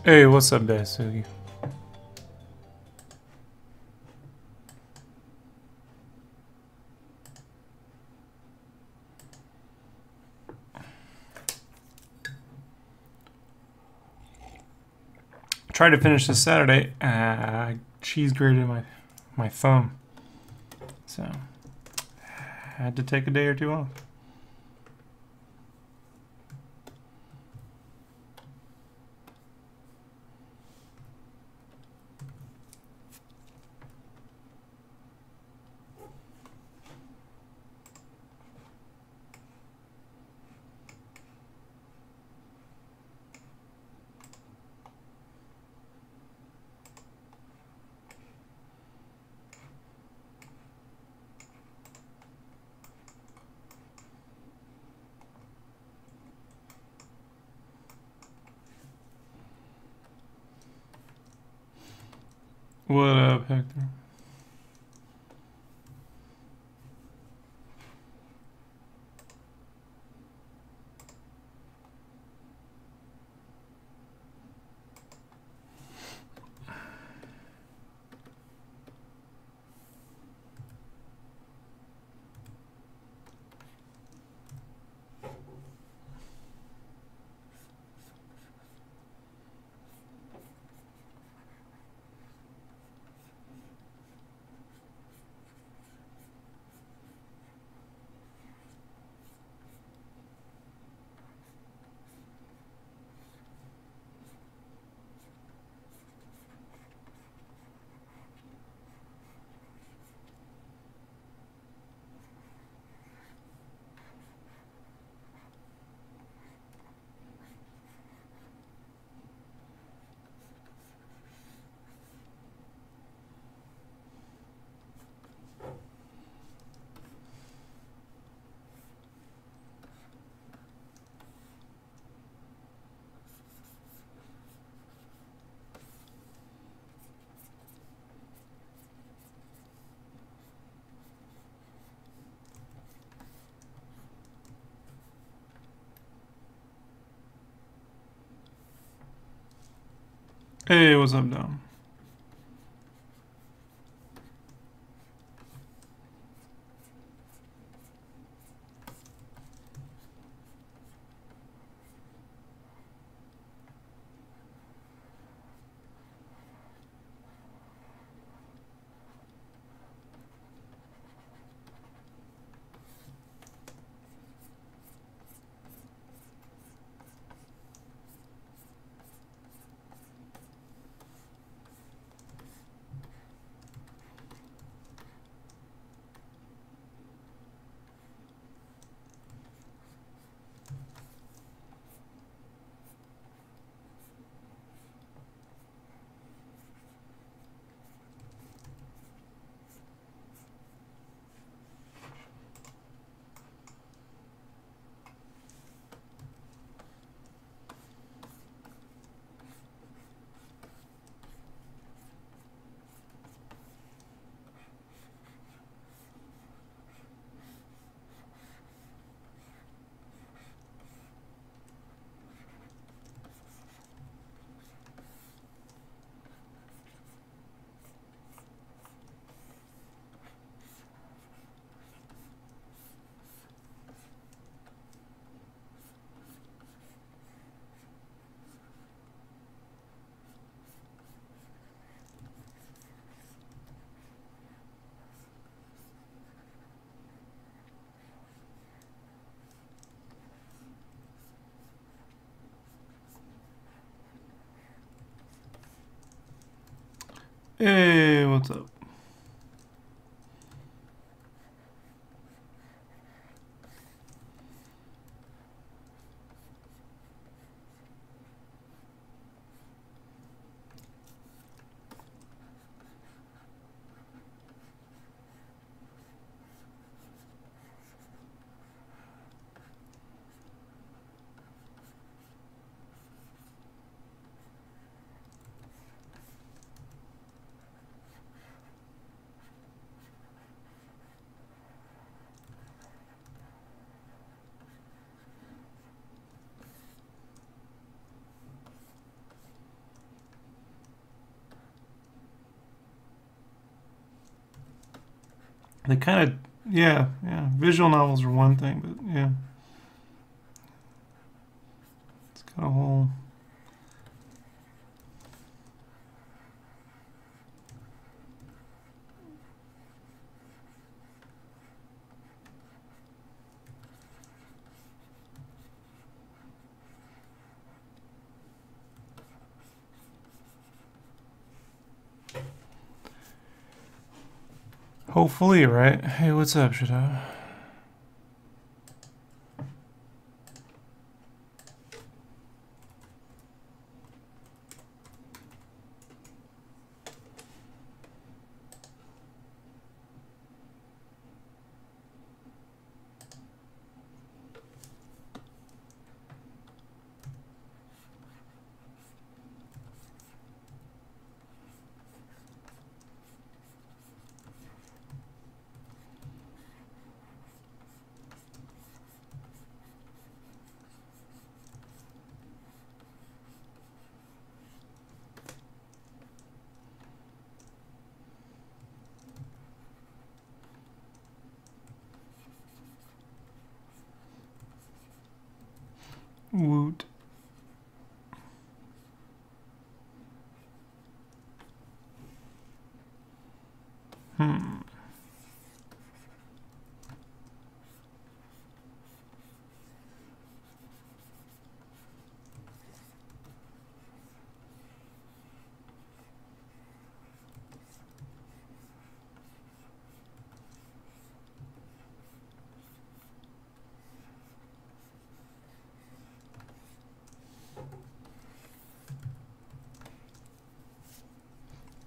Hey, what's up, Basugi? Tried to finish this Saturday. Cheese grated my thumb, so had to take a day or two off. What up, Hector? Hey, what's up, Dom? Hey, what's up? They kind of, yeah. Visual novels are one thing, but yeah. It's got a whole... Hopefully, right? Hey, what's up, Shadow? Woot.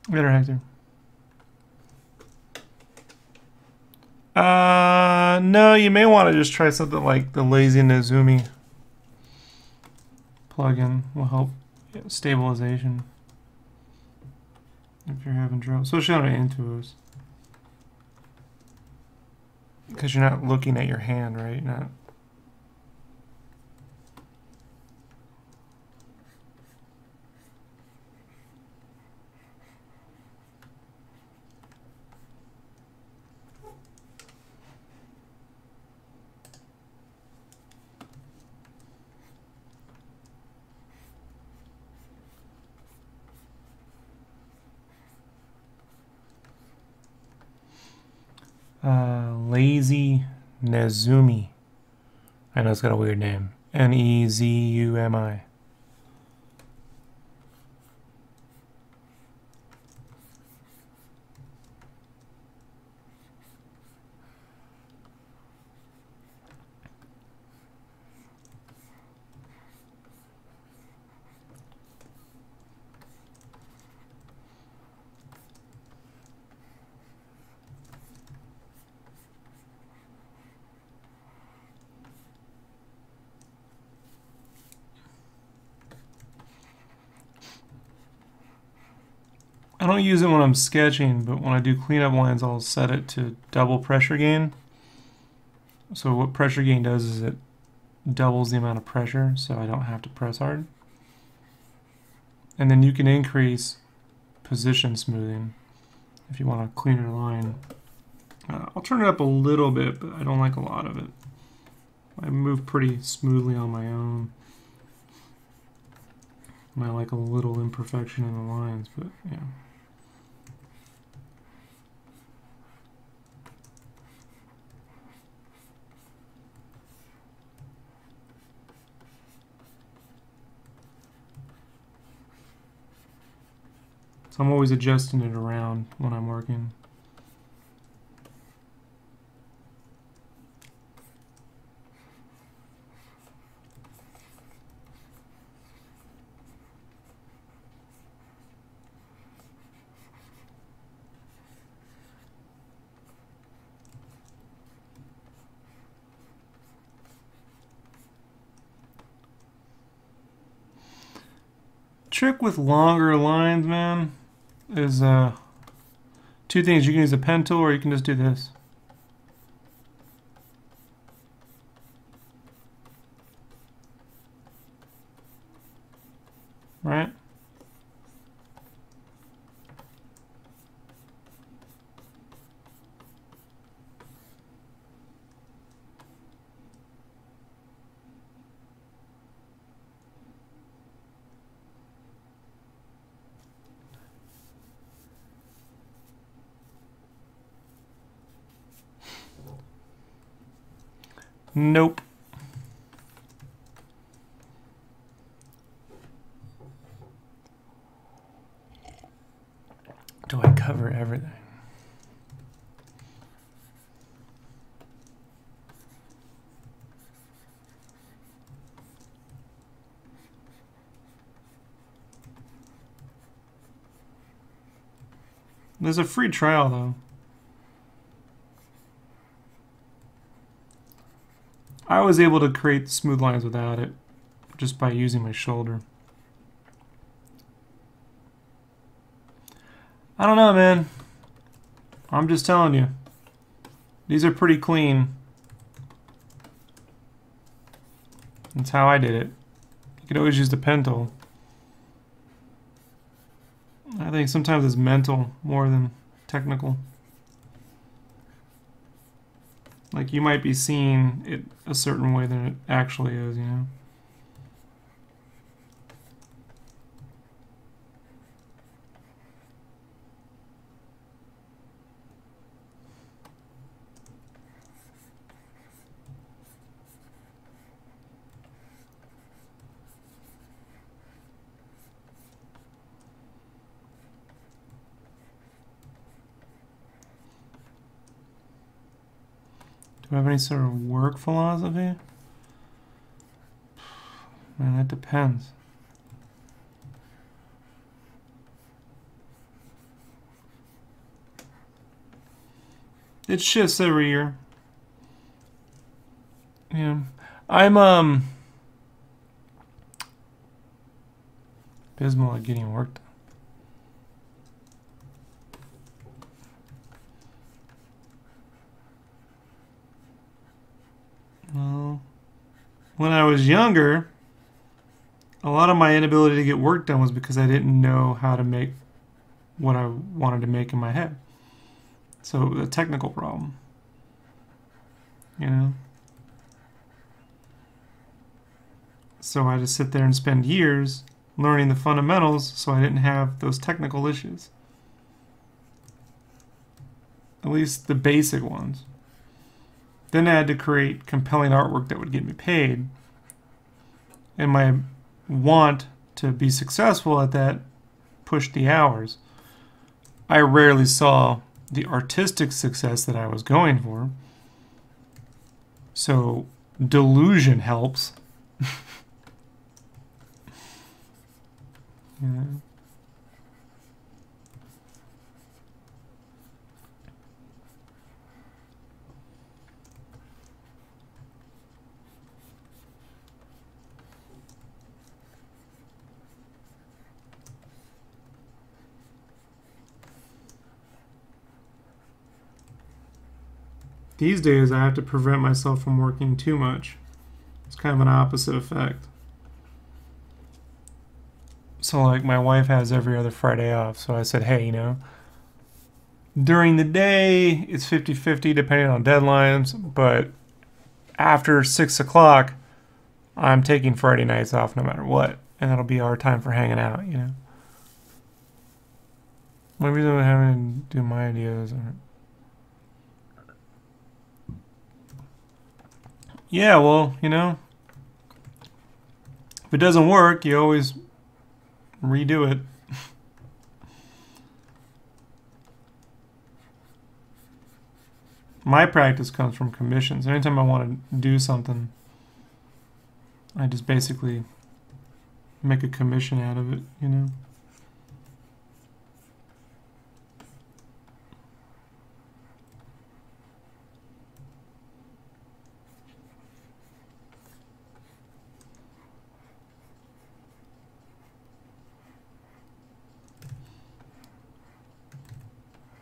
Better Hector. No, you may want to just try something like the Lazy Nezumi plugin. Will help stabilization if you're having trouble, especially on Intuos, because you're not looking at your hand, right? You're not. Lazy Nezumi. I know it's got a weird name. Nezumi. I don't use it when I'm sketching, but when I do cleanup lines, I'll set it to double pressure gain. So what pressure gain does is it doubles the amount of pressure, so I don't have to press hard. And then you can increase position smoothing if you want a cleaner line. I'll turn it up a little bit, but I don't like a lot of it. I move pretty smoothly on my own. I might like a little imperfection in the lines, but yeah. So I'm always adjusting it around when I'm working. Trick with longer lines, man, is two things. You can use a Pentel or you can just do this. Right? Nope. Do I cover everything? There's a free trial though. I was able to create smooth lines without it, just by using my shoulder. I don't know, man. I'm just telling you. These are pretty clean. That's how I did it. You could always use the Pentel. I think sometimes it's mental more than technical. Like you might be seeing it a certain way than it actually is, you know? Do I have any sort of work philosophy? Man, that depends. It shifts every year. Yeah. I'm abysmal at getting work done. Well, when I was younger, a lot of my inability to get work done was because I didn't know how to make what I wanted to make in my head. So a technical problem, you know? So I just sit there and spend years learning the fundamentals so I didn't have those technical issues. At least the basic ones. Then I had to create compelling artwork that would get me paid. And my want to be successful at that pushed the hours. I rarely saw the artistic success that I was going for. So delusion helps. Yeah. These days, I have to prevent myself from working too much. It's kind of an opposite effect. So, like, my wife has every other Friday off, so I said, hey, you know, during the day, it's 50-50 depending on deadlines, but after 6 o'clock, I'm taking Friday nights off no matter what, and that'll be our time for hanging out, you know. Maybe I'm having to do my ideas. Yeah, well, you know, if it doesn't work, you always redo it. My practice comes from commissions. Anytime I want to do something, I just basically make a commission out of it, you know.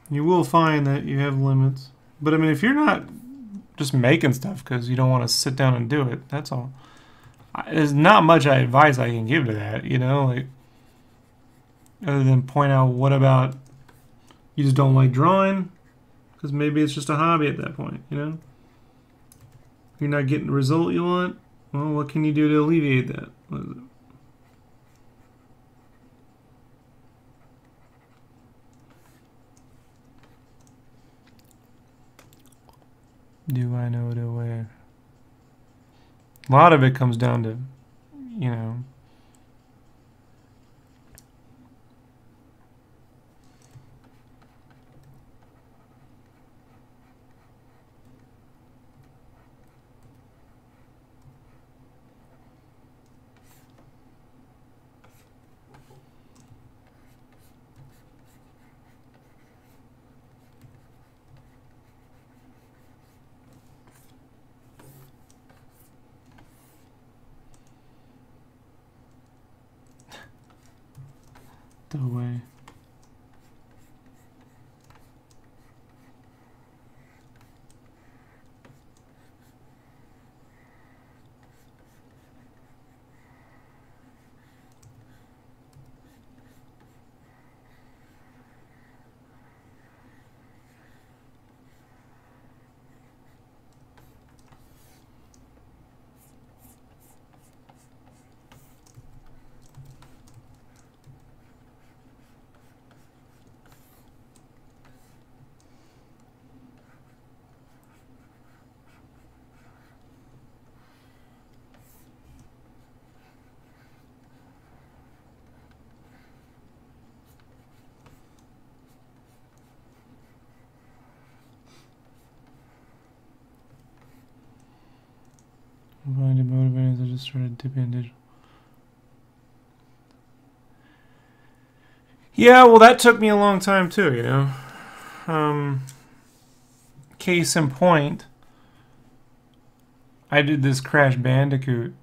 You will find that you have limits. But I mean, if you're not just making stuff because you don't want to sit down and do it, that's all. There's not much advice I can give to that, you know, like, other than point out what about you just don't like drawing, because maybe it's just a hobby at that point, you know. You're not getting the result you want. Well, what can you do to alleviate that? What is it? Do I know the way? A lot of it comes down to, you know, the way. Finding motivators, I just started dipping in digital. Yeah, well, that took me a long time too, you know. Case in point, I did this Crash Bandicoot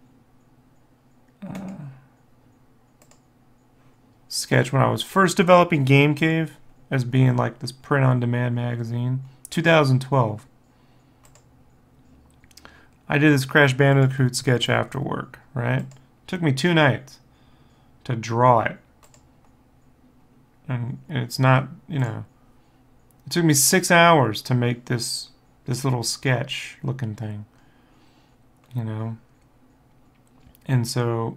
sketch when I was first developing Game Cave as being like this print-on-demand magazine. 2012. I did this Crash Bandicoot sketch after work, right? Took me 2 nights to draw it. And it's not, you know, it took me 6 hours to make this little sketch looking thing, you know. And so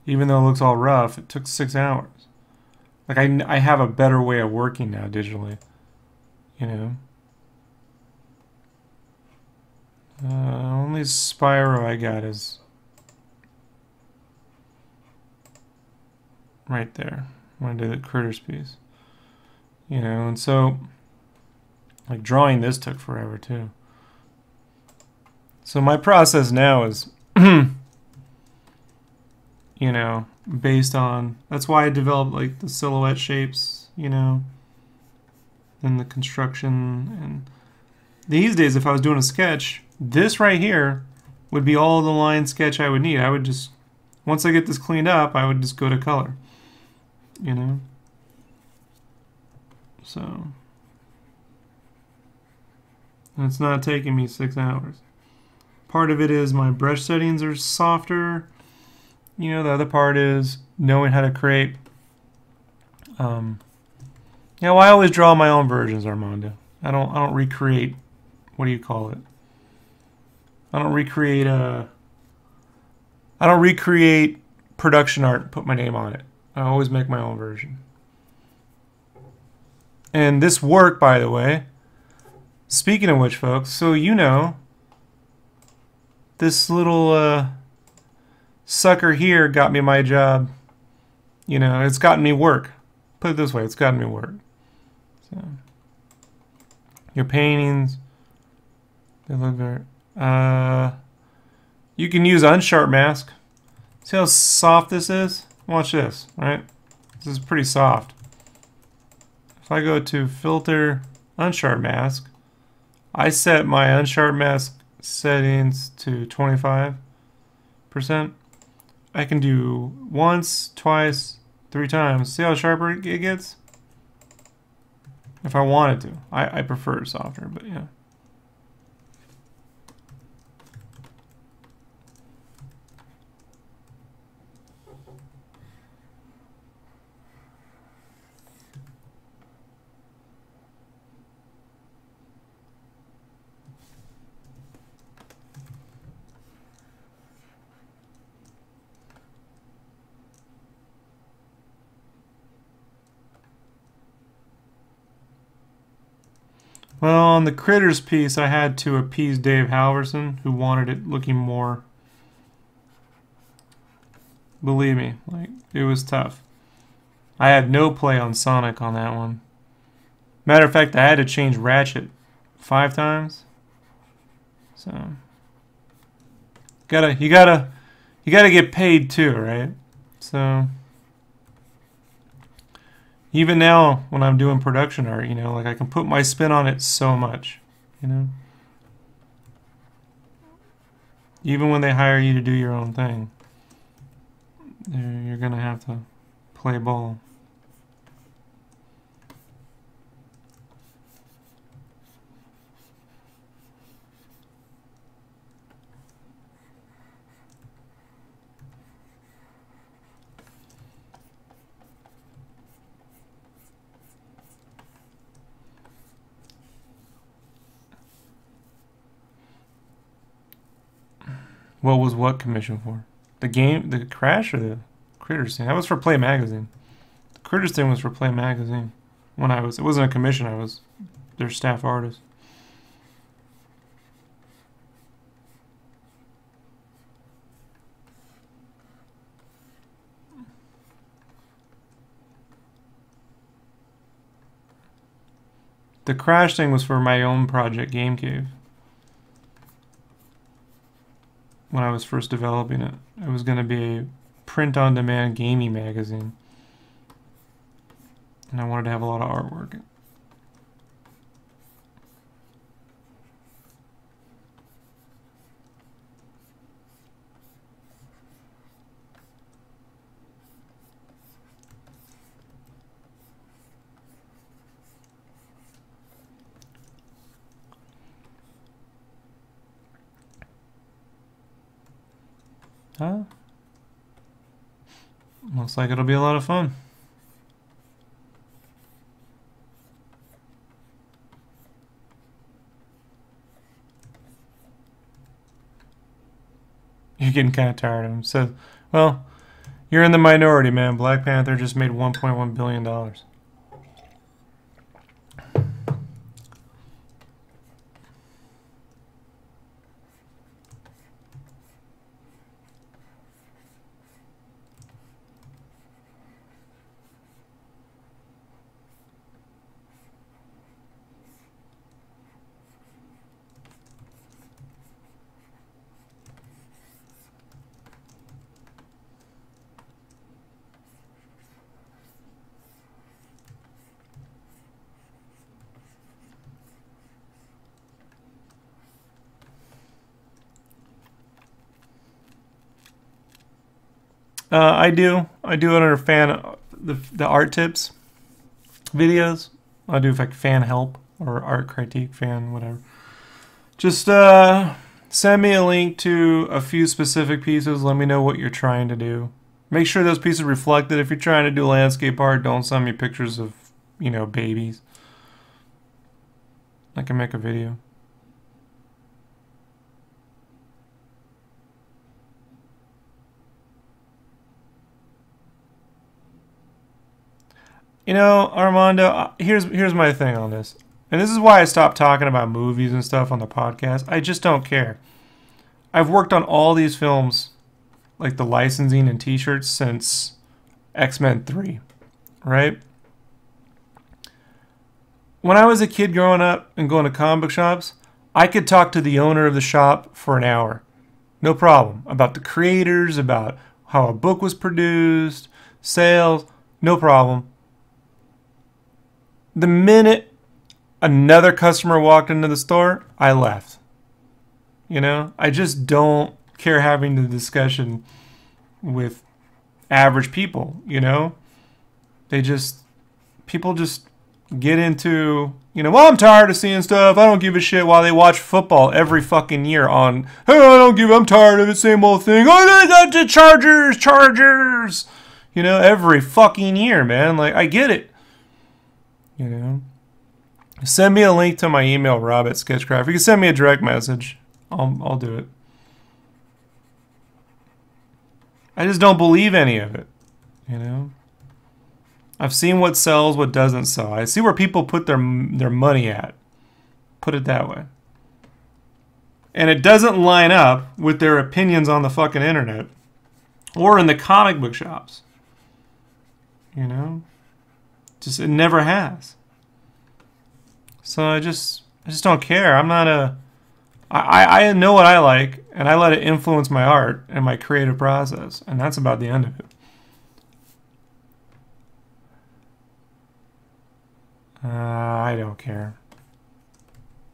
even though it looks all rough, it took 6 hours. Like I have a better way of working now digitally, you know. Only Spyro I got is right there when I did the Critters piece, you know. And so like drawing this took forever too. So my process now is you know, based on, that's why I developed like the silhouette shapes, you know, and the construction. And these days if I was doing a sketch, this right here would be all the line sketch I would need. I would just, once I get this cleaned up, I would just go to color, you know. So it's not taking me 6 hours. Part of it is my brush settings are softer. You know, the other part is knowing how to create. You know, I always draw my own versions, Armando. I don't recreate. What do you call it? I don't recreate production art and put my name on it. I always make my own version. And this work, by the way, speaking of which, folks, so you know, this little sucker here got me my job. You know, it's gotten me work. Put it this way, it's gotten me work. So, your paintings, they look very... you can use unsharp mask. See how soft this is? Watch this, right? This is pretty soft. If I go to filter unsharp mask, I set my unsharp mask settings to 25%. I can do once, twice, 3 times. See how sharper it gets? If I wanted to. I prefer softer, but yeah. Well, on the Critters piece, I had to appease Dave Halverson, who wanted it looking more. Believe me, like, it was tough. I had no play on Sonic on that one. Matter of fact, I had to change Ratchet 5 times. So you gotta get paid too, right? So even now when I'm doing production art, you know, like I can put my spin on it so much, you know. Even when they hire you to do your own thing, you're gonna have to play ball. What was what commissioned for? The game, the Crash, or the Critters thing? That was for Play Magazine. The Critters thing was for Play Magazine. When it wasn't a commission, I was their staff artist. The Crash thing was for my own project, Game Cave. When I was first developing it. It was going to be a print-on-demand gaming magazine. And I wanted to have a lot of artwork. Huh? Looks like it'll be a lot of fun. You're getting kind of tired of him. So, well, you're in the minority, man. Black Panther just made $1.1 billion. I do it under the art tips videos. I do like fan help or art critique, fan whatever. Just send me a link to a few specific pieces. Let me know what you're trying to do. Make sure those pieces reflect it. If you're trying to do landscape art, don't send me pictures of, you know, babies. I can make a video. You know, Armando, here's my thing on this. And this is why I stopped talking about movies and stuff on the podcast. I just don't care. I've worked on all these films, like the licensing and t-shirts, since X-Men 3, right? When I was a kid growing up and going to comic book shops, I could talk to the owner of the shop for an hour. No problem. About the creators, about how a book was produced, sales, no problem. The minute another customer walked into the store, I left. You know, I just don't care having the discussion with average people, you know? People just get into, you know, well, I'm tired of seeing stuff. I don't give a shit, while they watch football every fucking year on, hey, I'm tired of it, same old thing. Oh, they got the Chargers. You know, every fucking year, man. Like, I get it. You know, send me a link to my email, rob@sketchcraft. You can send me a direct message. I'll do it. I just don't believe any of it. You know, I've seen what sells, what doesn't sell. I see where people put their money at. Put it that way. And it doesn't line up with their opinions on the fucking internet or in the comic book shops. You know? Just, it never has. So I just don't care. I'm not a... I know what I like, and I let it influence my art and my creative process. And that's about the end of it. I don't care.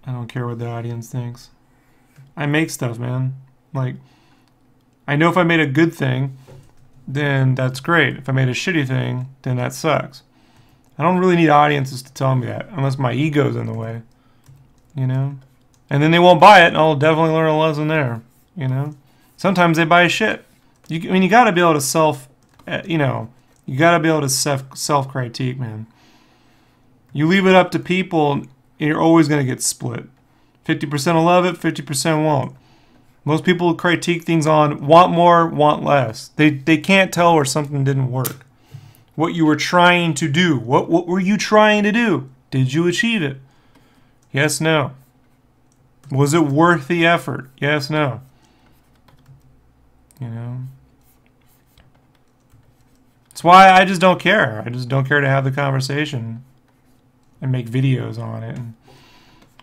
I don't care what the audience thinks. I make stuff, man. Like, I know if I made a good thing, then that's great. If I made a shitty thing, then that sucks. I don't really need audiences to tell me that, unless my ego's in the way. You know? And then they won't buy it, and I'll definitely learn a lesson there. You know? Sometimes they buy shit. I mean, you gotta be able to you gotta be able to self-critique, man. You leave it up to people, you're always gonna get split. 50% will love it, 50% won't. Most people critique things on want more, want less. They can't tell where something didn't work. What you were trying to do. What were you trying to do? Did you achieve it? Yes, no. Was it worth the effort? Yes, no. You know? That's why I just don't care. I just don't care to have the conversation and make videos on it and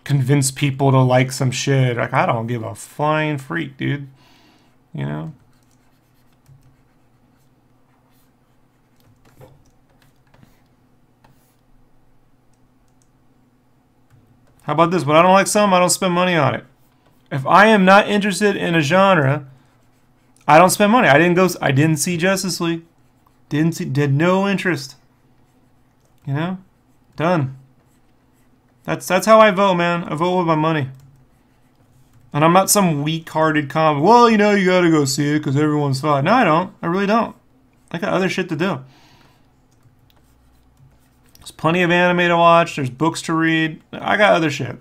convince people to like some shit. Like, I don't give a flying freak, dude. You know? How about this? When I don't like something, I don't spend money on it. If I am not interested in a genre, I don't spend money. I didn't see Justice League. Did no interest. You know? Done. That's how I vote, man. I vote with my money. And I'm not some weak-hearted comic. Well, you know, you gotta go see it because everyone's fine. No, I don't. I really don't. I got other shit to do. There's plenty of anime to watch. There's books to read. I got other shit.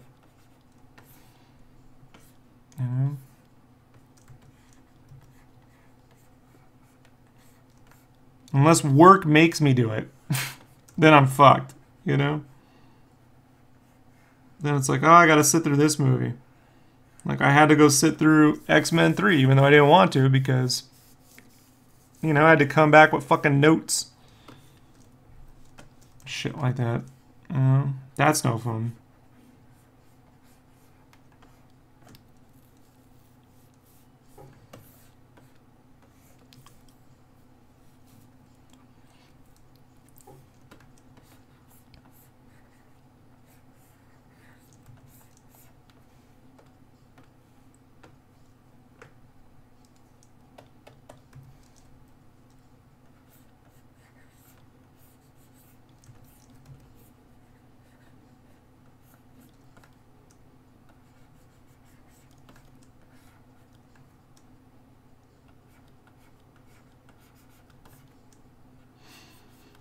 You know? Unless work makes me do it, then I'm fucked. You know? Then it's like, oh, I gotta sit through this movie. Like, I had to go sit through X-Men 3, even though I didn't want to, because, you know, I had to come back with fucking notes. Shit like that. That's no fun.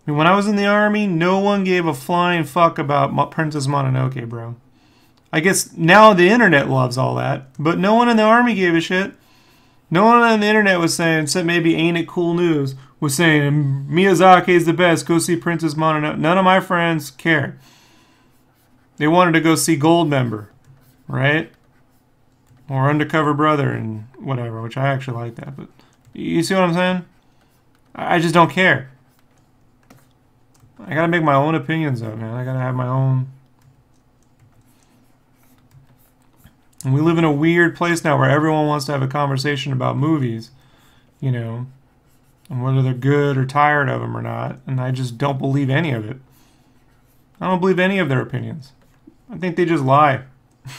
And when I was in the army, no one gave a flying fuck about Princess Mononoke, bro. I guess now the internet loves all that, but no one in the army gave a shit. No one on the internet was saying, except maybe Ain't It Cool News, was saying, Miyazaki is the best, go see Princess Mononoke. None of my friends cared. They wanted to go see Goldmember, right? Or Undercover Brother and whatever, which I actually like that. But you see what I'm saying? I just don't care. I gotta make my own opinions up, man. I gotta have my own. And we live in a weird place now where everyone wants to have a conversation about movies, you know, and whether they're good or tired of them or not. And I just don't believe any of it. I don't believe any of their opinions. I think they just lie. I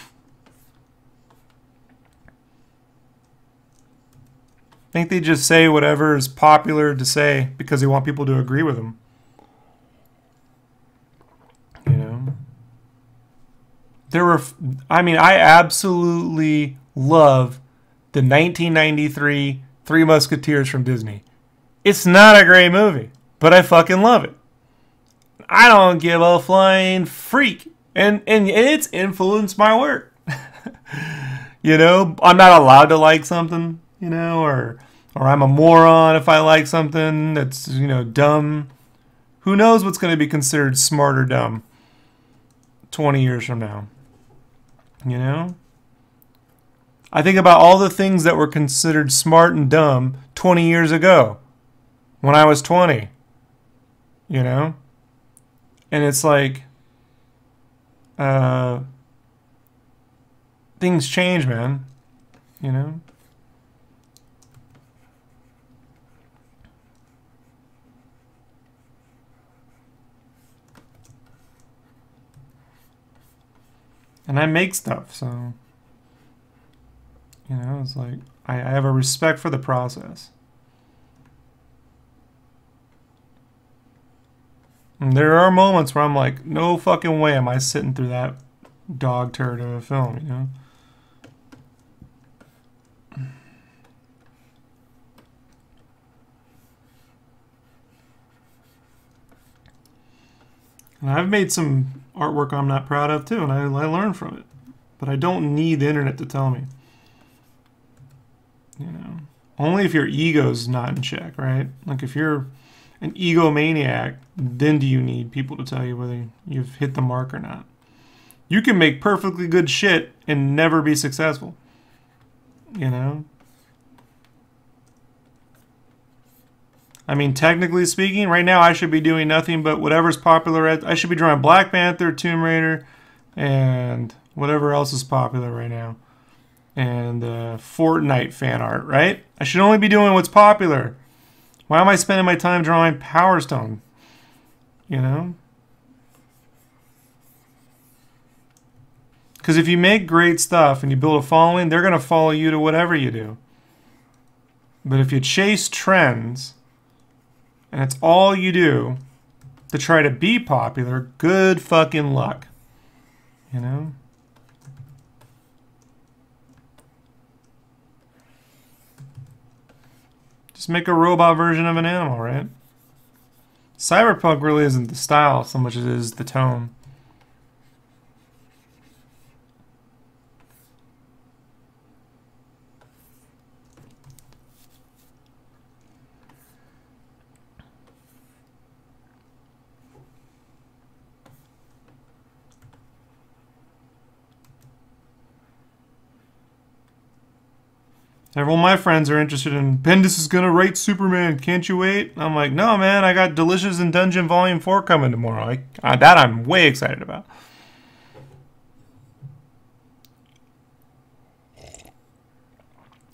think they just say whatever is popular to say because they want people to agree with them. You know? I absolutely love the 1993 Three Musketeers from Disney. It's not a great movie, but I fucking love it. I don't give a flying freak. And it's influenced my work. You know, I'm not allowed to like something, you know, or I'm a moron if I like something that's, you know, dumb. Who knows what's going to be considered smart or dumb 20 years from now? You know? I think about all the things that were considered smart and dumb 20 years ago when I was 20. You know? And it's like, things change, man. You know? And I make stuff, so, you know, it's like, I have a respect for the process. And there are moments where I'm like, no fucking way am I sitting through that dog turd of a film, you know? And I've made some artwork I'm not proud of too, and I learn from it. But I don't need the internet to tell me. You know, only if your ego's not in check, right? Like if you're an egomaniac, then do you need people to tell you whether you've hit the mark or not. You can make perfectly good shit and never be successful. You know? I mean, technically speaking, right now I should be doing nothing but whatever's popular. I should be drawing Black Panther, Tomb Raider, and whatever else is popular right now. And Fortnite fan art, right? I should only be doing what's popular. Why am I spending my time drawing Power Stone? You know? Because if you make great stuff and you build a following, they're going to follow you to whatever you do. But if you chase trends, and it's all you do to try to be popular, good fucking luck. You know? Just make a robot version of an animal, right? Cyberpunk really isn't the style so much as it is the tone. Several of my friends are interested in, Bendis is going to write Superman, can't you wait? I'm like, no, man, I got Delicious in Dungeon Volume 4 coming tomorrow. That I'm way excited about.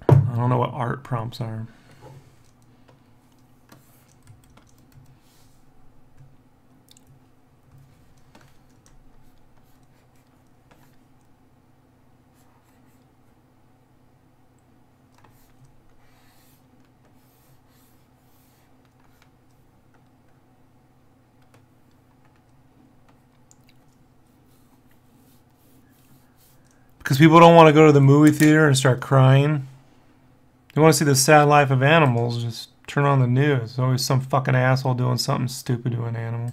I don't know what art prompts are. Because people don't want to go to the movie theater and start crying. They want to see the sad life of animals. Just turn on the news. There's always some fucking asshole doing something stupid to an animal.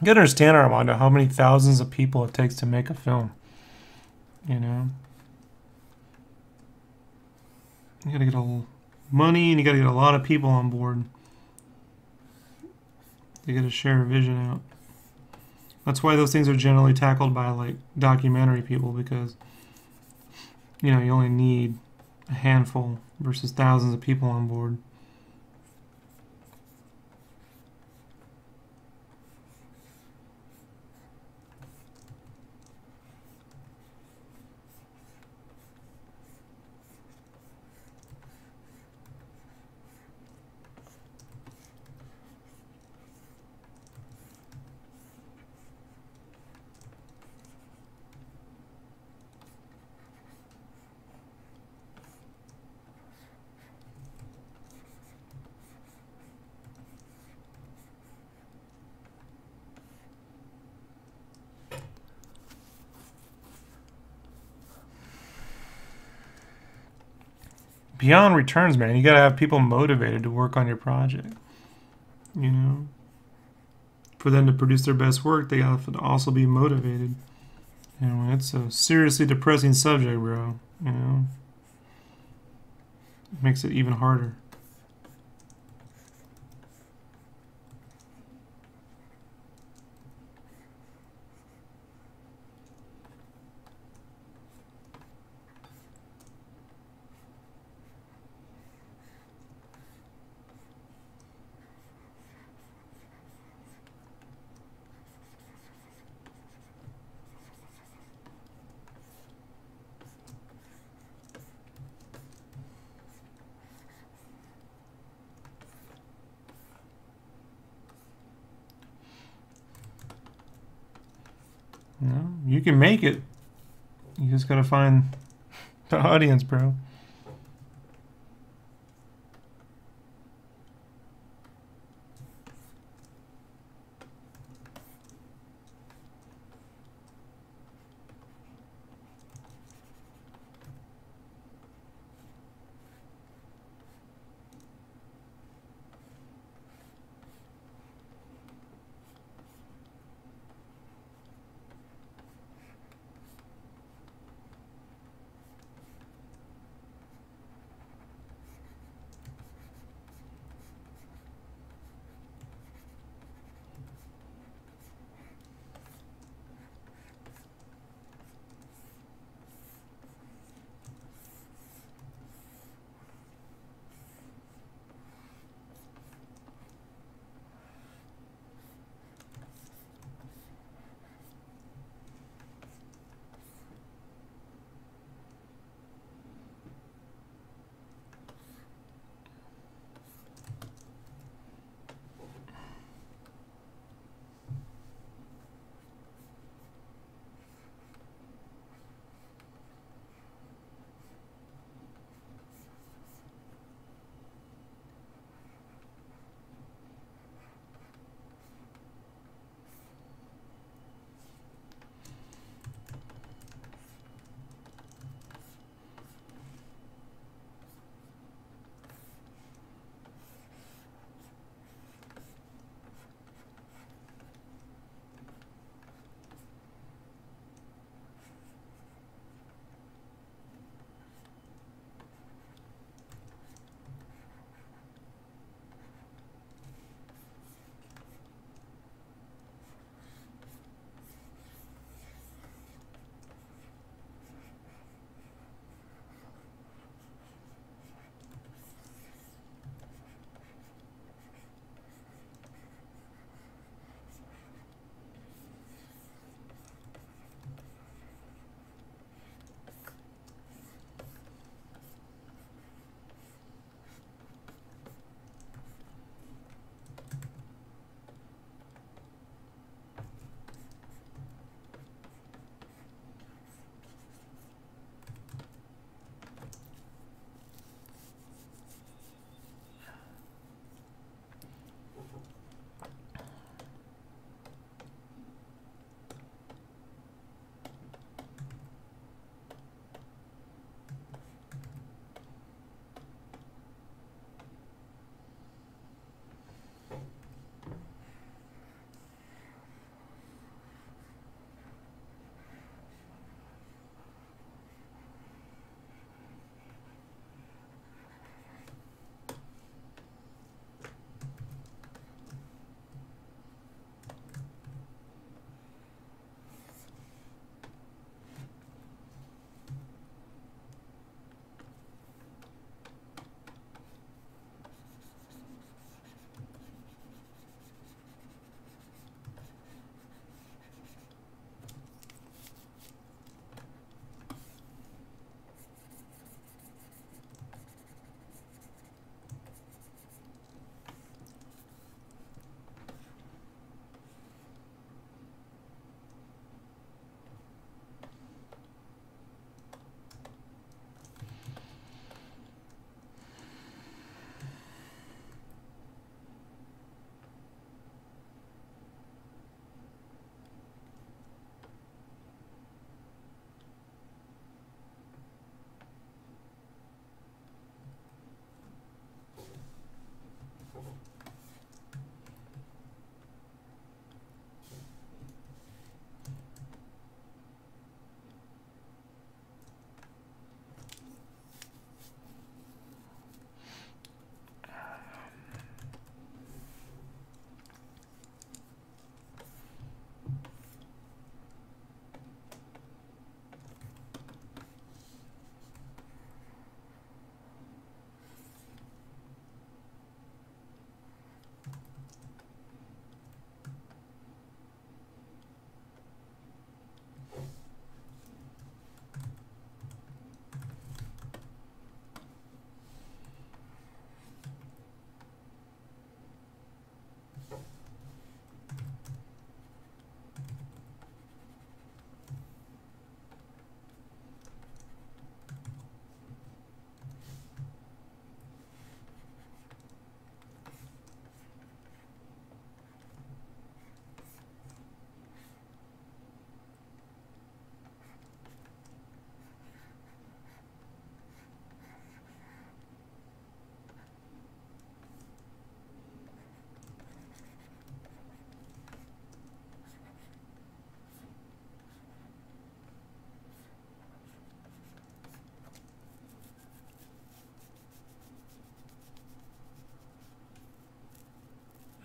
You gotta understand, Armando, how many thousands of people it takes to make a film. You know? You gotta get a money and you gotta get a lot of people on board. You gotta share a vision out. That's why those things are generally tackled by like documentary people, because you know, you only need a handful versus thousands of people on board. beyond returns, man, you gotta have people motivated to work on your project. You know, for them to produce their best work, they have to also be motivated. You know, it's a seriously depressing subject, bro. You know, it makes it even harder. You know, you can make it. You just gotta find the audience, bro.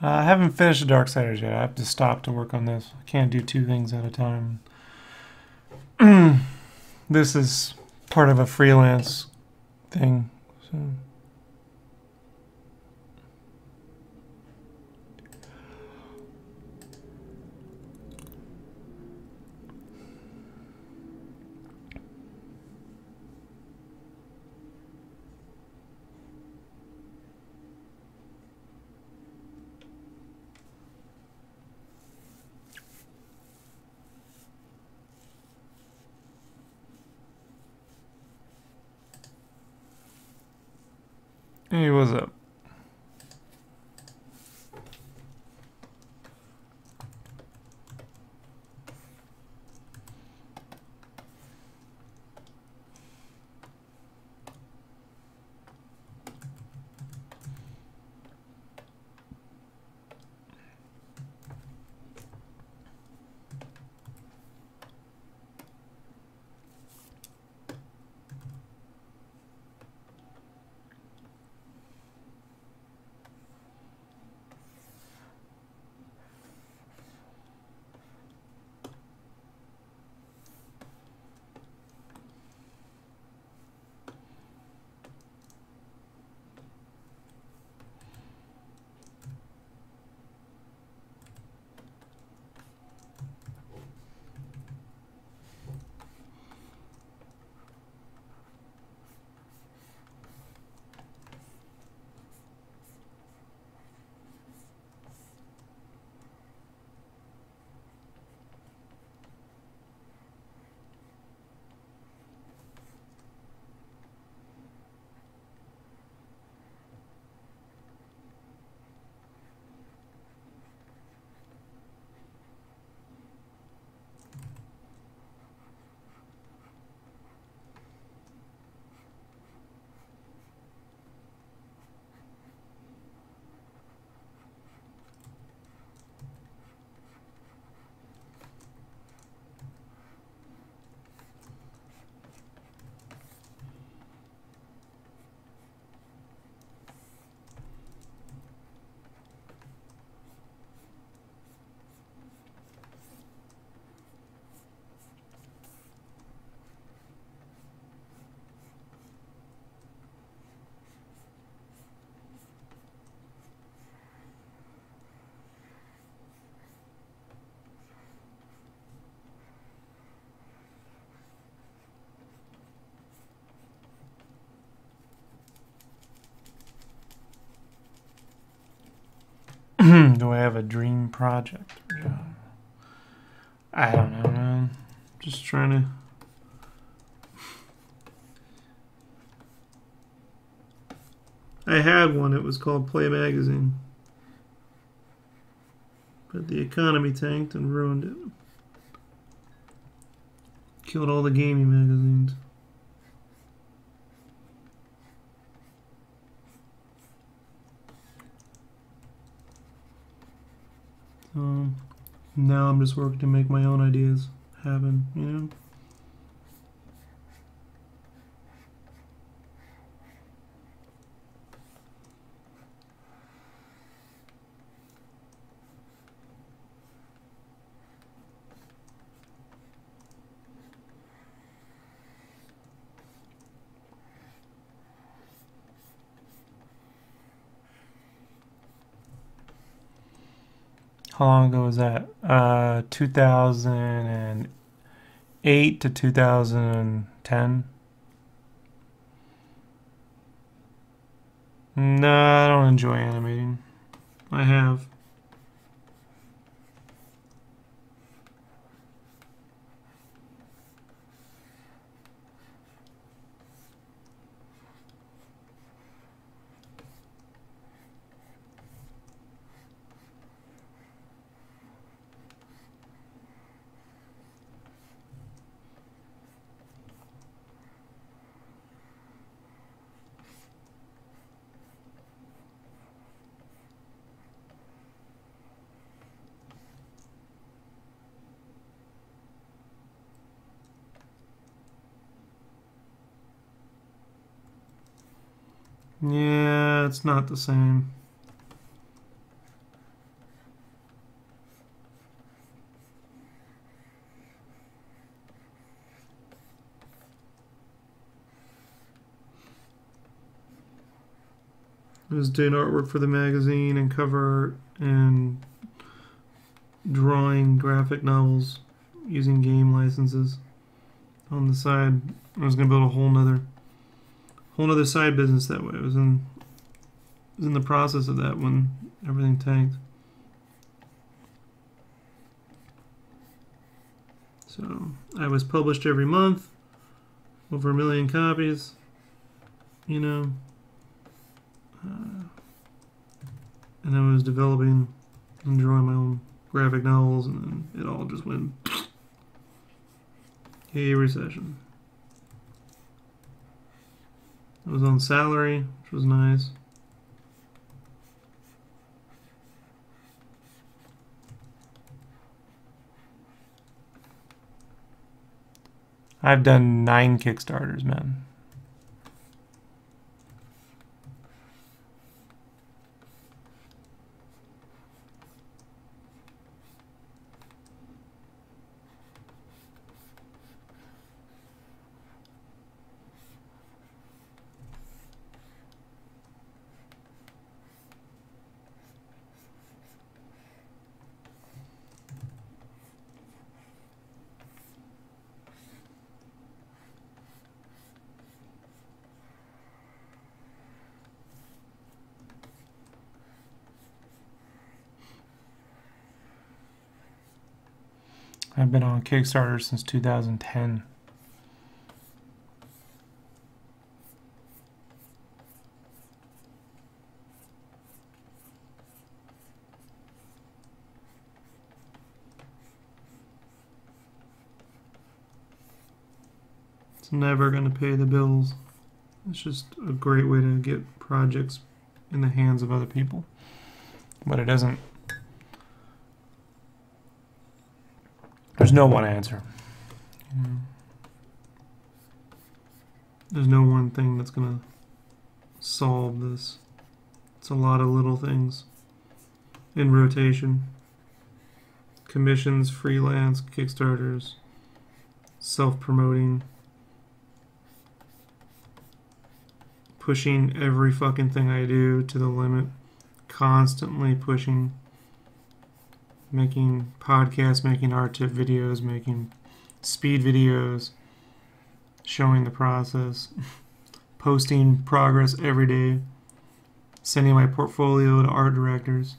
I haven't finished the Darksiders yet. I have to stop to work on this. I can't do two things at a time. This is part of a freelance thing. So. Hey, what's up? Do I have a dream project? I don't know, man. Just trying to... I had one. It was called Play Magazine. But the economy tanked and ruined it. Killed all the gaming magazines. Now I'm just working to make my own ideas happen, you know? How long ago was that? 2008 to 2010. No, I don't enjoy animating. I have. Yeah, it's not the same. I was doing artwork for the magazine and cover art and drawing graphic novels using game licenses on the side. I was gonna build a whole nother side business that way. I was in the process of that when everything tanked. So I was published every month, over 1 million copies, you know, and I was developing and drawing my own graphic novels, and then it all just went, hey, recession. I was on salary, which was nice. I've done 9 Kickstarters, man. I've been on Kickstarter since 2010. It's never going to pay the bills. It's just a great way to get projects in the hands of other people. But it doesn't. There's no one answer. There's no one thing that's going to solve this. It's a lot of little things in rotation. Commissions, freelance, Kickstarters, self-promoting, pushing every fucking thing I do to the limit, constantly pushing. Making podcasts, making art tip videos, making speed videos, showing the process, posting progress every day, sending my portfolio to art directors,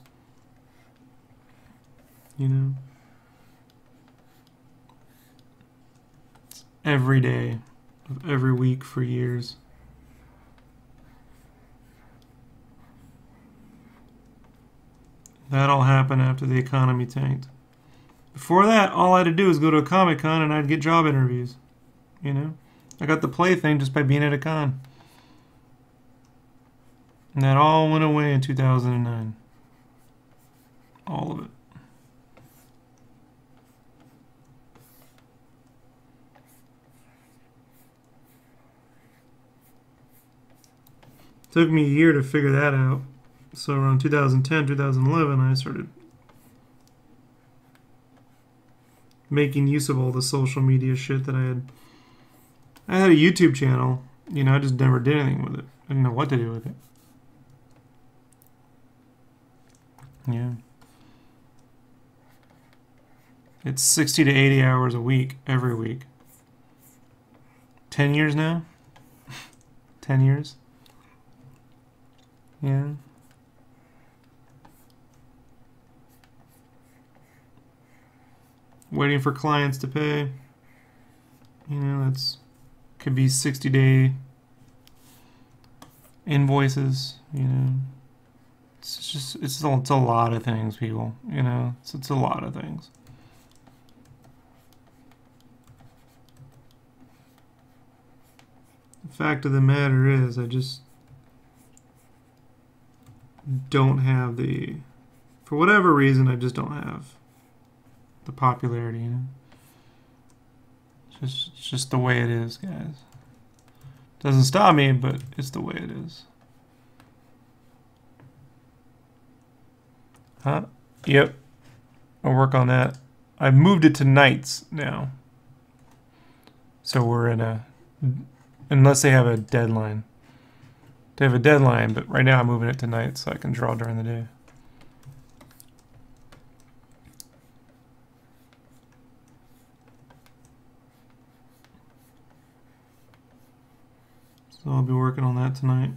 you know. Every day of every week for years. That all happened after the economy tanked. Before that, all I had to do was go to a Comic-Con and I'd get job interviews. You know? I got the play thing just by being at a con. And that all went away in 2009. All of it. Took me a year to figure that out. So around 2010, 2011, I started making use of all the social media shit that I had. I had a YouTube channel, you know, I just never did anything with it. I didn't know what to do with it. Yeah. It's 60 to 80 hours a week, every week. 10 years now? 10 years? Yeah. Waiting for clients to pay. You know, that's could be 60-day invoices, you know. It's a lot of things, people, you know. It's a lot of things. The fact of the matter is, I just don't have the, for whatever reason, I just don't have the popularity, you know. It's just the way it is, guys. Doesn't stop me, but it's the way it is. Huh? Yep. I'll work on that. I've moved it to nights now. So we're in a, unless they have a deadline. to have a deadline, but right now I'm moving it to night so I can draw during the day. So I'll be working on that tonight.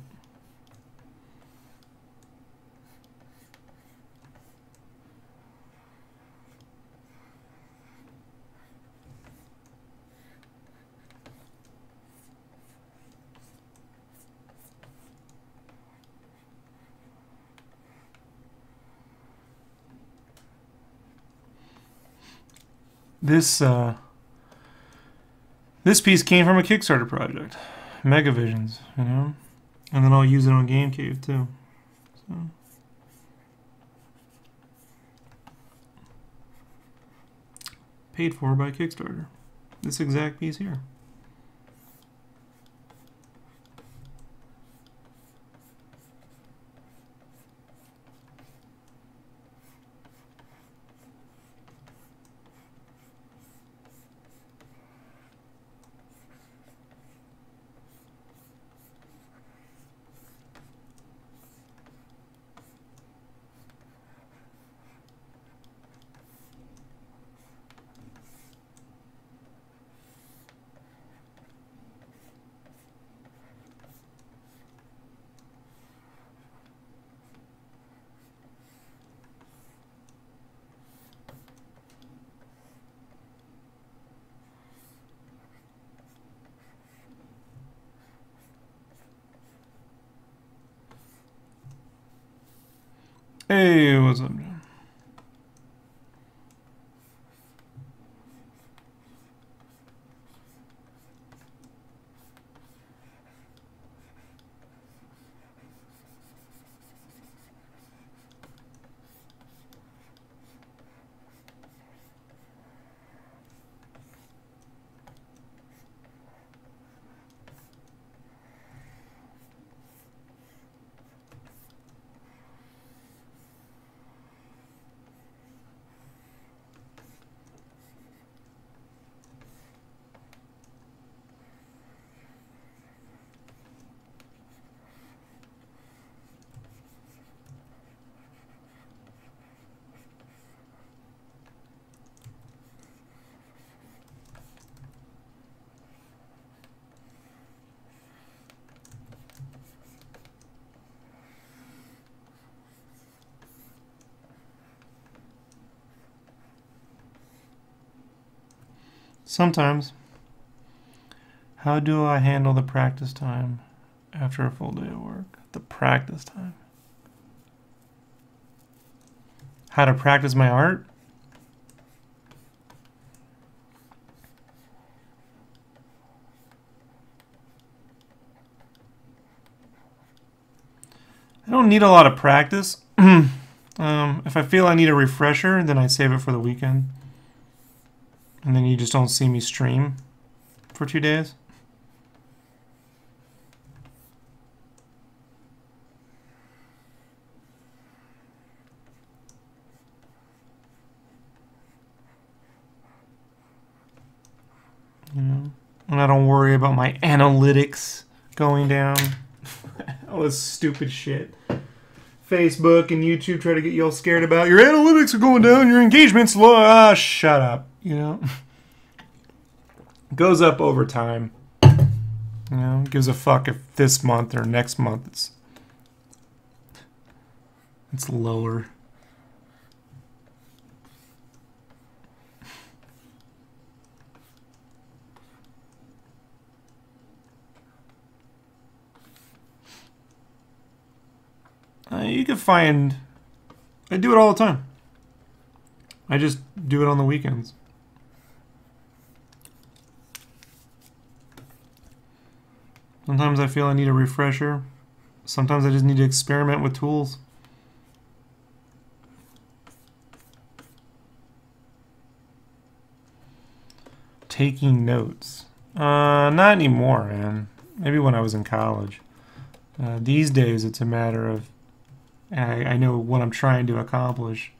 This piece came from a Kickstarter project, Megavisions, you know, and then I'll use it on Game Cave too. So. Paid for by Kickstarter. This exact piece here. Hey, what's up, John? Sometimes. How do I handle the practice time after a full day of work? The practice time. How to practice my art? I don't need a lot of practice. If I feel I need a refresher, then I save it for the weekend. And then you just don't see me stream for 2 days. You know, and I don't worry about my analytics going down. All this stupid shit. Facebook and YouTube try to get you all scared about your analytics are going down, your engagement's low. Ah, shut up. You know, goes up over time. You know, gives a fuck if this month or next month it's lower. You can find. I do it all the time. I just do it on the weekends. Sometimes I feel I need a refresher. Sometimes I just need to experiment with tools. Taking notes. Not anymore, man. Maybe when I was in college. These days it's a matter of I know what I'm trying to accomplish.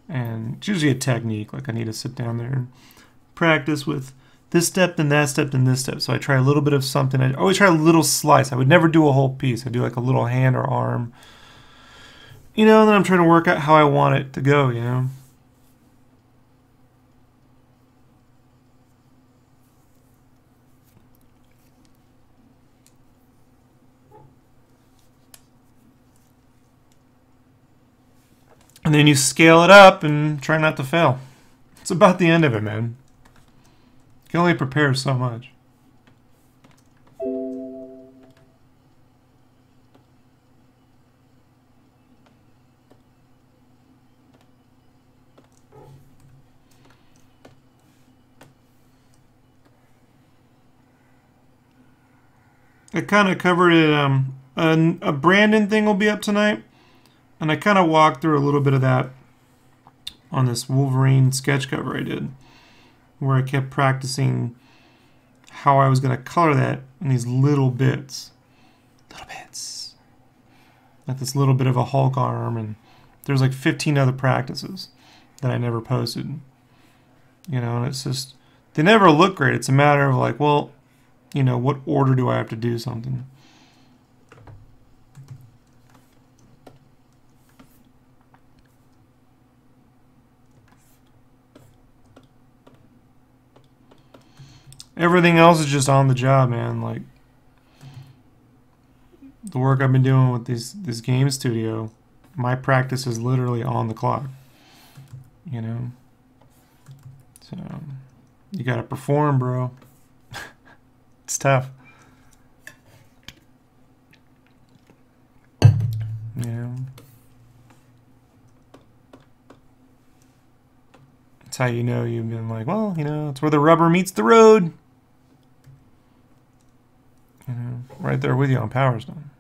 And it's usually a technique. Like I need to sit down there and practice with this step, then that step, then this step. So I try a little bit of something. I always try a little slice. I would never do a whole piece. I do like a little hand or arm. You know, and then I'm trying to work out how I want it to go, you know. And then you scale it up and try not to fail. It's about the end of it, man. You can only prepare so much. I kind of covered it. A Brandon thing will be up tonight. And I kind of walked through a little bit of that on this Wolverine sketch cover I did, where I kept practicing how I was going to color that in these little bits. Little bits. Like this little bit of a Hulk arm, and there's like 15 other practices that I never posted. You know, and it's just, they never look great. It's a matter of like, well, you know, what order do I have to do something? Everything else is just on the job, man. Like the work I've been doing with this game studio, my practice is literally on the clock. You know, so you gotta perform, bro. It's tough. Yeah. That's how you know you've been like, well, you know, it's where the rubber meets the road. You know, right there with you on Power Stone.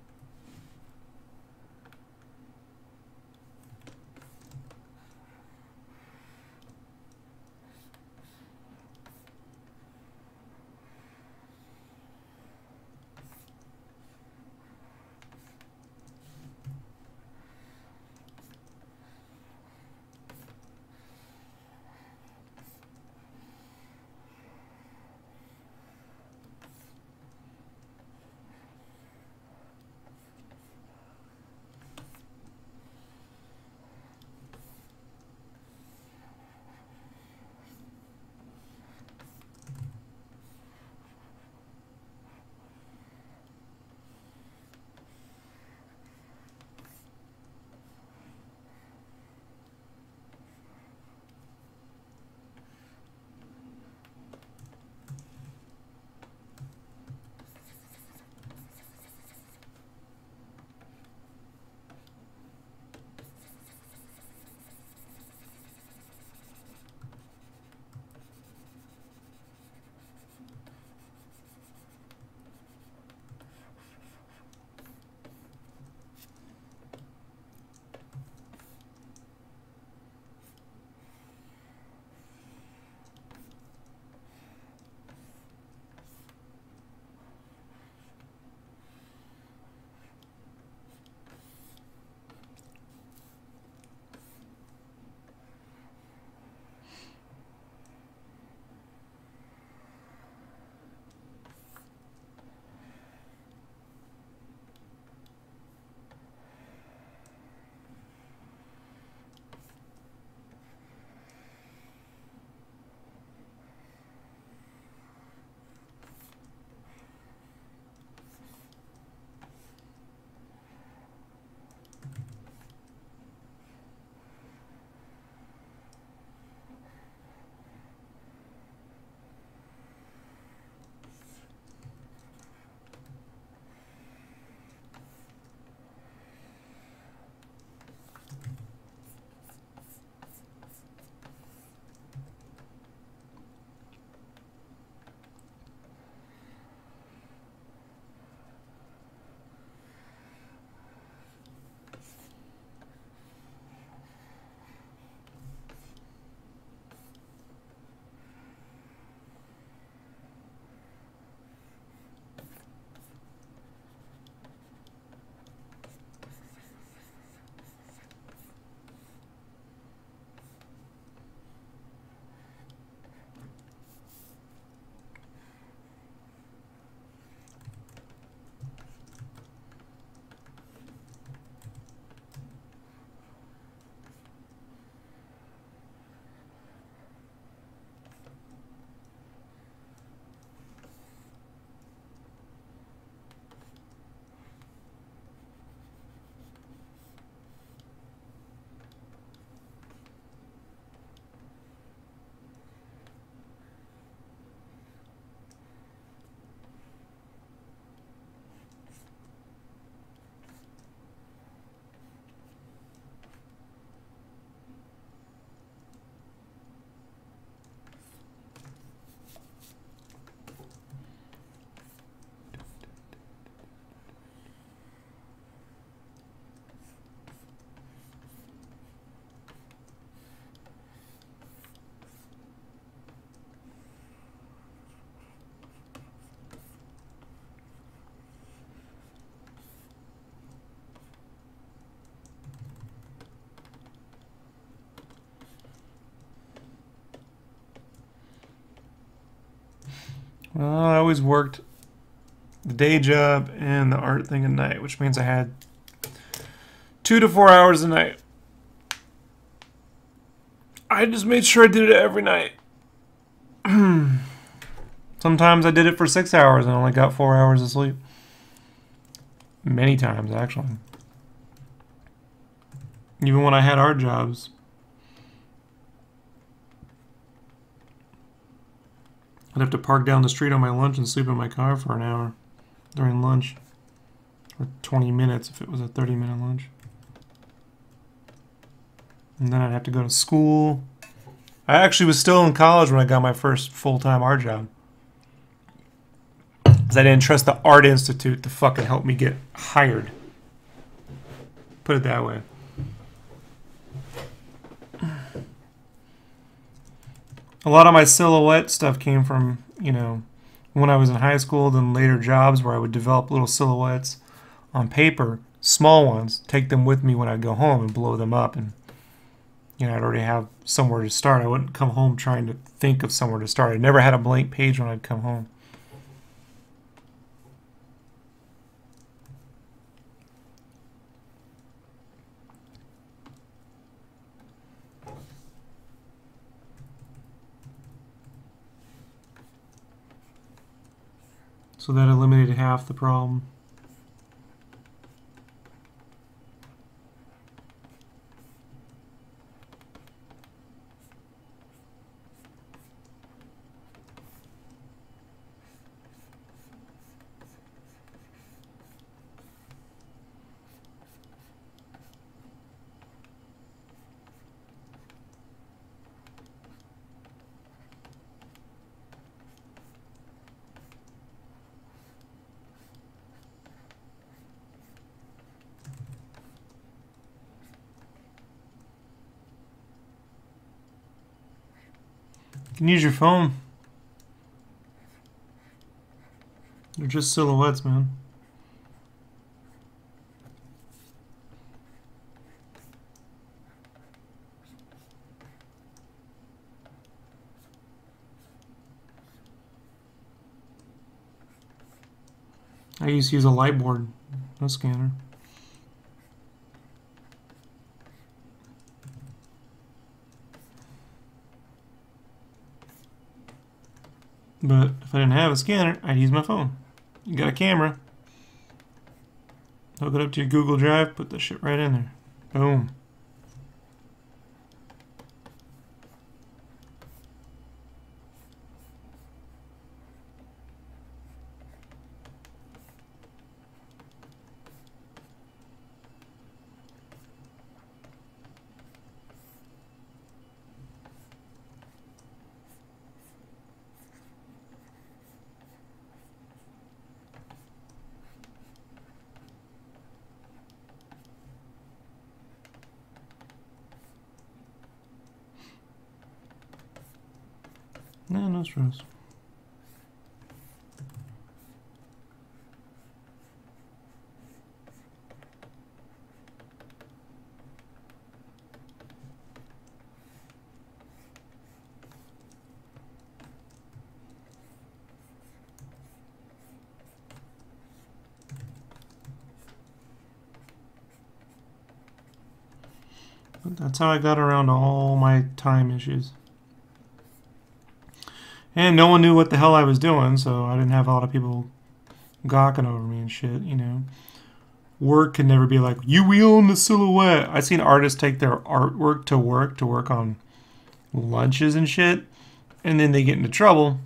Well, I always worked the day job and the art thing at night, which means I had 2 to 4 hours a night. I just made sure I did it every night. Sometimes I did it for 6 hours and only got 4 hours of sleep. Many times, actually. Even when I had art jobs. I'd have to park down the street on my lunch and sleep in my car for an hour during lunch. Or 20 minutes if it was a 30-minute lunch. And then I'd have to go to school. I actually was still in college when I got my first full-time art job. Because I didn't trust the Art Institute to fucking help me get hired. Put it that way. A lot of my silhouette stuff came from, you know, when I was in high school, then later jobs where I would develop little silhouettes on paper, small ones, take them with me when I'd go home and blow them up. And, you know, I'd already have somewhere to start. I wouldn't come home trying to think of somewhere to start. I never had a blank page when I'd come home. So that eliminated half the problem. You can use your phone. They're just silhouettes, man. I used to use a light board, no scanner. But if I didn't have a scanner, I'd use my phone. You got a camera. Hook it up to your Google Drive, put the shit right in there. Boom. No, no stress. But that's how I got around all my time issues. And no one knew what the hell I was doing, so I didn't have a lot of people gawking over me and shit, you know. Work can never be like, you own the silhouette. I've seen artists take their artwork to work on lunches and shit, and then they get into trouble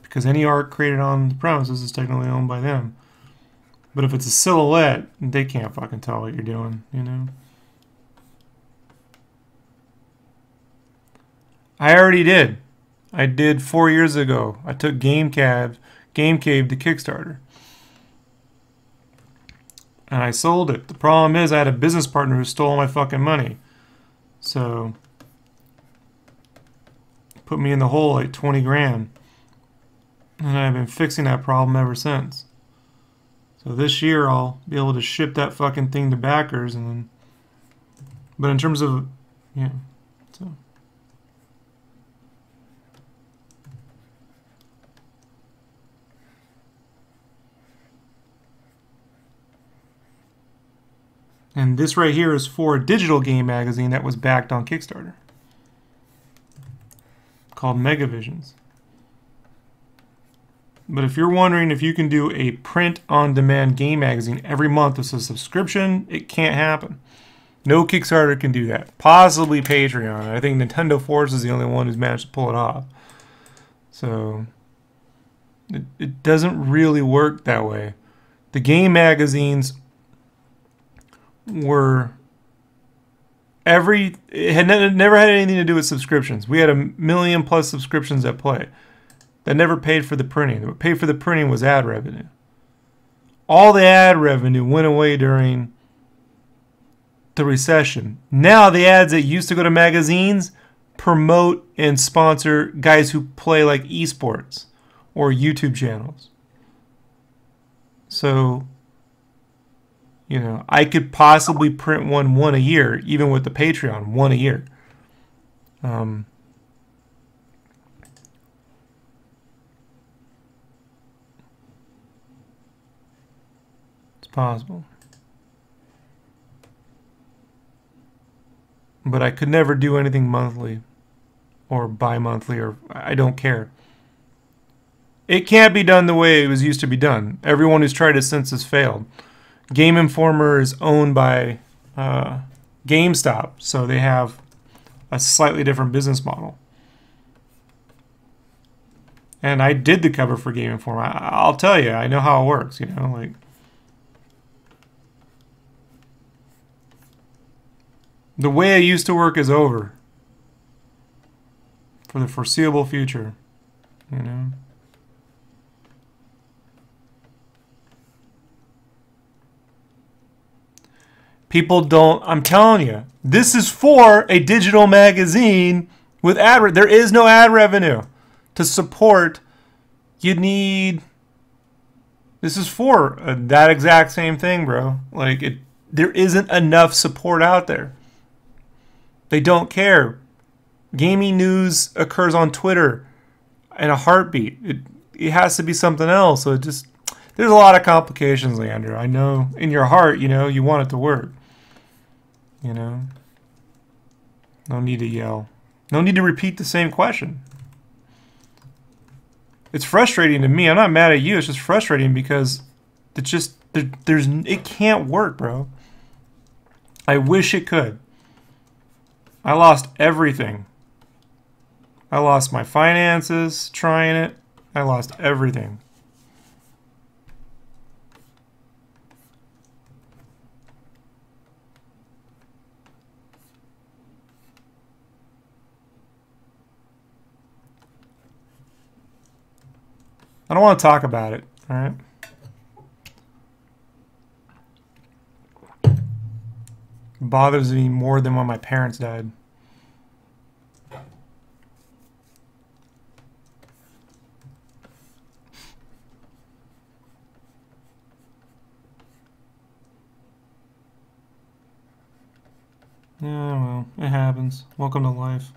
because any art created on the premises is technically owned by them. But if it's a silhouette, they can't fucking tell what you're doing, you know. I already did. I did 4 years ago. I took Game Cave to Kickstarter. And I sold it. The problem is I had a business partner who stole my fucking money. So, put me in the hole like 20 grand. And I've been fixing that problem ever since. So this year I'll be able to ship that fucking thing to backers and then... But in terms of... Yeah. So... And this right here is for a digital game magazine that was backed on Kickstarter, called Megavisions. But if you're wondering if you can do a print-on-demand game magazine every month as a subscription, it can't happen. No Kickstarter can do that. Possibly Patreon. I think Nintendo Force is the only one who's managed to pull it off. So it doesn't really work that way. The game magazines were it had never had anything to do with subscriptions. We had 1 million plus subscriptions at Play that never paid for the printing. What paid for the printing was ad revenue. All the ad revenue went away during the recession. Now the ads that used to go to magazines promote and sponsor guys who play like esports or YouTube channels. So, you know, I could possibly print one a year, even with the Patreon, one a year. It's possible. But I could never do anything monthly or bi-monthly, or I don't care. It can't be done the way it was used to be done. Everyone who's tried it since has failed. Game Informer is owned by GameStop, so they have a slightly different business model. And I did the cover for Game Informer. I'll tell you, I know how it works, you know, like. The way it used to work is over. For the foreseeable future, you know. People don't, I'm telling you, this is for a digital magazine with there is no ad revenue to support. You need, this is for that exact same thing, bro. Like, there isn't enough support out there. They don't care. Gaming news occurs on Twitter in a heartbeat. It has to be something else. So there's a lot of complications, Leandro. I know in your heart, you know, you want it to work. You know? No need to yell. No need to repeat the same question. It's frustrating to me. I'm not mad at you. It's just frustrating because it's just, it can't work, bro. I wish it could. I lost everything. I lost my finances trying it. I lost everything. I don't want to talk about it, all right? It bothers me more than when my parents died. Yeah, well, it happens. Welcome to life.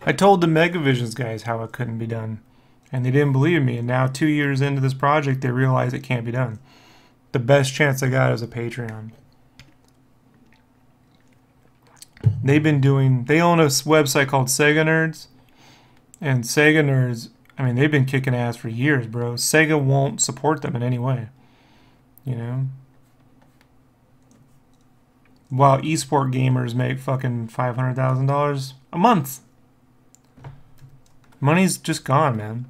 I told the Megavisions guys how it couldn't be done, And they didn't believe me. And now 2 years into this project, they realize it can't be done. The best chance I got is a Patreon. They own a website called Sega Nerds. And Sega Nerds, I mean, they've been kicking ass for years, bro. Sega won't support them in any way. You know? While esport gamers make fucking $500,000 a month. Money's just gone, man.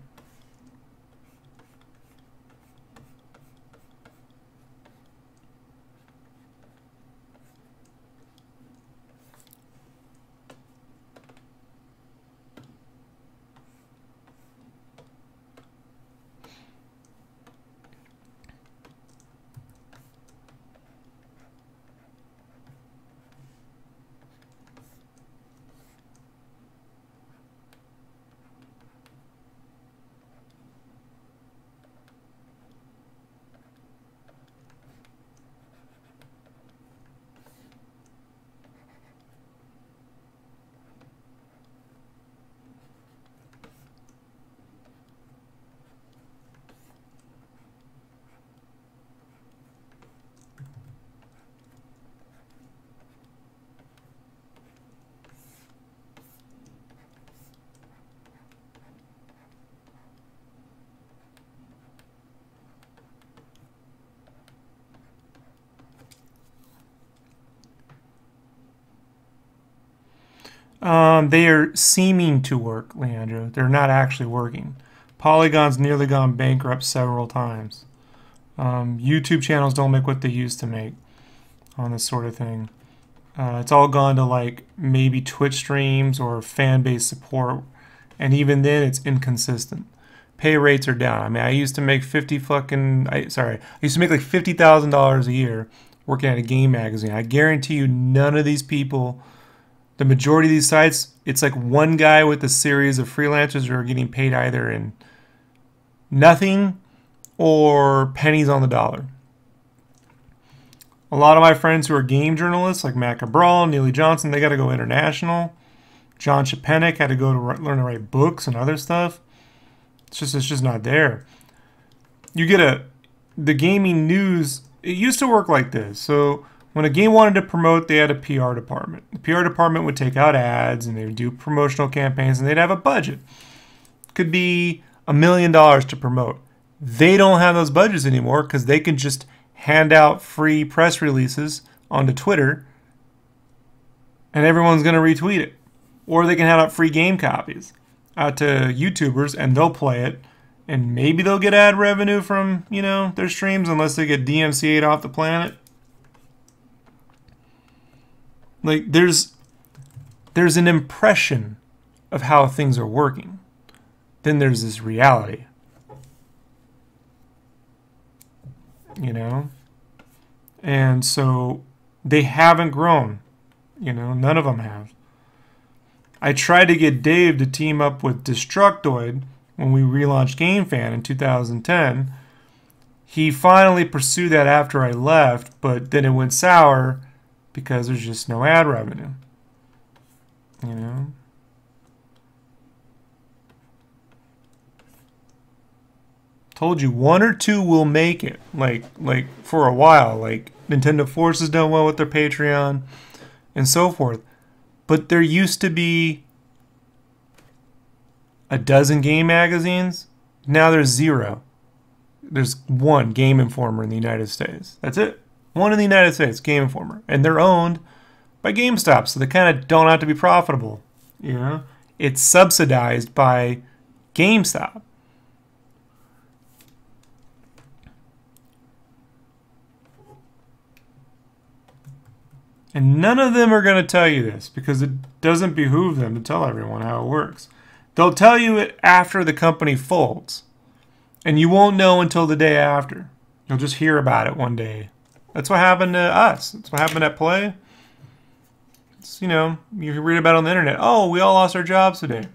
They are seeming to work, Leandro. They're not actually working. Polygon's nearly gone bankrupt several times. YouTube channels don't make what they used to make on this sort of thing. It's all gone to like maybe Twitch streams or fan base support, and even then it's inconsistent. Pay rates are down. I mean, I used to make I used to make like $50,000 a year working at a game magazine. I guarantee you, none of these people. The majority of these sites, it's like one guy with a series of freelancers who are getting paid either in nothing or pennies on the dollar. A lot of my friends who are game journalists, like Matt Cabral, Neely Johnson, they got to go international. John Chepenik had to go to learn to write books and other stuff. It's just not there. You get the gaming news. It used to work like this. So when a game wanted to promote, they had a PR department. The PR department would take out ads and they would do promotional campaigns and they'd have a budget. Could be $1 million to promote. They don't have those budgets anymore because they can just hand out free press releases onto Twitter and everyone's going to retweet it. Or they can hand out free game copies out to YouTubers and they'll play it. And maybe they'll get ad revenue from, their streams unless they get DMCA'd off the planet. Like, there's an impression of how things are working. Then there's this reality. And so they haven't grown. None of them have. I tried to get Dave to team up with Destructoid when we relaunched GameFan in 2010. He finally pursued that after I left, but then it went sour because there's just no ad revenue. Told you, one or two will make it. Like for a while. Like Nintendo Force has done well with their Patreon and so forth. But there used to be a dozen game magazines. Now there's 0. There's one, Game Informer, in the United States. That's it. One in the United States, Game Informer. And they're owned by GameStop, so they kind of don't have to be profitable. It's subsidized by GameStop. And none of them are going to tell you this because it doesn't behoove them to tell everyone how it works. They'll tell you it after the company folds. And you won't know until the day after. You'll just hear about it one day. That's what happened to us. That's what happened at Play. It's, you read about it on the internet. Oh, we all lost our jobs today.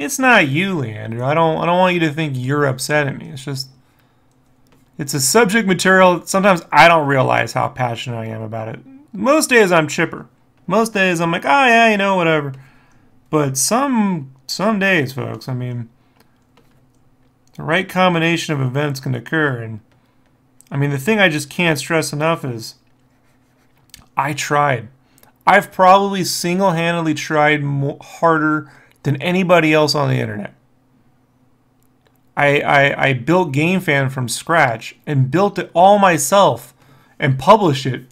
It's not you, Leander. I don't want you to think you're upset at me. It's just, it's a subject material. Sometimes I don't realize how passionate I am about it. Most days I'm chipper. Most days I'm like, oh yeah, you know, whatever. But some days, folks, I mean, the right combination of events can occur. And I mean, the thing I just can't stress enough is I tried. I've probably single-handedly tried harder than anybody else on the internet. I built GameFan from scratch and built it all myself and published it.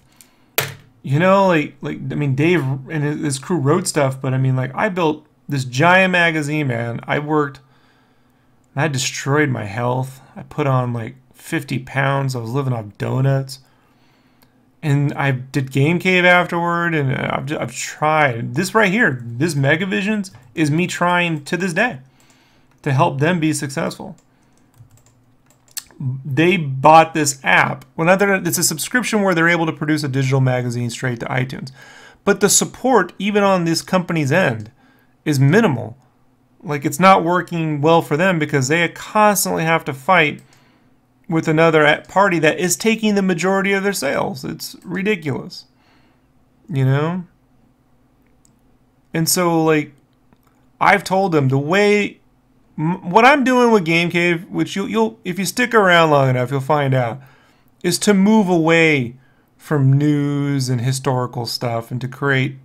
You know, like I mean, Dave and his crew wrote stuff, but I mean, like, I built this giant magazine, man. I worked, and I destroyed my health. I put on like 50 pounds. I was living off donuts. And I did Game Cave afterward, and I've tried. This right here, this Megavisions, is me trying to this day to help them be successful. They bought this app. Well, it's a subscription where they're able to produce a digital magazine straight to iTunes. But the support, even on this company's end, is minimal. Like, it's not working well for them because they constantly have to fight with another party that is taking the majority of their sales. It's ridiculous, you know? And so, like, I've told them the way, what I'm doing with Game Cave, which you'll if you stick around long enough, you'll find out, is to move away from news and historical stuff and to create,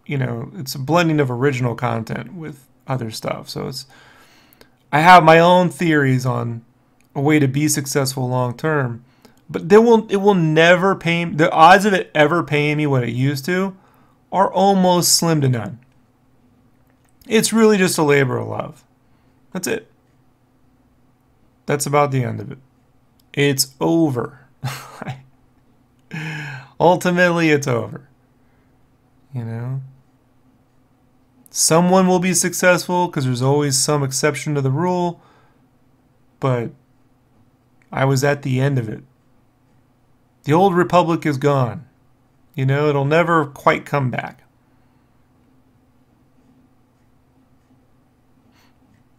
you know, it's a blending of original content with other stuff. So I have my own theories on a way to be successful long term, but it will never pay. The odds of it ever paying me what it used to are almost slim to none. It's really just a labor of love. That's it. That's about the end of it. It's over. Ultimately, it's over. You know? Someone will be successful because there's always some exception to the rule, but I was at the end of it. The old republic is gone. You know, it'll never quite come back.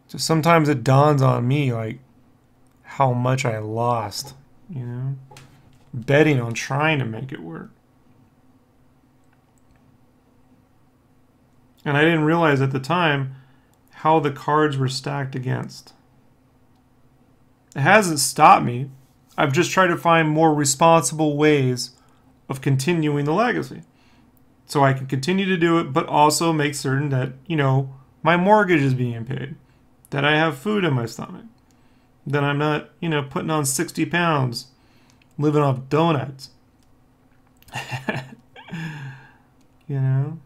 So sometimes it dawns on me, like, how much I lost, you know, betting on trying to make it work. And I didn't realize at the time how the cards were stacked against. It hasn't stopped me. I've just tried to find more responsible ways of continuing the legacy. So I can continue to do it, but also make certain that, you know, my mortgage is being paid. That I have food in my stomach. That I'm not, you know, putting on 60 pounds, living off donuts. You know?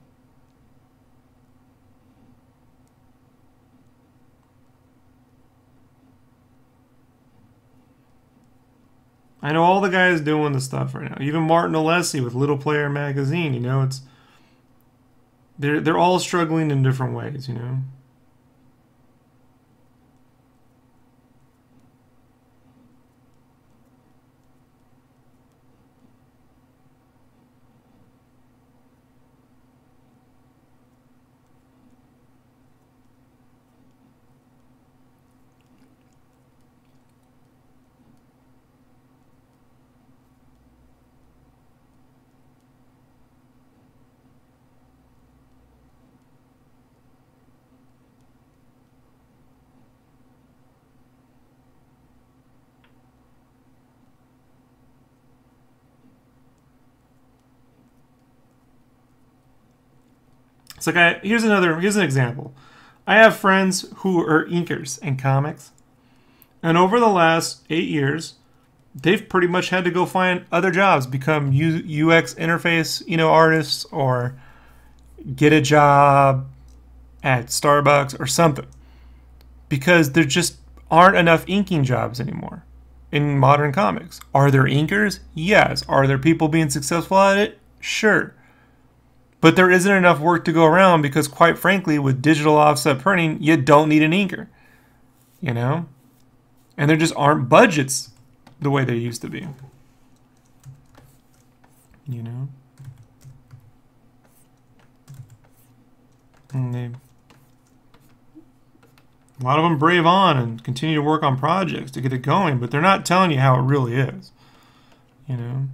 I know all the guys doing the stuff right now. Even Martin Alessi with Little Player Magazine, you know, they're all struggling in different ways, you know. It's like here's an example. I have friends who are inkers in comics, and over the last 8 years, they've pretty much had to go find other jobs, become UX interface, you know, artists, or get a job at Starbucks or something, because there just aren't enough inking jobs anymore in modern comics. Are there inkers? Yes. Are there people being successful at it? Sure. But there isn't enough work to go around because, quite frankly, with digital offset printing, you don't need an inker. You know? And there just aren't budgets the way they used to be. You know? And A lot of them brave on and continue to work on projects to get it going, but they're not telling you how it really is. You know?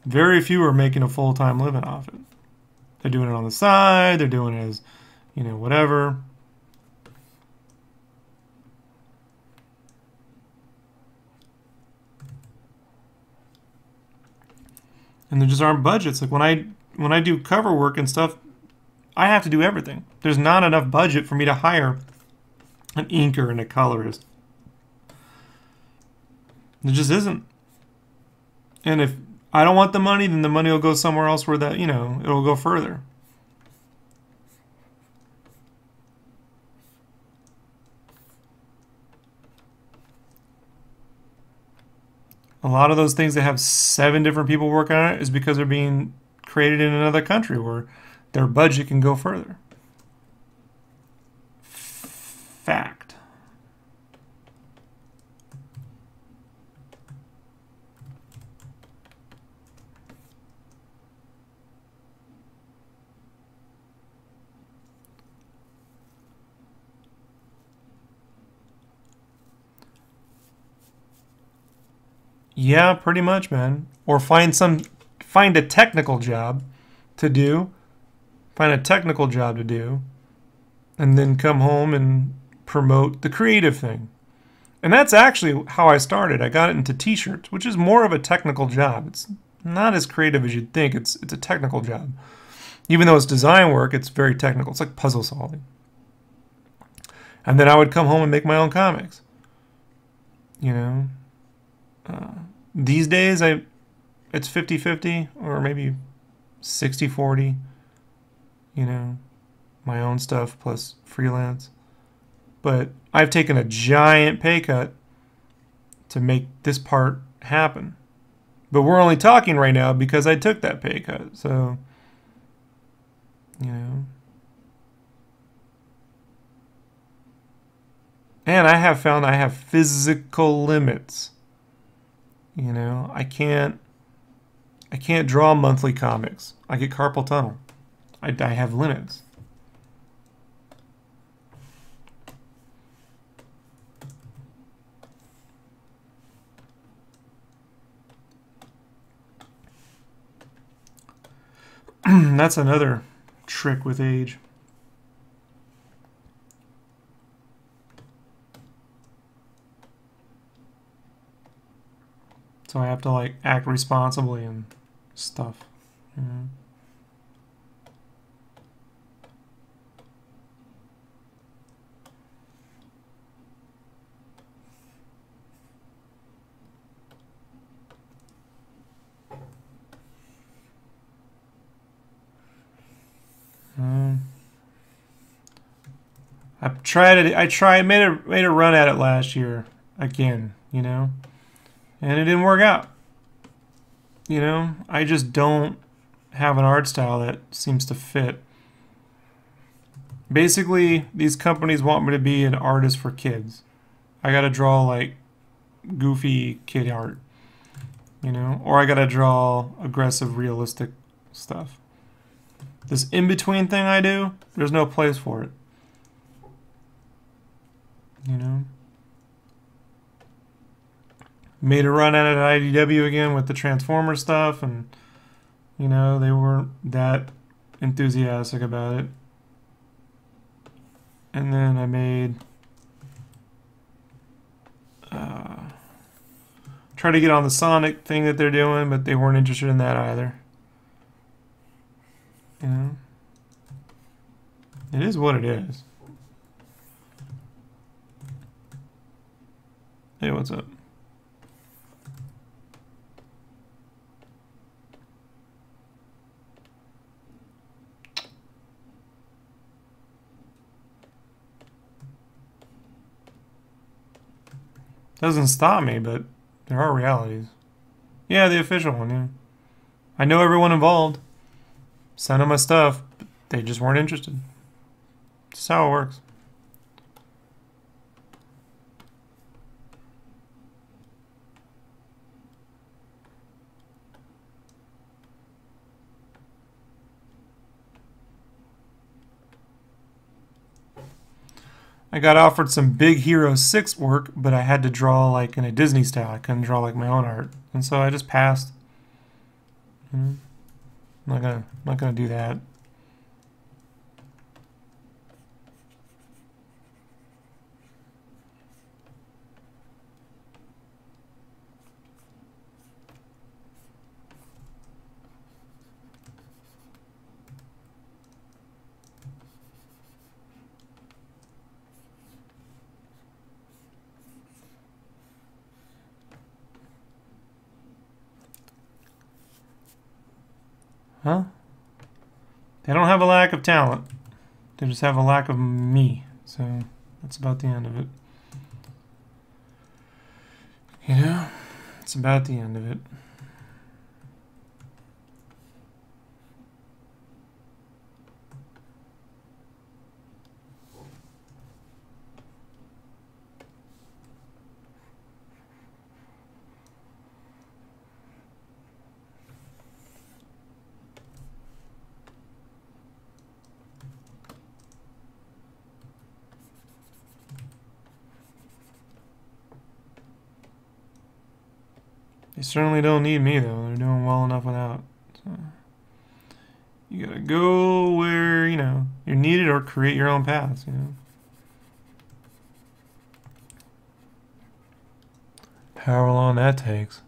Very few are making a full-time living off it. They're doing it on the side, they're doing it as, you know, whatever. And there just aren't budgets. Like when I do cover work and stuff, I have to do everything. There's not enough budget for me to hire an inker and a colorist. There just isn't. And if I don't want the money, then the money will go somewhere else where that, you know, it'll go further. A lot of those things that have 7 different people working on it is because they're being created in another country where their budget can go further. Fact. Yeah, pretty much, man. Or find a technical job to do. Find a technical job to do. And then come home and promote the creative thing. And that's actually how I started. I got it into t-shirts, which is more of a technical job. It's not as creative as you'd think. It's a technical job. Even though it's design work, it's very technical. It's like puzzle solving. And then I would come home and make my own comics. You know? These days, it's 50-50 or maybe 60-40. You know, my own stuff plus freelance. But I've taken a giant pay cut to make this part happen. But we're only talking right now because I took that pay cut. So, you know. And I have found I have physical limits. You know, I can't draw monthly comics. I get carpal tunnel. I have limits. That's another trick with age. So I have to like act responsibly and stuff. You know? I've tried it. Made a run at it last year again. You know. And it didn't work out. You know, I just don't have an art style that seems to fit. Basically, these companies want me to be an artist for kids. I gotta draw like goofy kid art, you know, or I gotta draw aggressive, realistic stuff. This in-between thing I do, there's no place for it. You know? Made a run at it at IDW again with the Transformer stuff, and you know, they weren't that enthusiastic about it. And then I made try to get on the Sonic thing that they're doing, but they weren't interested in that either. You know, it is what it is. Hey, what's up? Doesn't stop me, but there are realities. Yeah, the official one, yeah. I know everyone involved. Sent them my stuff, but they just weren't interested. That's how it works. I got offered some big Hero 6 work, but I had to draw like in a Disney style. I couldn't draw like my own art. And so I just passed. I'm not gonna do that. Huh? They don't have a lack of talent. They just have a lack of me. So that's about the end of it. You know? It's about the end of it. They certainly don't need me, though. They're doing well enough without. So you gotta go where, you know, you're needed or create your own paths, you know. However long that takes.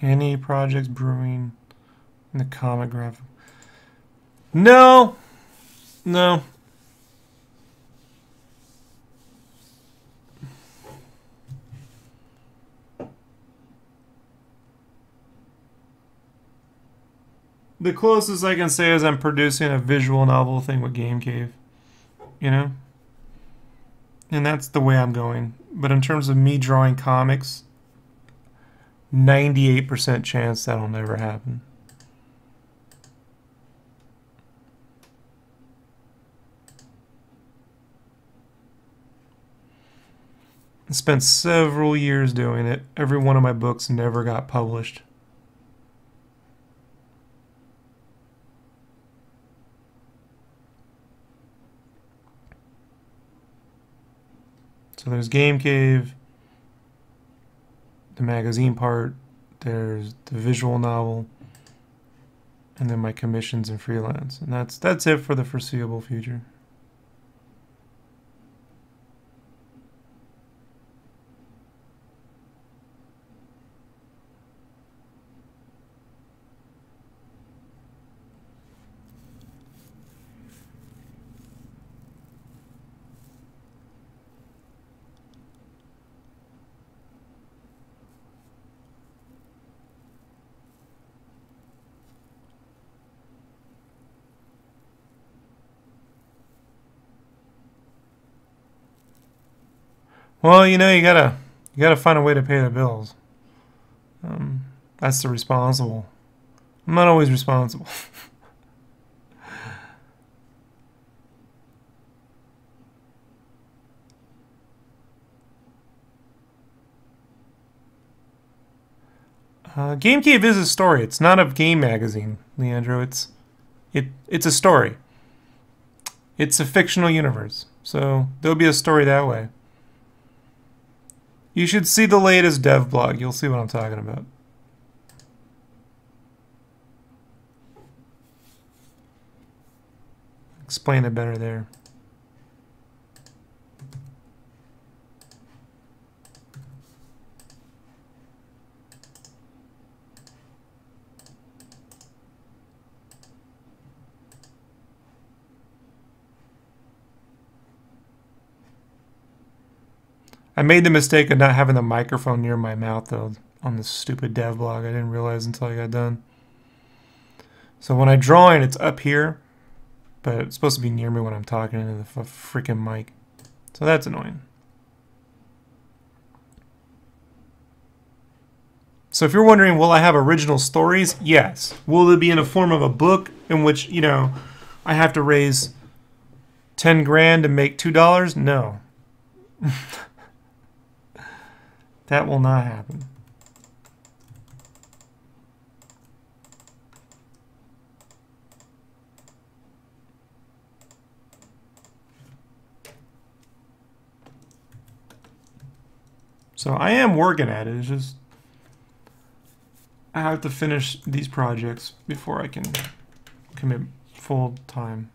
Any projects brewing in the comic graphic? No. No. The closest I can say is I'm producing a visual novel thing with Game Cave. You know? And that's the way I'm going. But in terms of me drawing comics, 98% chance that'll never happen. I spent several years doing it. Every one of my books never got published. So there's Game Cave, the magazine part, there's the visual novel, and then my commissions and freelance. And that's it for the foreseeable future. Well, you know, you gotta find a way to pay the bills. That's the responsible. I'm not always responsible. Game Cave is a story. It's not a game magazine, Leandro. It's a story. It's a fictional universe, so there'll be a story that way. You should see the latest dev blog. You'll see what I'm talking about. Explain it better there. I made the mistake of not having the microphone near my mouth, though, on this stupid dev blog. I didn't realize until I got done. So when I draw in, it's up here, but it's supposed to be near me when I'm talking into the freaking mic. So that's annoying. So if you're wondering, will I have original stories? Yes. Will it be in the form of a book in which, you know, I have to raise 10 grand to make $2? No. That will not happen. So I am working at it. It's just I have to finish these projects before I can commit full time.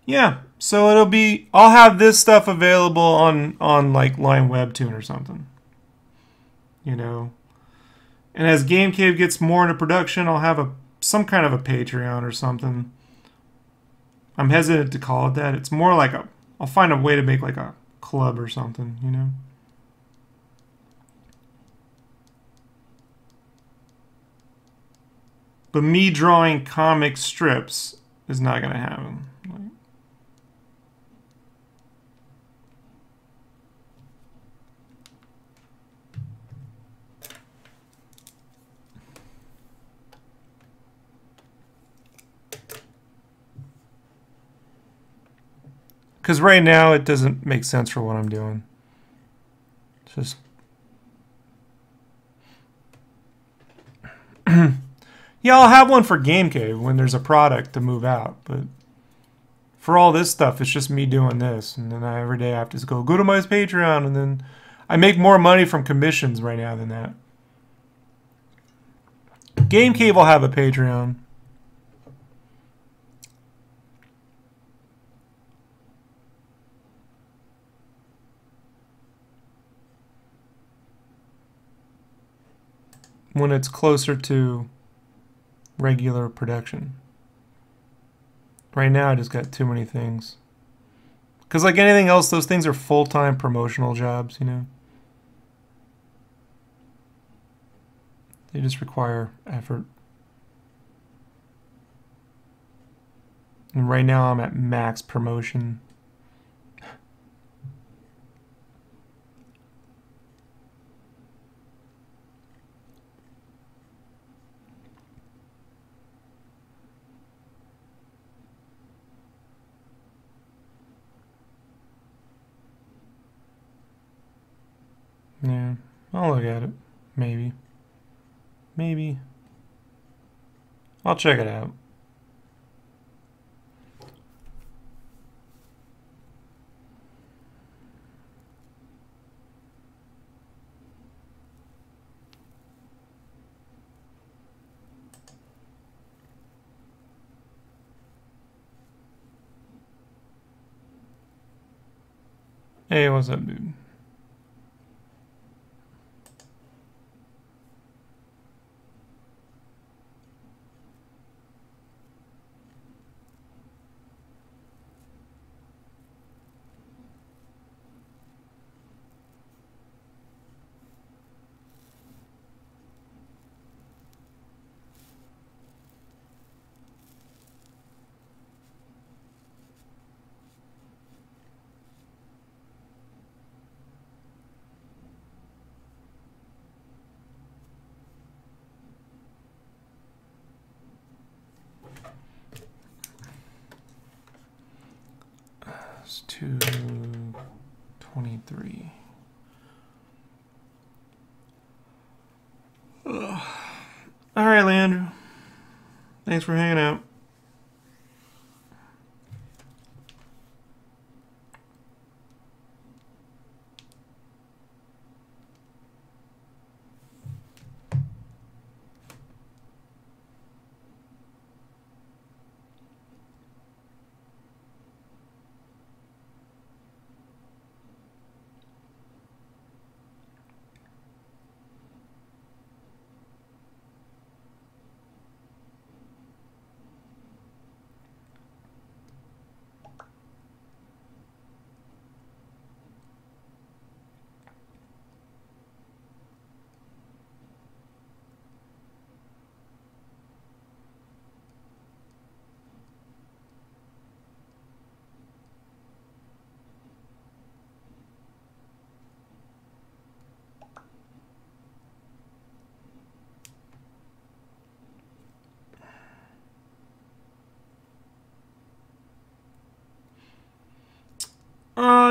Yeah, so I'll have this stuff available on like Line Webtoon or something. You know. And as Game Cave gets more into production, I'll have some kind of a Patreon or something. I'm hesitant to call it that. It's more like I'll find a way to make like a club or something, you know. But me drawing comic strips is not going to happen. Because right now it doesn't make sense for what I'm doing. It's just... Yeah, I'll have one for Game Cave when there's a product to move out, but for all this stuff, it's just me doing this, and then every day I have to go to my Patreon, and then I make more money from commissions right now than that. Game Cave will have a Patreon. When it's closer to regular production. Right now I just got too many things. Because like anything else, those things are full-time promotional jobs, you know? They just require effort. And right now I'm at max promotion. Yeah, I'll look at it. Maybe. Maybe. I'll check it out. Hey, what's up, dude? It's 223. All right, Leandro. Thanks for hanging out.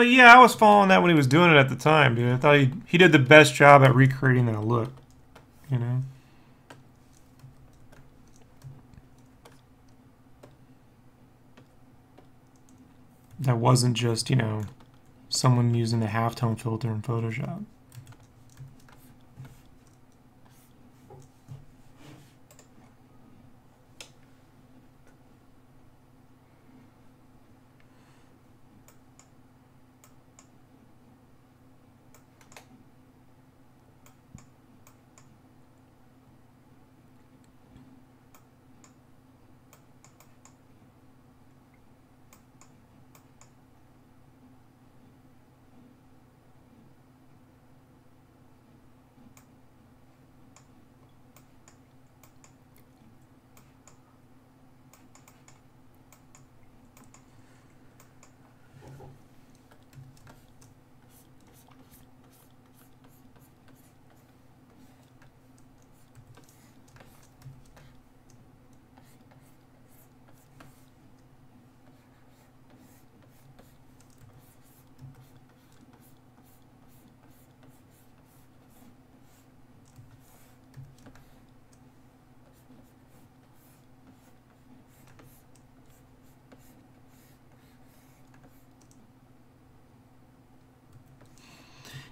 Yeah, I was following that when he was doing it at the time, dude. I thought he did the best job at recreating that look, you know? That wasn't just, you know, someone using the halftone filter in Photoshop.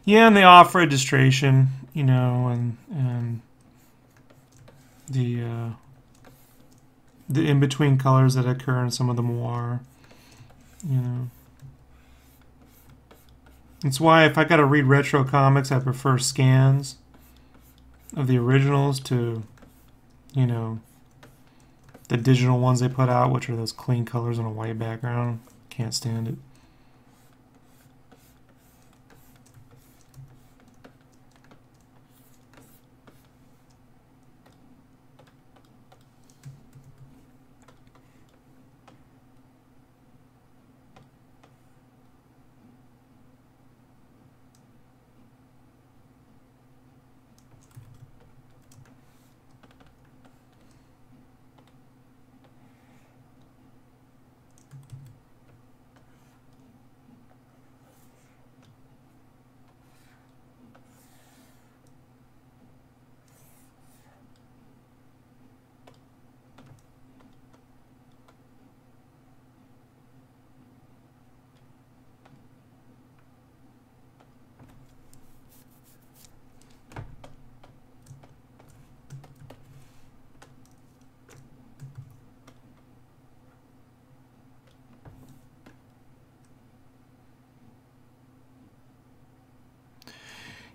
Yeah, and they offer a registration, you know, and the in-between colors that occur in some of the moire, you know. That's why if I got to read retro comics, I prefer scans of the originals to, you know, the digital ones they put out, which are those clean colors on a white background. Can't stand it.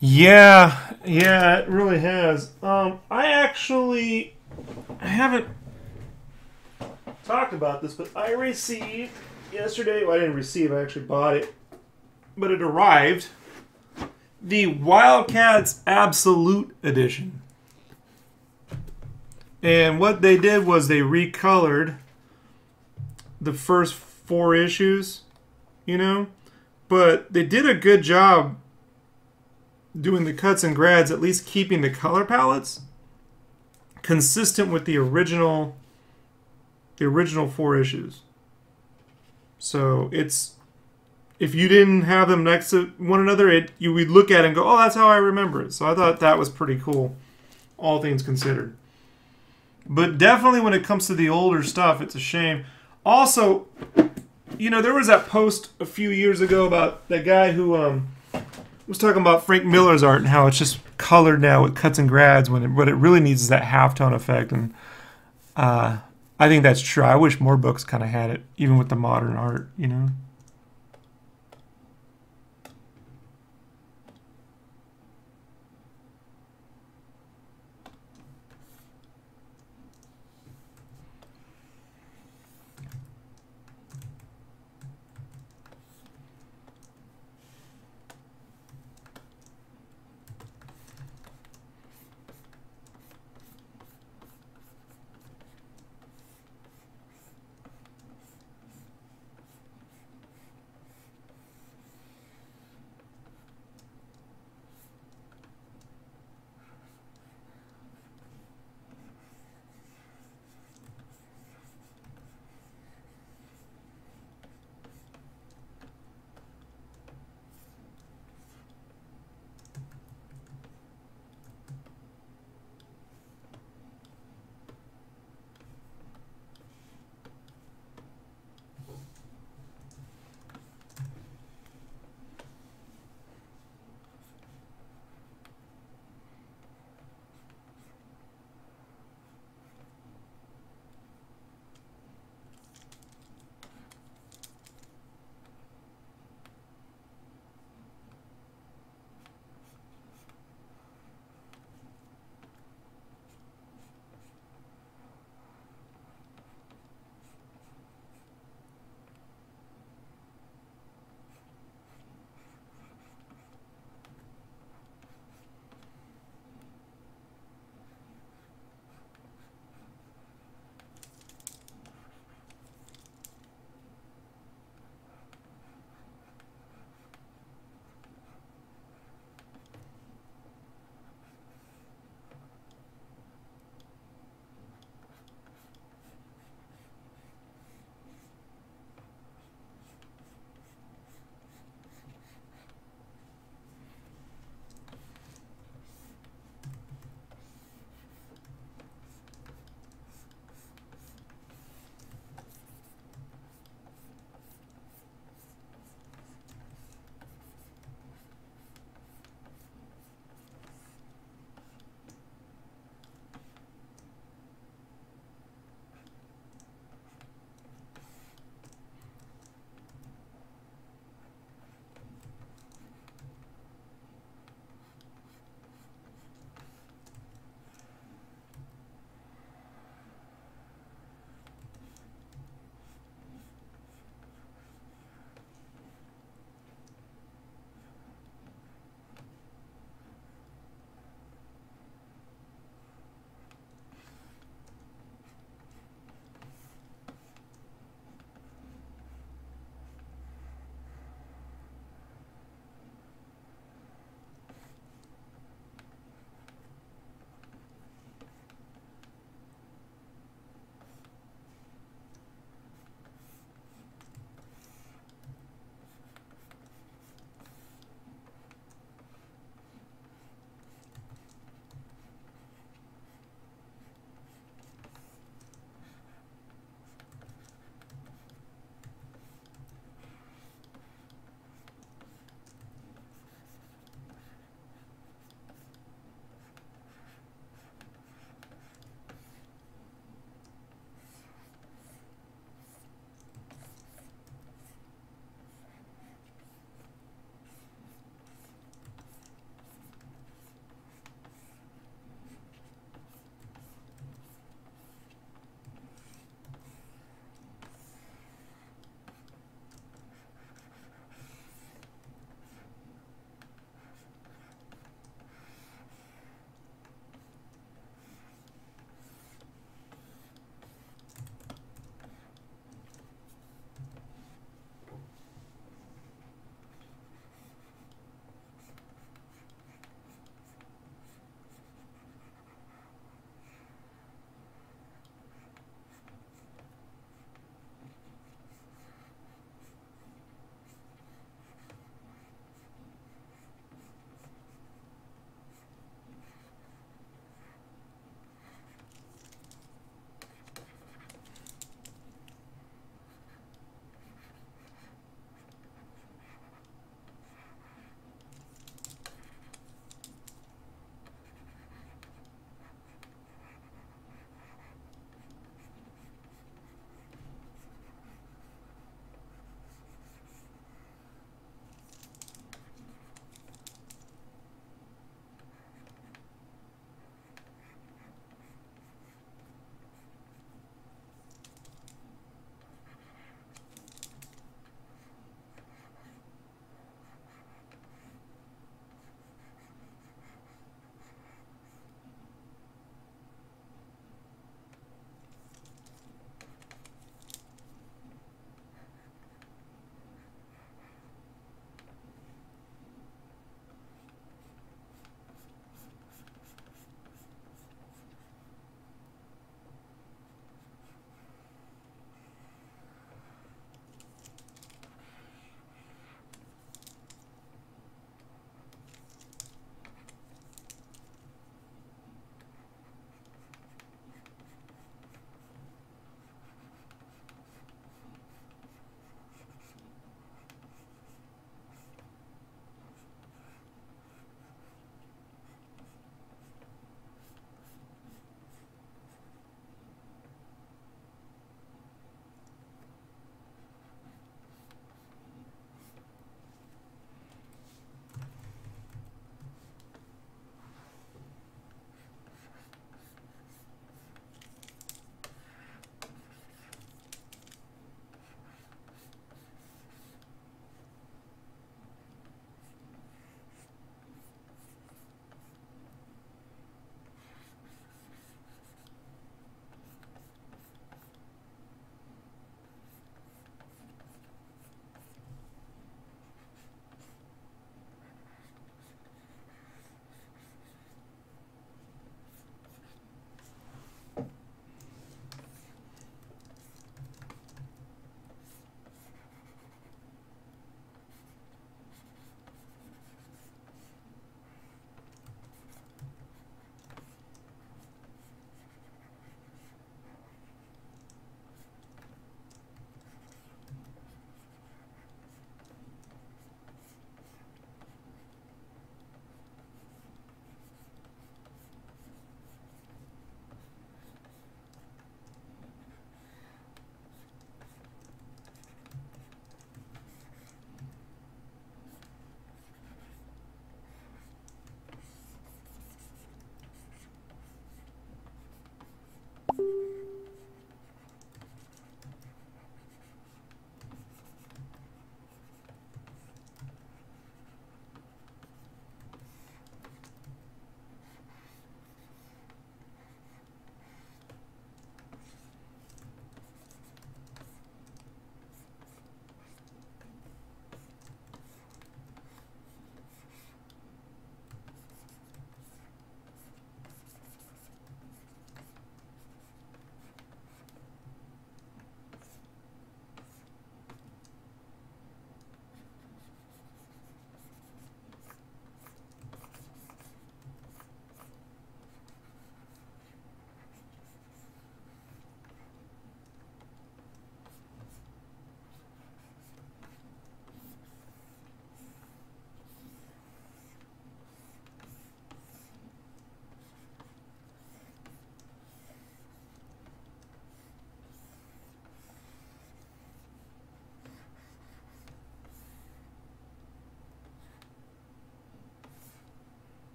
Yeah, it really has. I haven't talked about this, but I received yesterday. Well, I didn't receive. I actually bought it, but it arrived. The Wildcats Absolute Edition, and what they did was they recolored the first 4 issues, you know, but they did a good job doing the cuts and grads, at least keeping the color palettes consistent with the original 4 issues. So it's if you didn't have them next to one another, you would look at it and go, oh, that's how I remember it. So I thought that was pretty cool, all things considered. But definitely when it comes to the older stuff, it's a shame. Also, you know, there was that post a few years ago about that guy who was talking about Frank Miller's art and how it's just colored now with cuts and grads when what it really needs is that halftone effect. And I think that's true. I wish more books kind of had it, even with the modern art, you know.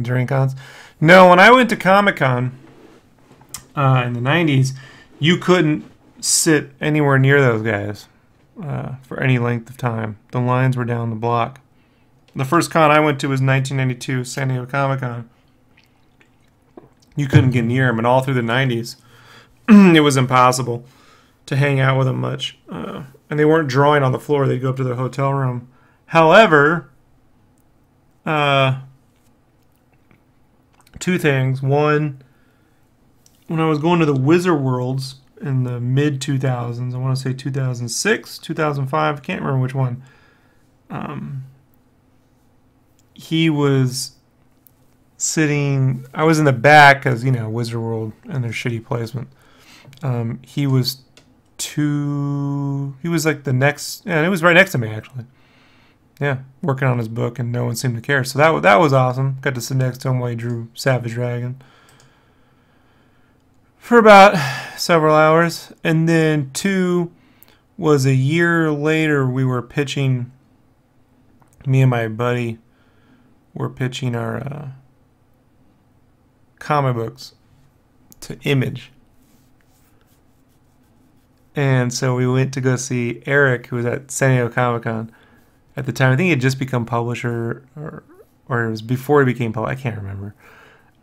During cons? No, when I went to Comic-Con in the 90s, you couldn't sit anywhere near those guys for any length of time. The lines were down the block. The first con I went to was 1992, San Diego Comic-Con. You couldn't get near them, and all through the 90s, it was impossible to hang out with them much. And they weren't drawing on the floor. They'd go up to their hotel room. However, two things. One, when I was going to the Wizard Worlds in the mid-2000s, I want to say 2006, 2005, I can't remember which one, he was sitting, I was in the back because, you know, Wizard World and their shitty placement. He was like the next, yeah, it was right next to me, actually. Yeah, working on his book, and no one seemed to care. So that was awesome. Got to sit next to him while he drew Savage Dragon for about several hours. And then two was a year later, we were pitching, me and my buddy were pitching our comic books to Image. And so we went to go see Eric, who was at San Diego Comic-Con at the time. I think he had just become publisher, or it was before he became publisher. I can't remember.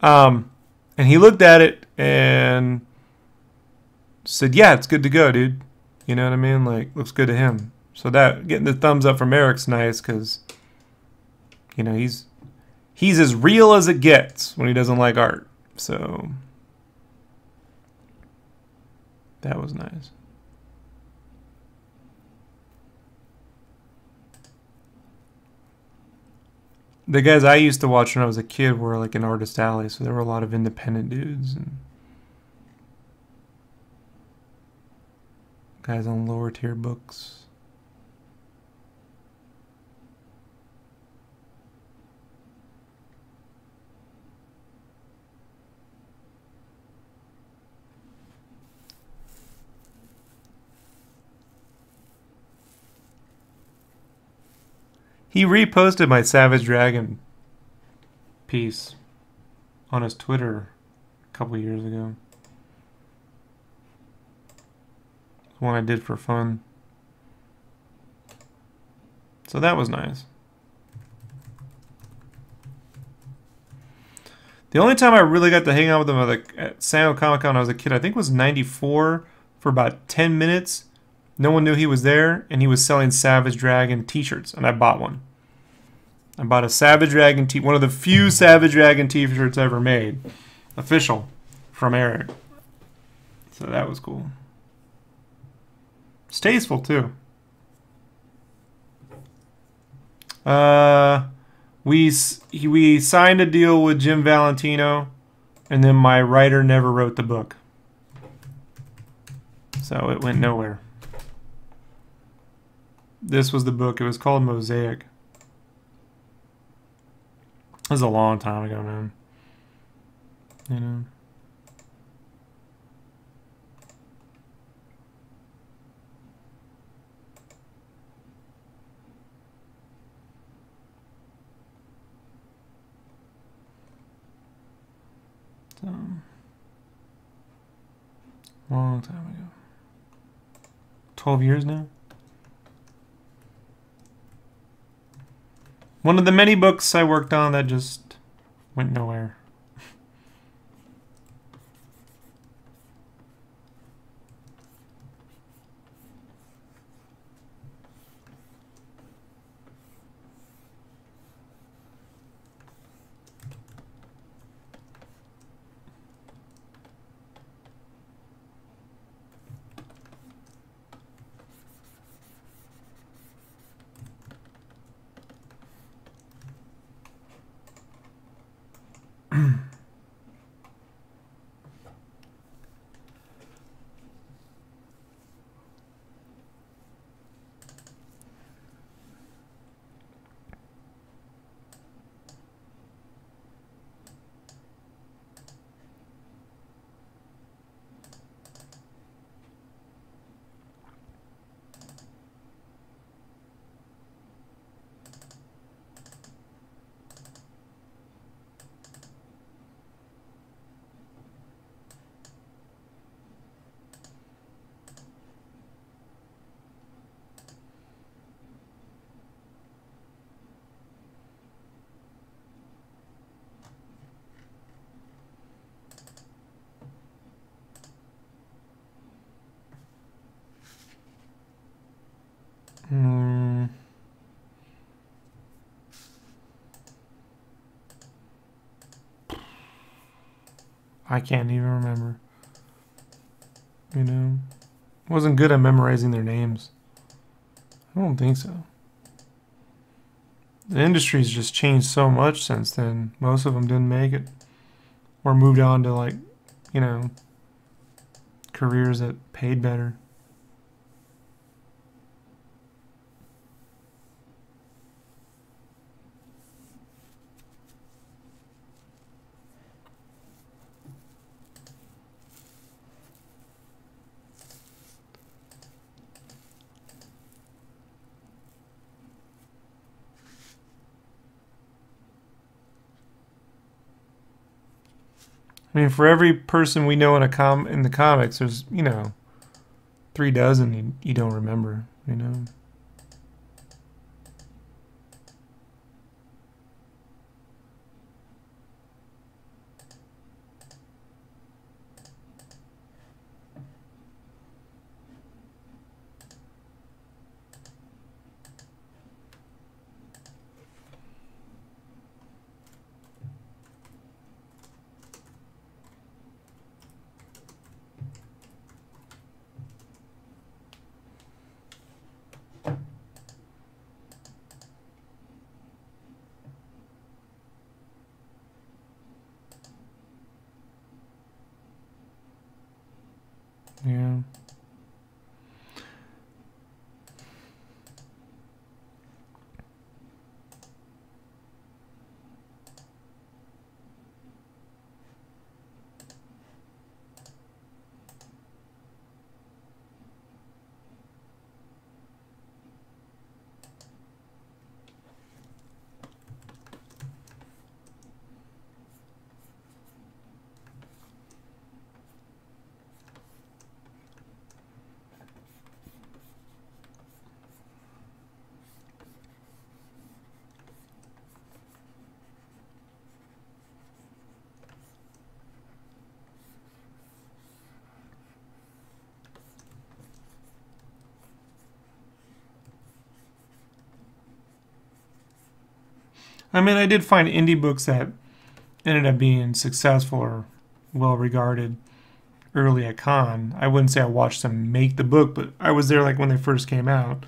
And he looked at it and said, yeah, it's good to go, dude. You know what I mean? Like, looks good to him. So that, getting the thumbs up from Eric's nice, because, you know, he's as real as it gets when he doesn't like art. So that was nice. The guys I used to watch when I was a kid were like in Artist Alley, so there were a lot of independent dudes and guys on lower tier books. He reposted my Savage Dragon piece on his Twitter a couple years ago. One I did for fun. So that was nice. The only time I really got to hang out with him at San Diego Comic-Con when I was a kid, I think was '94 for about 10 minutes. No one knew he was there, and he was selling Savage Dragon t-shirts, and I bought one. I bought a Savage Dragon one of the few Savage Dragon t-shirts ever made. Official. From Eric. So that was cool. It's tasteful, too. We signed a deal with Jim Valentino, and then my writer never wrote the book. So it went nowhere. This was the book. It was called Mosaic. This was a long time ago, man. You know. So, long time ago. 12 years now. One of the many books I worked on that just went nowhere. I can't even remember. You know, wasn't good at memorizing their names. I don't think so. The industry's just changed so much since then. Most of them didn't make it, or moved on to, like, you know, careers that paid better. I mean, for every person we know in the comics, there's, you know, 3 dozen you don't remember, you know. Yeah. I mean, I did find indie books that ended up being successful or well regarded early at con. I wouldn't say I watched them make the book, but I was there like when they first came out.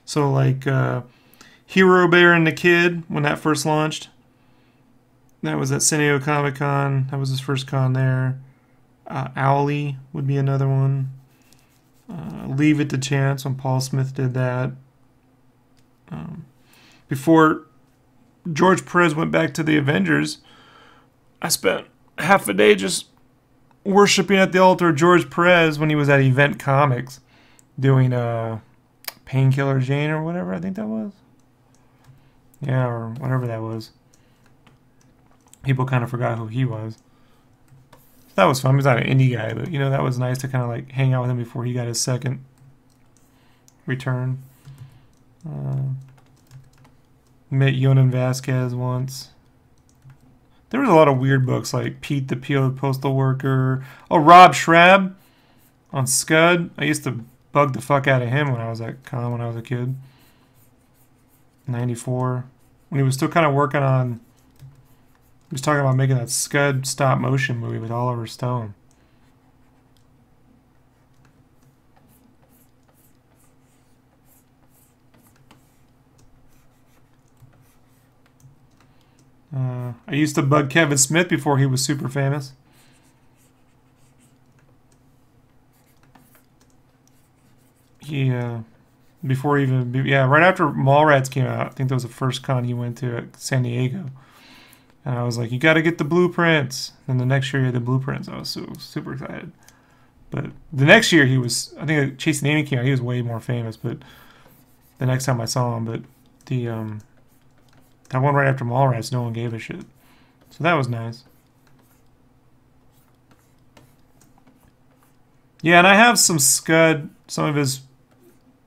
So like Hero Bear and the Kid, when that first launched, that was at San Diego Comic Con. That was his first con there. Owly would be another one. Leave It to Chance, when Paul Smith did that. Before George Perez went back to the Avengers, I spent half a day just worshiping at the altar of George Perez when he was at Event Comics doing Painkiller Jane or whatever I think that was. Yeah, or whatever that was. People kind of forgot who he was. That was fun. He was not an indie guy, but, you know, that was nice to kind of like hang out with him before he got his second return. Met Yonan Vasquez once. There was a lot of weird books like Pete the Postal Worker. Oh, Rob Schrab on Scud. I used to bug the fuck out of him when I was at con when I was a kid. 94. When he was still kind of working on... He was talking about making that Scud stop motion movie with Oliver Stone. I used to bug Kevin Smith before he was super famous. He, before even, yeah, right after Mallrats came out, I think that was the first con he went to at San Diego. And I was like, you got to get the blueprints. And the next year he had the blueprints. I was so super excited. But the next year he was, I think Chasing Amy came out, he was way more famous. But the next time I saw him, but the, that one right after Mallrats, no one gave a shit. So that was nice. Yeah, and I have some Scud, some of his,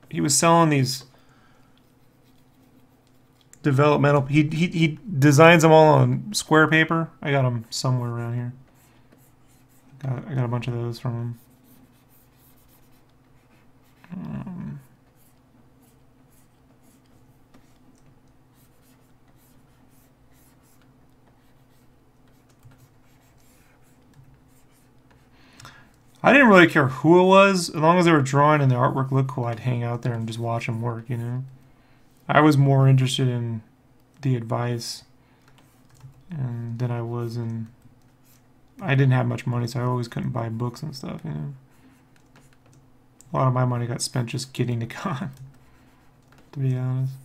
he was selling these developmental, he designs them all on square paper. I got them somewhere around here. I got a bunch of those from him. I didn't really care who it was. As long as they were drawing and the artwork looked cool, I'd hang out there and just watch them work, you know? I was more interested in the advice than I was in... I didn't have much money, so I always couldn't buy books and stuff, you know? A lot of my money got spent just getting to con, to be honest.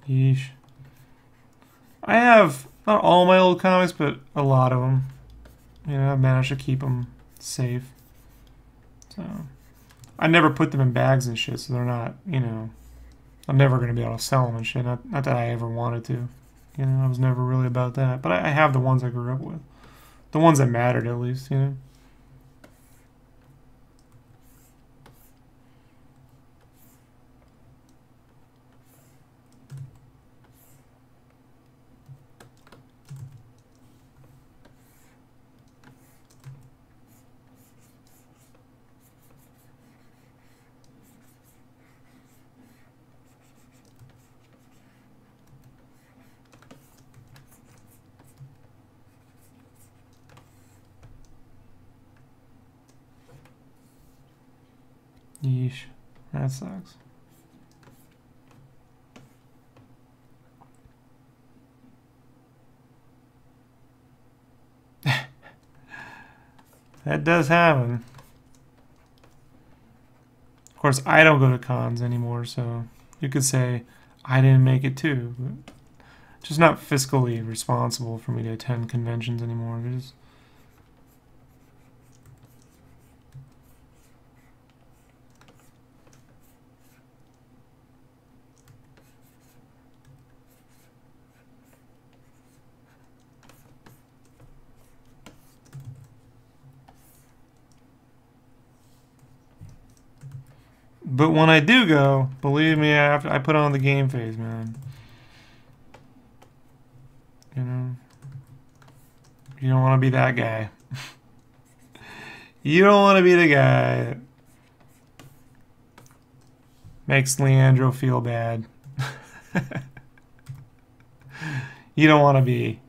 Yeesh. I have not all my old comics, but a lot of them. You know, I've managed to keep them safe. So, I never put them in bags and shit, so they're not, you know, I'm never going to be able to sell them and shit. Not that I ever wanted to. You know, I was never really about that. But I have the ones I grew up with. The ones that mattered, at least, you know. Yeesh. That sucks. That does happen. Of course, I don't go to cons anymore, so you could say I didn't make it too. But just not fiscally responsible for me to attend conventions anymore. Just but when I do go, believe me, I put on the game face, man. You know, you don't want to be that guy. You don't want to be the guy that makes Leandro feel bad. You don't want to be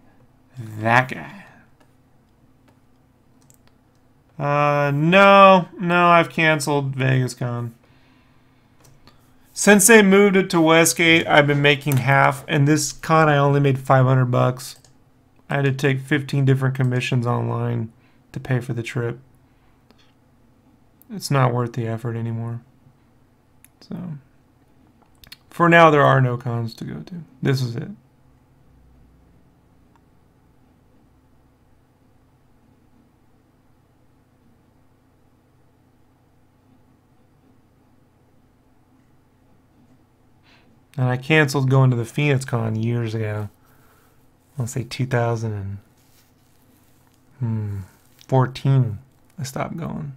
that guy. No, I've canceled VegasCon. Since they moved it to Westgate, I've been making half, and this con I only made $500. I had to take 15 different commissions online to pay for the trip. It's not worth the effort anymore. So, for now, there are no cons to go to. This is it. And I canceled going to the Phoenix Con years ago. I'll say 2014. I stopped going.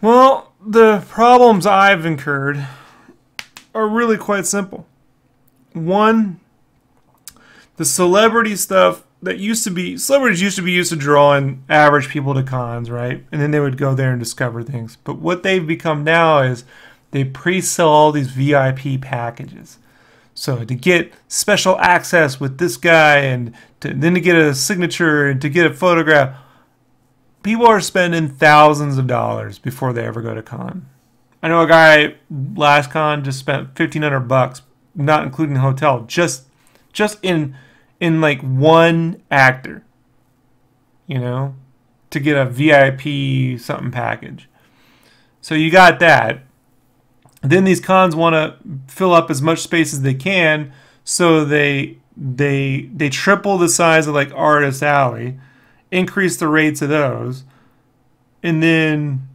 Well, the problems I've incurred are really quite simple. One, the celebrity stuff that celebrities used to be used to drawing average people to cons, right? And then they would go there and discover things. But what they've become now is they pre-sell all these VIP packages. So to get special access with this guy and then to get a signature and to get a photograph, people are spending thousands of dollars before they ever go to con. I know a guy last con just spent $1,500, not including the hotel, just in like one actor, you know, to get a VIP something package. So you got that. Then these cons want to fill up as much space as they can, so they triple the size of like Artist Alley, increase the rates of those, and then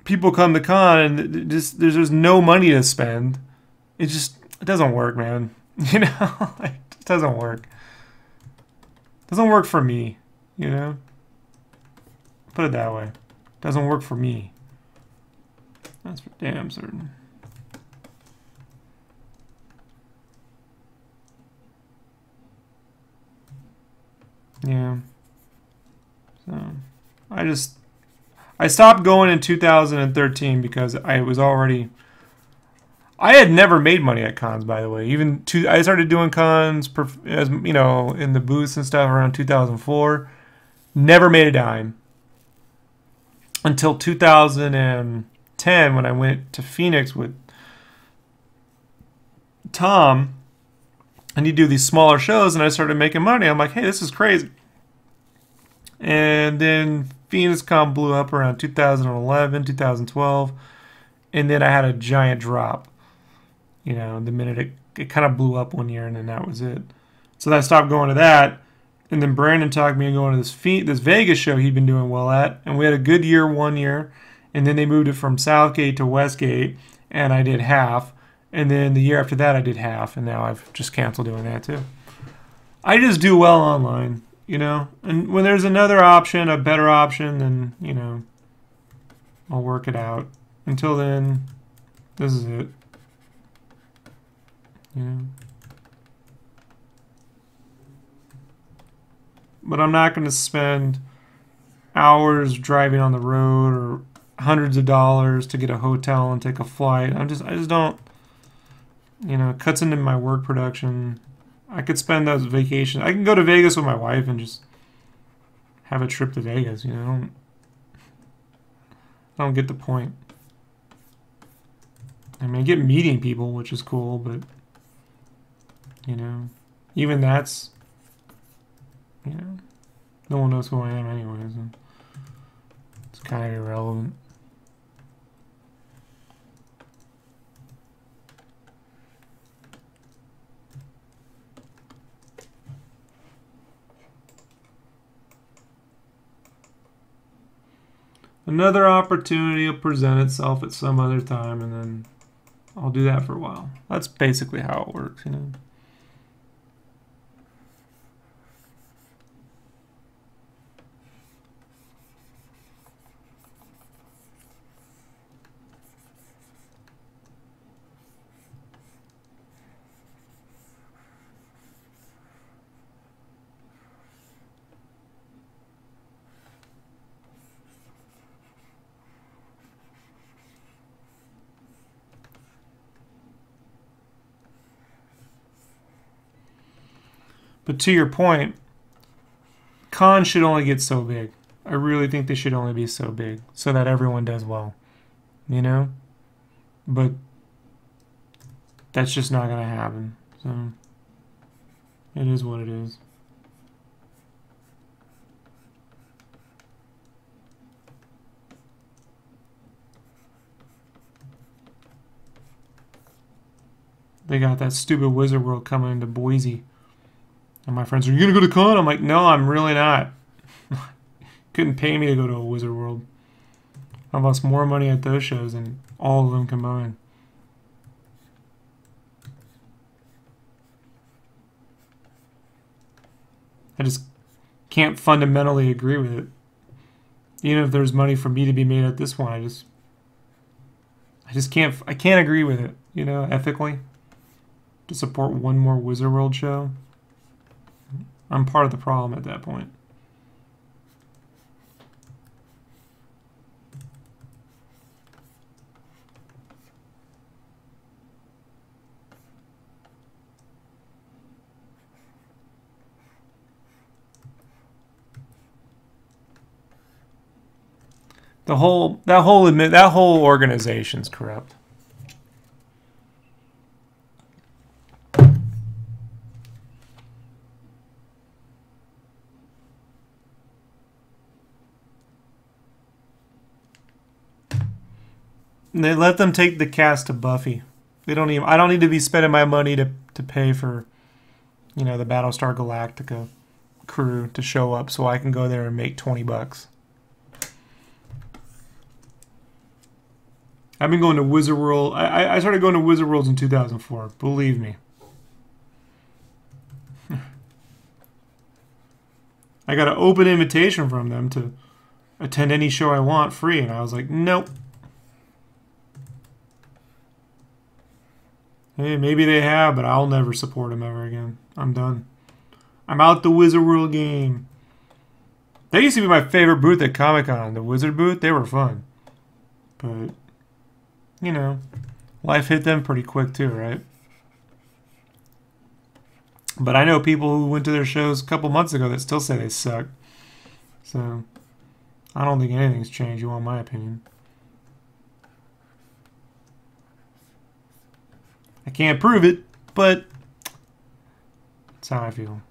people come to con and just there's no money to spend. It doesn't work, man. You know, like, it doesn't work. It doesn't work for me, you know? Put it that way. It doesn't work for me. That's for damn certain. Yeah. So, I stopped going in 2013 because I had never made money at cons, by the way. I started doing cons, as you know, in the booths and stuff around 2004. Never made a dime until 2010 when I went to Phoenix with Tom, and he'd do these smaller shows, and I started making money. I'm like, hey, this is crazy. And then Phoenix Con blew up around 2011, 2012, and then I had a giant drop. You know, the minute it kind of blew up one year, and then that was it. So I stopped going to that, and then Brandon talked me into going to this Vegas show he'd been doing well at, and we had a good year one year, and then they moved it from Southgate to Westgate, and I did half, and then the year after that I did half, and now I've just canceled doing that too. I just do well online, you know, and when there's another option, a better option, then, you know, I'll work it out. Until then, this is it. You know. But I'm not going to spend hours driving on the road or hundreds of dollars to get a hotel and take a flight. I just don't, you know, it cuts into my work production. I could spend those vacations. I can go to Vegas with my wife and just have a trip to Vegas, you know. I don't get the point. I mean, I get meeting people, which is cool, but you know, even that's, you know, no one knows who I am anyways. And it's kind of irrelevant. Another opportunity will present itself at some other time, and then I'll do that for a while. That's basically how it works, you know. But to your point, cons should only get so big. I really think they should only be so big so that everyone does well, you know? But that's just not going to happen. So it is what it is. They got that stupid Wizard World coming into Boise. And my friends are, you going to go to con? I'm like, no, I'm really not. Couldn't pay me to go to a Wizard World. I lost more money at those shows than all of them combined. I just can't fundamentally agree with it. Even if there's money for me to be made at this one, I just I can't agree with it, you know, ethically. To support one more Wizard World show. I'm part of the problem at that point. That whole organization's corrupt. And they let them take the cast to Buffy. They don't even. I don't need to be spending my money to pay for, you know, the Battlestar Galactica crew to show up so I can go there and make $20. I've been going to Wizard World. I started going to Wizard Worlds in 2004. Believe me. I got an open invitation from them to attend any show I want free, and I was like, nope. Hey, maybe they have, but I'll never support them ever again. I'm done. I'm out the Wizard World game. They used to be my favorite booth at Comic-Con. The Wizard booth, they were fun. But, you know, life hit them pretty quick too, right? But I know people who went to their shows a couple months ago that still say they suck. So, I don't think anything's changed, you want my opinion. I can't prove it, but that's how I feel.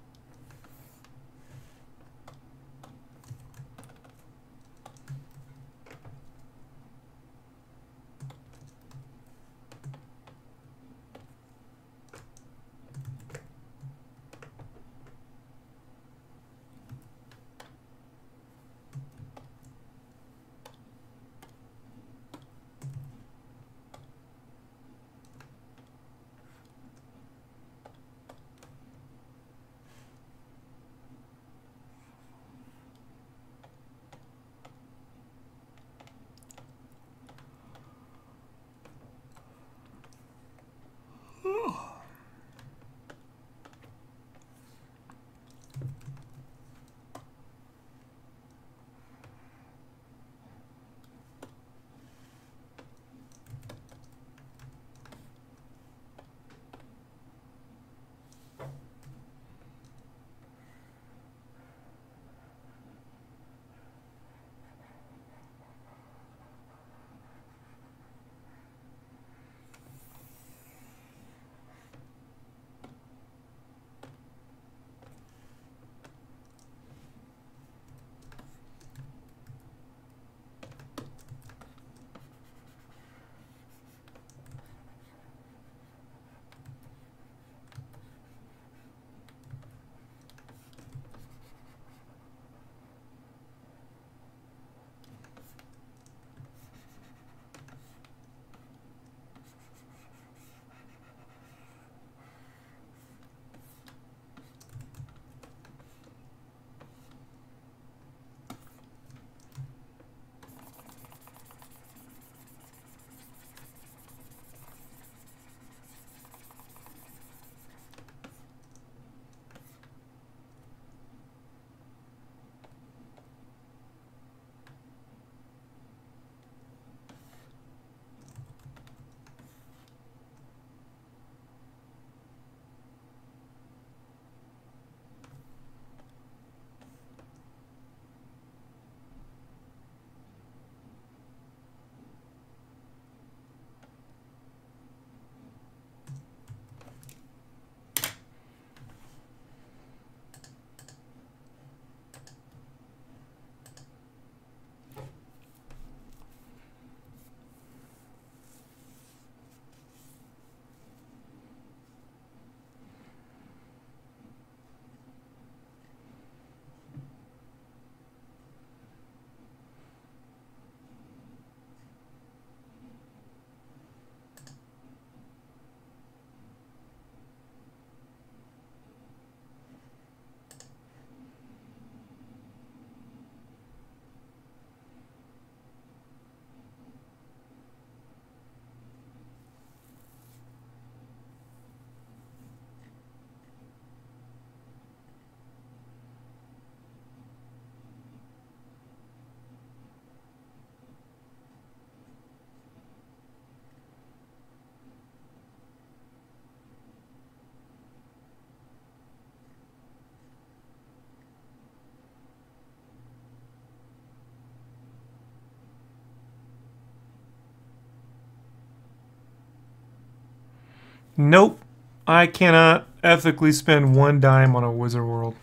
Nope. I cannot ethically spend 1 dime on a Wizard World.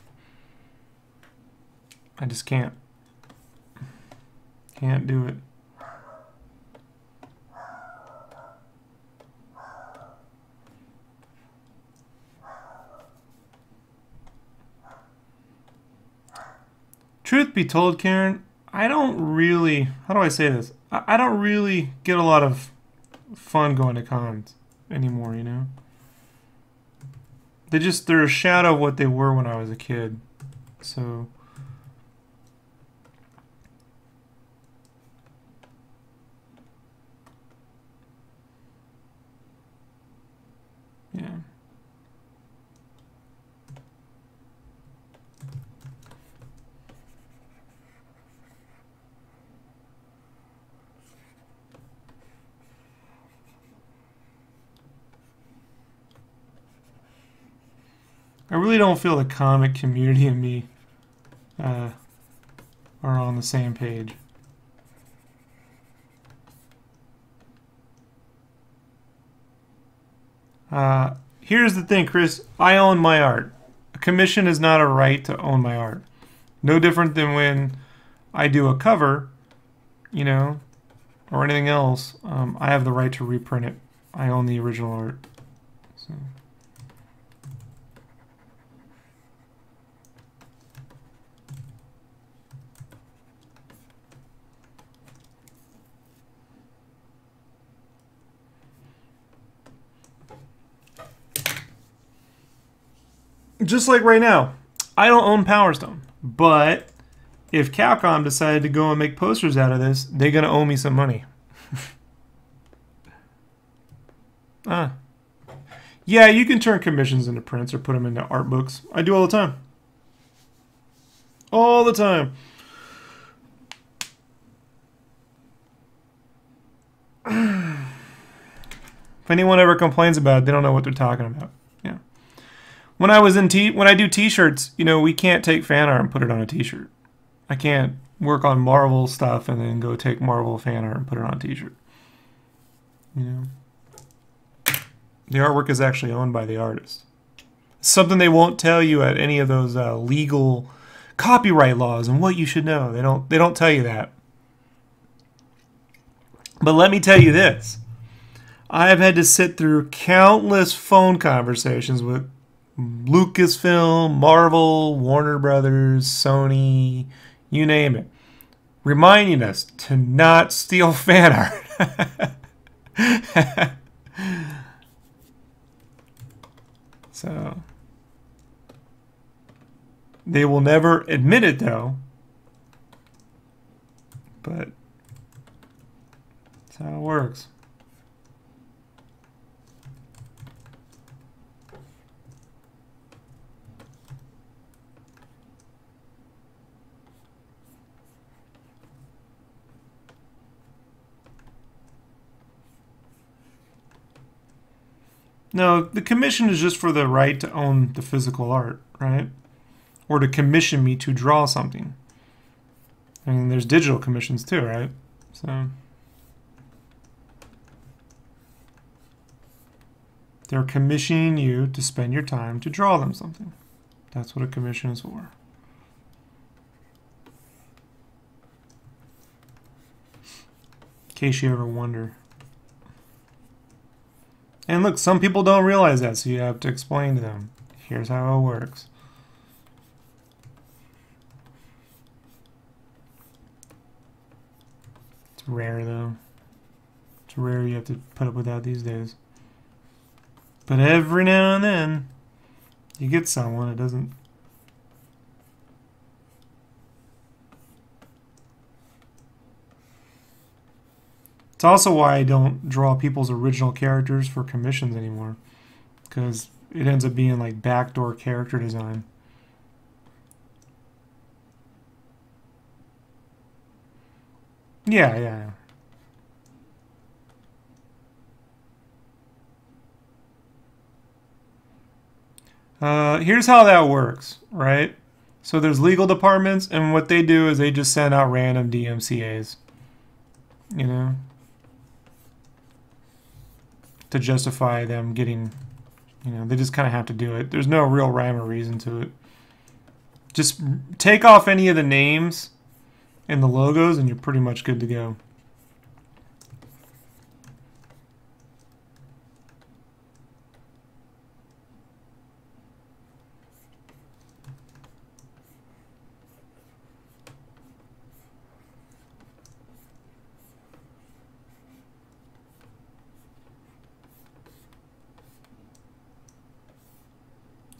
I just can't. Can't do it. Truth be told, Karen, I don't really, how do I say this? I don't really get a lot of fun going to cons anymore, you know? They're a shadow of what they were when I was a kid. So, yeah. I really don't feel the comic community and me are on the same page. Here's the thing, Chris. I own my art. A commission is not a right to own my art. No different than when I do a cover, you know, or anything else. I have the right to reprint it. I own the original art. So. Just like right now, I don't own Power Stone, but if Capcom decided to go and make posters out of this, they're going to owe me some money. Yeah, you can turn commissions into prints or put them into art books. I do all the time. All the time. If anyone ever complains about it, they don't know what they're talking about. Yeah. When I do t-shirts, you know, we can't take fan art and put it on a t-shirt. I can't work on Marvel stuff and then go take Marvel fan art and put it on a t-shirt. You know. The artwork is actually owned by the artist. Something they won't tell you at any of those legal copyright laws and what you should know. They don't tell you that. But let me tell you this. I've had to sit through countless phone conversations with Lucasfilm, Marvel, Warner Brothers, Sony, you name it, reminding us to not steal fan art. So, they will never admit it though, but that's how it works. No, the commission is just for the right to own the physical art, right? Or to commission me to draw something. I mean, there's digital commissions too, right? So they're commissioning you to spend your time to draw them something. That's what a commission is for. In case you ever wonder. And look, some people don't realize that, so you have to explain to them. Here's how it works. It's rare, though. It's rare you have to put up with that these days. But every now and then, you get someone that doesn't. It's also why I don't draw people's original characters for commissions anymore, because it ends up being like backdoor character design. Yeah. Here's how that works, right? So there's legal departments, and what they do is they just send out random DMCAs, you know? to justify them getting, you know, they just kind of have to do it. There's no real rhyme or reason to it. Just take off any of the names and the logos and you're pretty much good to go.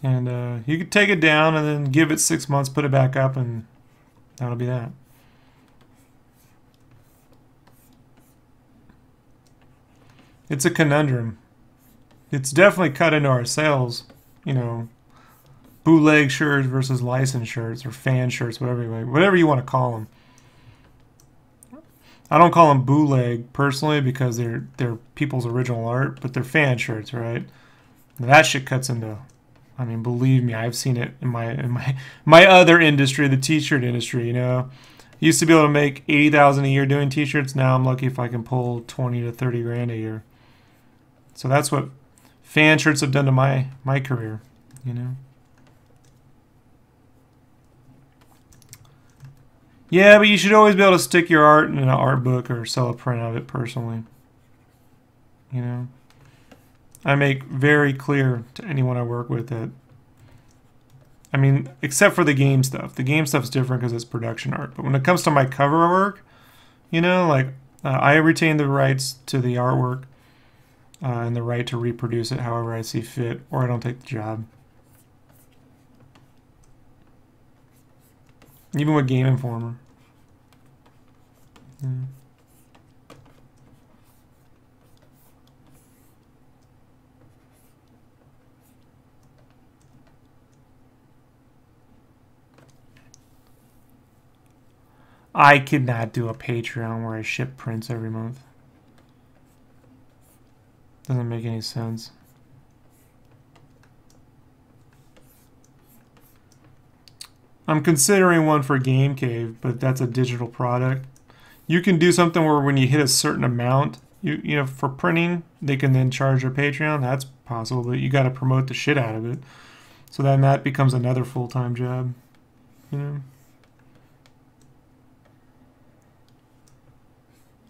And you could take it down and then give it 6 months, put it back up, and that'll be that. It's a conundrum. It's definitely cut into our sales, you know, bootleg shirts versus licensed shirts or fan shirts, whatever you want to call them. I don't call them bootleg personally because they're people's original art, but they're fan shirts, right? And that shit cuts into, I mean, believe me, I've seen it in my other industry, the t-shirt industry, you know. Used to be able to make $80,000 a year doing t-shirts. Now I'm lucky if I can pull 20 to 30 grand a year. So that's what fan shirts have done to my career, you know. Yeah, but you should always be able to stick your art in an art book or sell a print of it personally. You know. I make very clear to anyone I work with that, I mean, except for the game stuff. The game stuff's different because it's production art. But when it comes to my cover work, you know, like I retain the rights to the artwork and the right to reproduce it however I see fit, or I don't take the job. Even with Game Informer. Yeah. I could not do a Patreon where I ship prints every month. Doesn't make any sense. I'm considering one for Game Cave, but that's a digital product. You can do something where when you hit a certain amount, you know, for printing, they can then charge your Patreon. That's possible, but you got to promote the shit out of it. So then that becomes another full-time job, you know.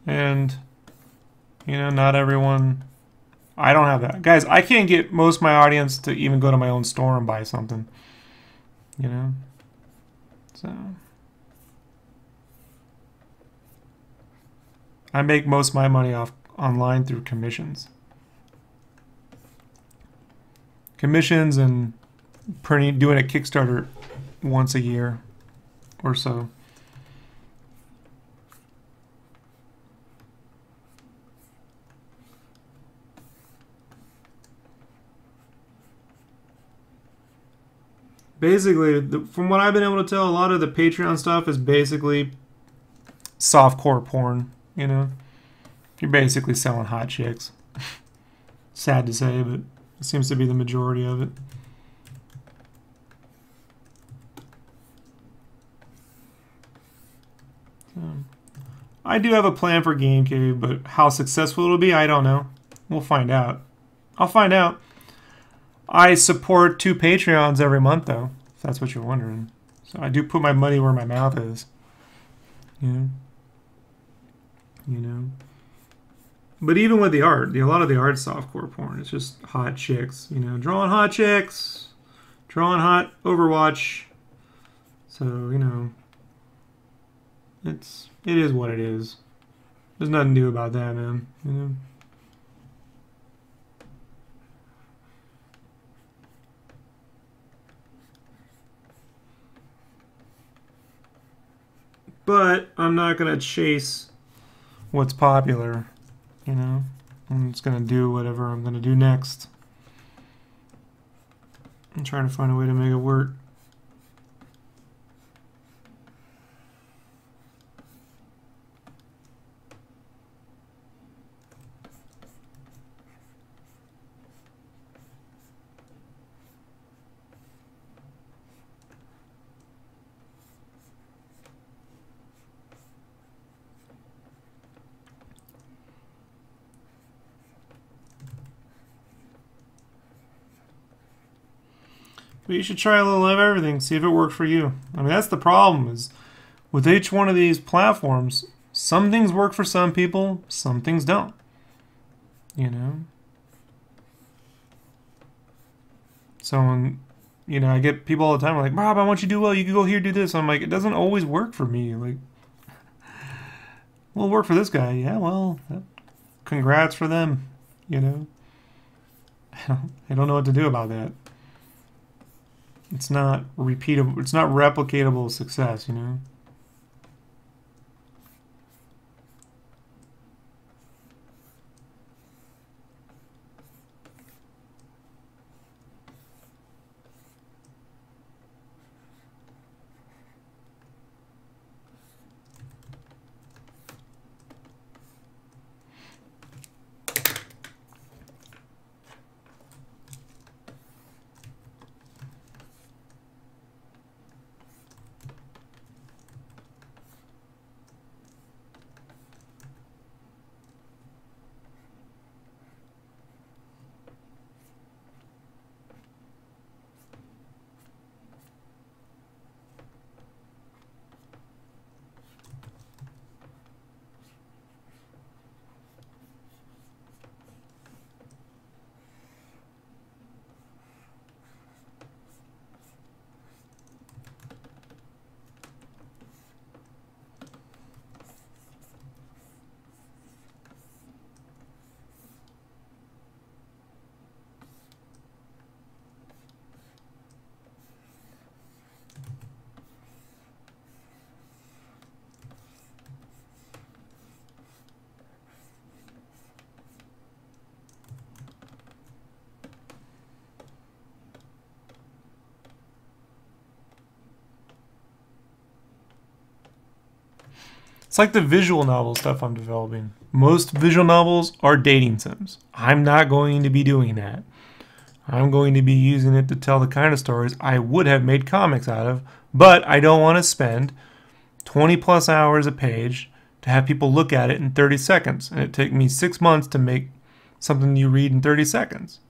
And, you know, not everyone, I don't have that. Guys, I can't get most of my audience to even go to my own store and buy something, you know. So I make most of my money off online through commissions. Commissions and printing, doing a Kickstarter once a year or so. Basically, from what I've been able to tell, a lot of the Patreon stuff is basically softcore porn, you know? You're basically selling hot chicks. Sad to say, but it seems to be the majority of it. So, I do have a plan for Game Cave, but how successful it'll be, I don't know. We'll find out. I'll find out. I support 2 Patreons every month, though, if that's what you're wondering. So I do put my money where my mouth is. You know. But even with the art, a lot of the art's softcore porn. It's just hot chicks, you know, drawing hot chicks, drawing hot Overwatch. So, you know, it is what it is. There's nothing new about that, man. You know. But I'm not going to chase what's popular, you know. I'm just going to do whatever I'm going to do next. I'm trying to find a way to make it work. But you should try a little of everything, see if it works for you. I mean, that's the problem is with each one of these platforms, some things work for some people, some things don't. You know? So, you know, I get people all the time like, Rob, I want you to do well. You can go here, do this. I'm like, it doesn't always work for me. Like, well, work for this guy. Yeah, well, congrats for them. You know? I don't know what to do about that. It's not repeatable. It's not replicatable success, you know? It's like the visual novel stuff I'm developing. Most visual novels are dating sims. I'm not going to be doing that. I'm going to be using it to tell the kind of stories I would have made comics out of, but I don't want to spend 20 plus hours a page to have people look at it in 30 seconds. And it took me 6 months to make something you read in 30 seconds.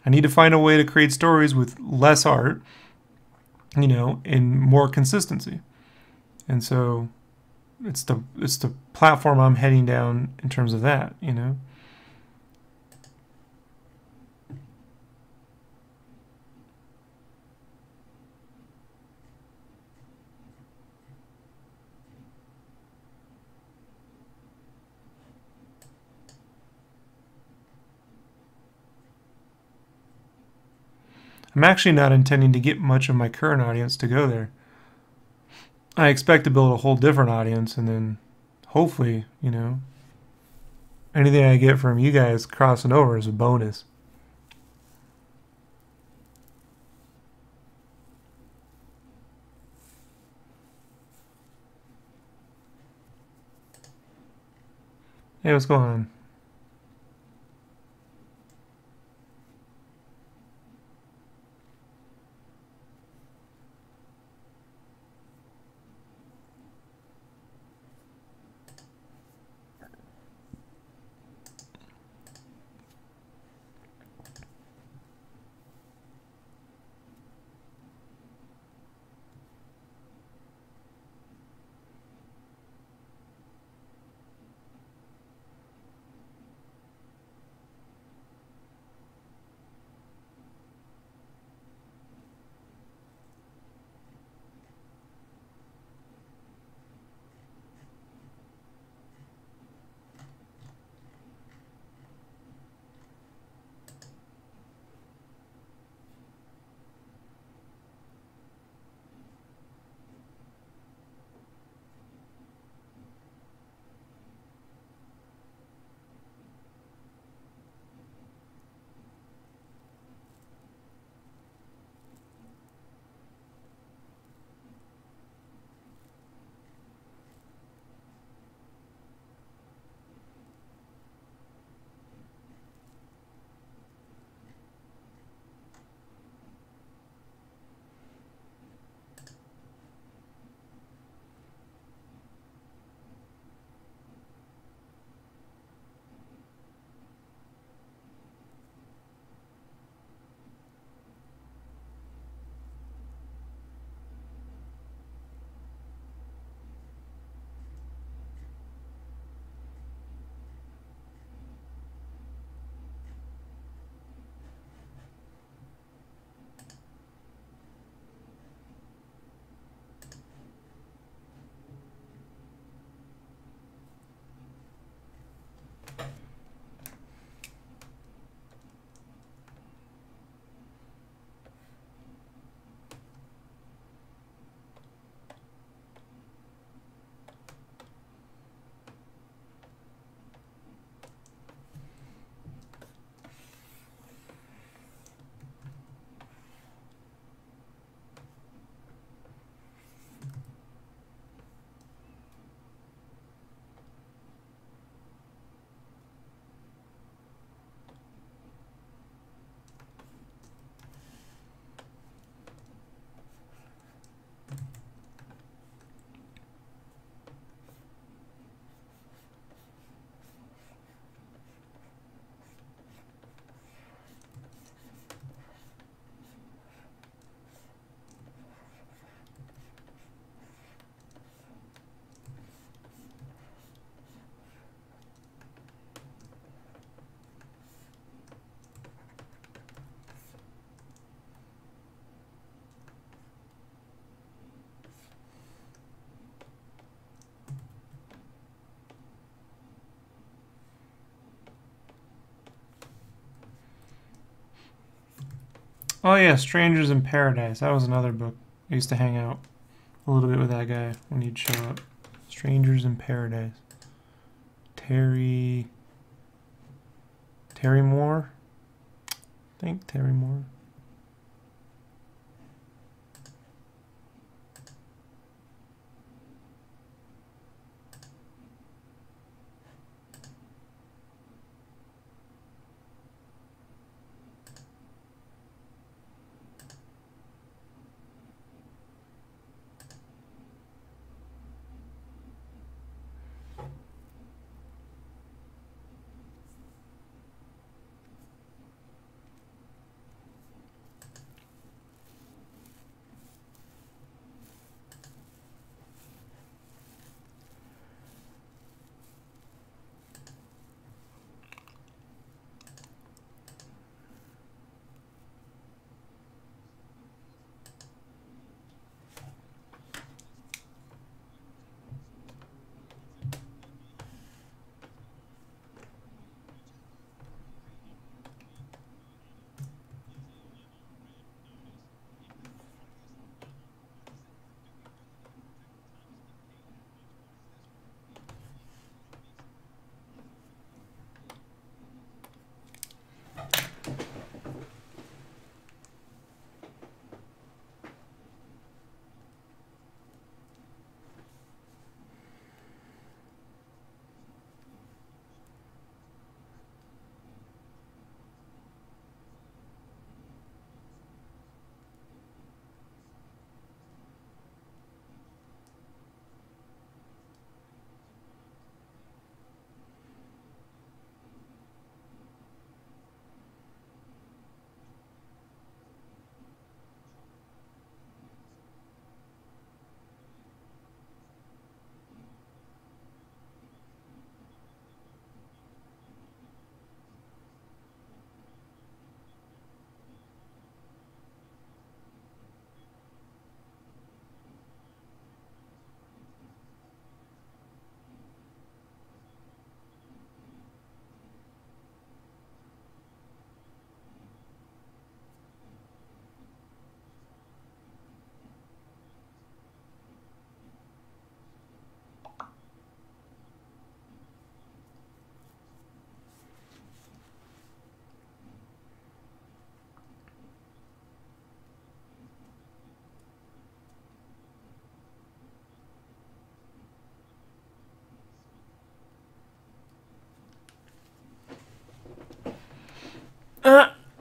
I need to find a way to create stories with less art, you know, and more consistency. And so it's the platform I'm heading down in terms of that, you know. I'm actually not intending to get much of my current audience to go there. I expect to build a whole different audience, and then hopefully, you know, anything I get from you guys crossing over is a bonus. Hey, what's going on? Oh yeah, Strangers in Paradise. That was another book. I used to hang out a little bit with that guy when he'd show up. Strangers in Paradise. Terry Moore? I think Terry Moore.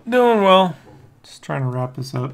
Doing well. Just trying to wrap this up.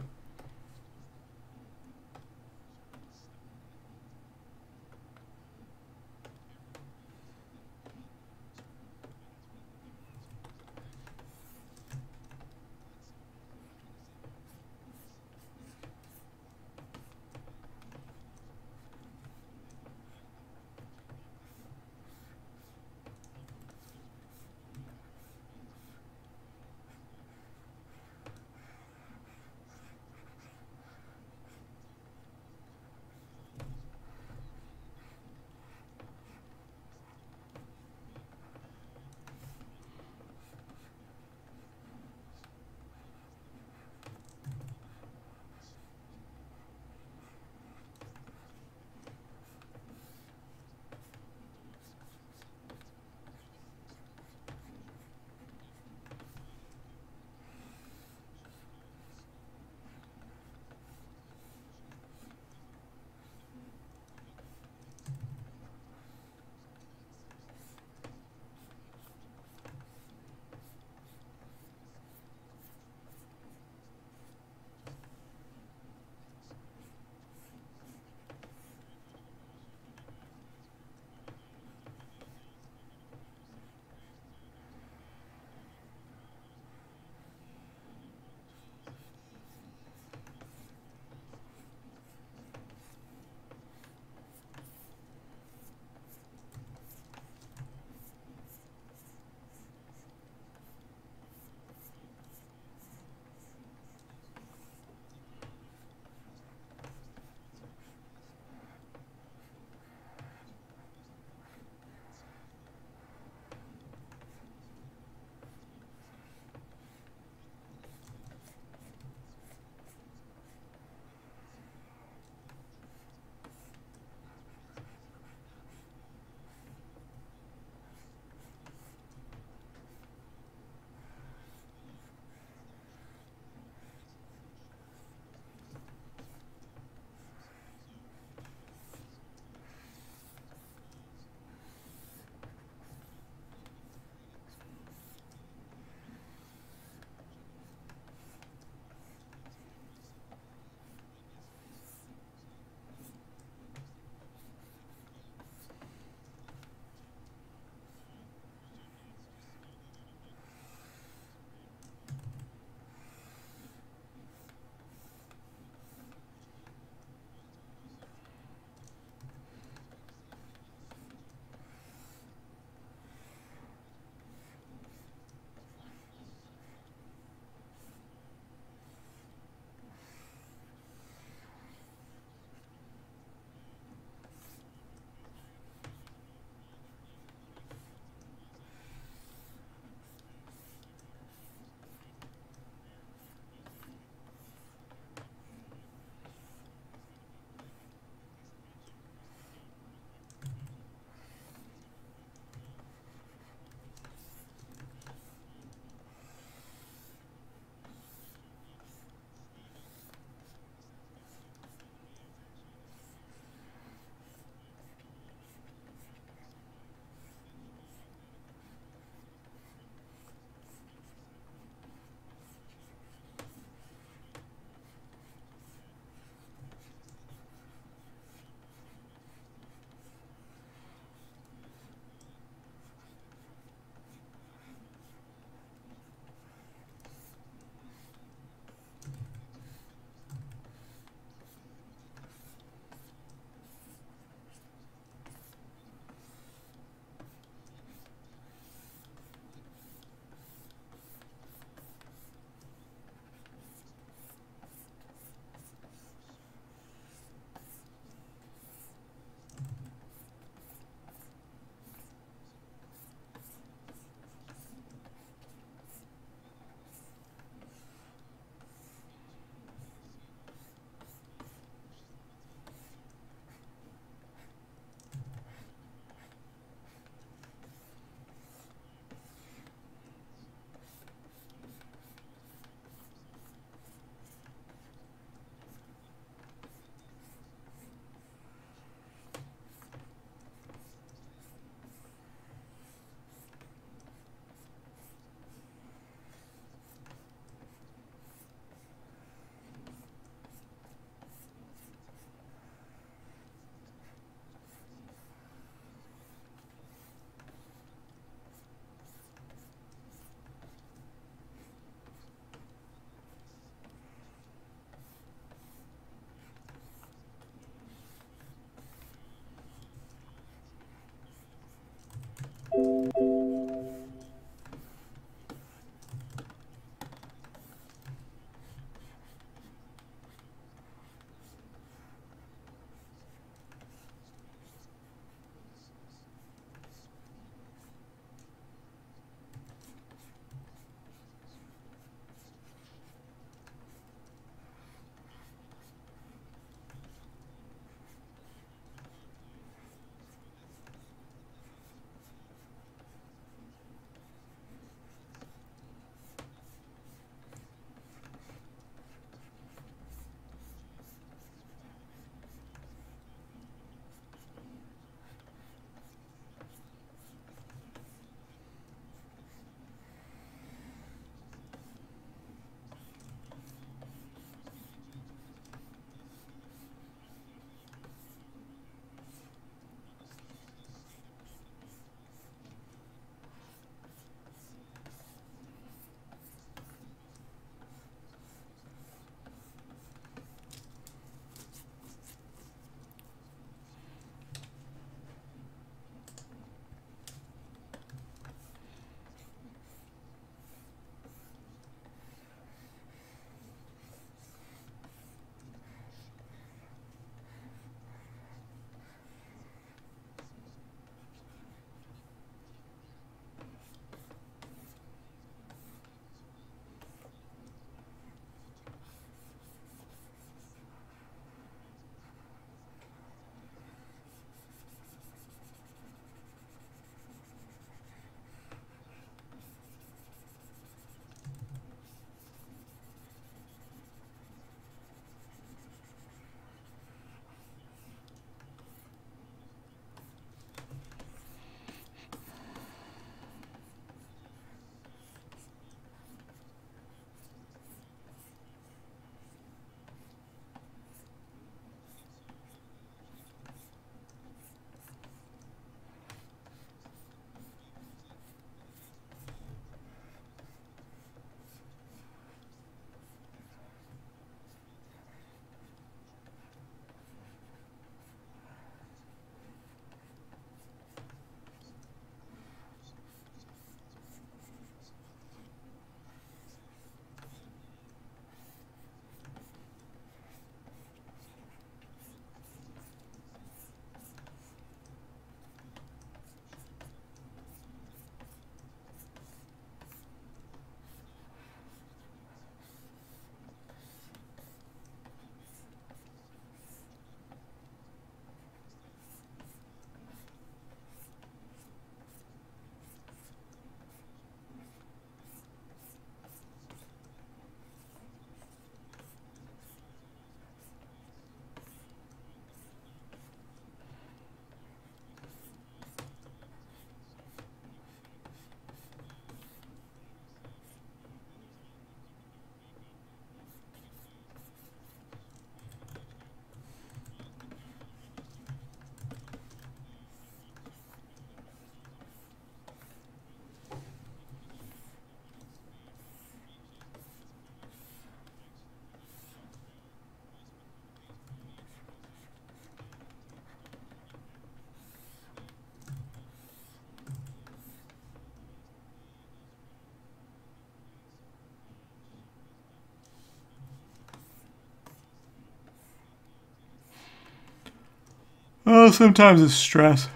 Oh, sometimes it's stress.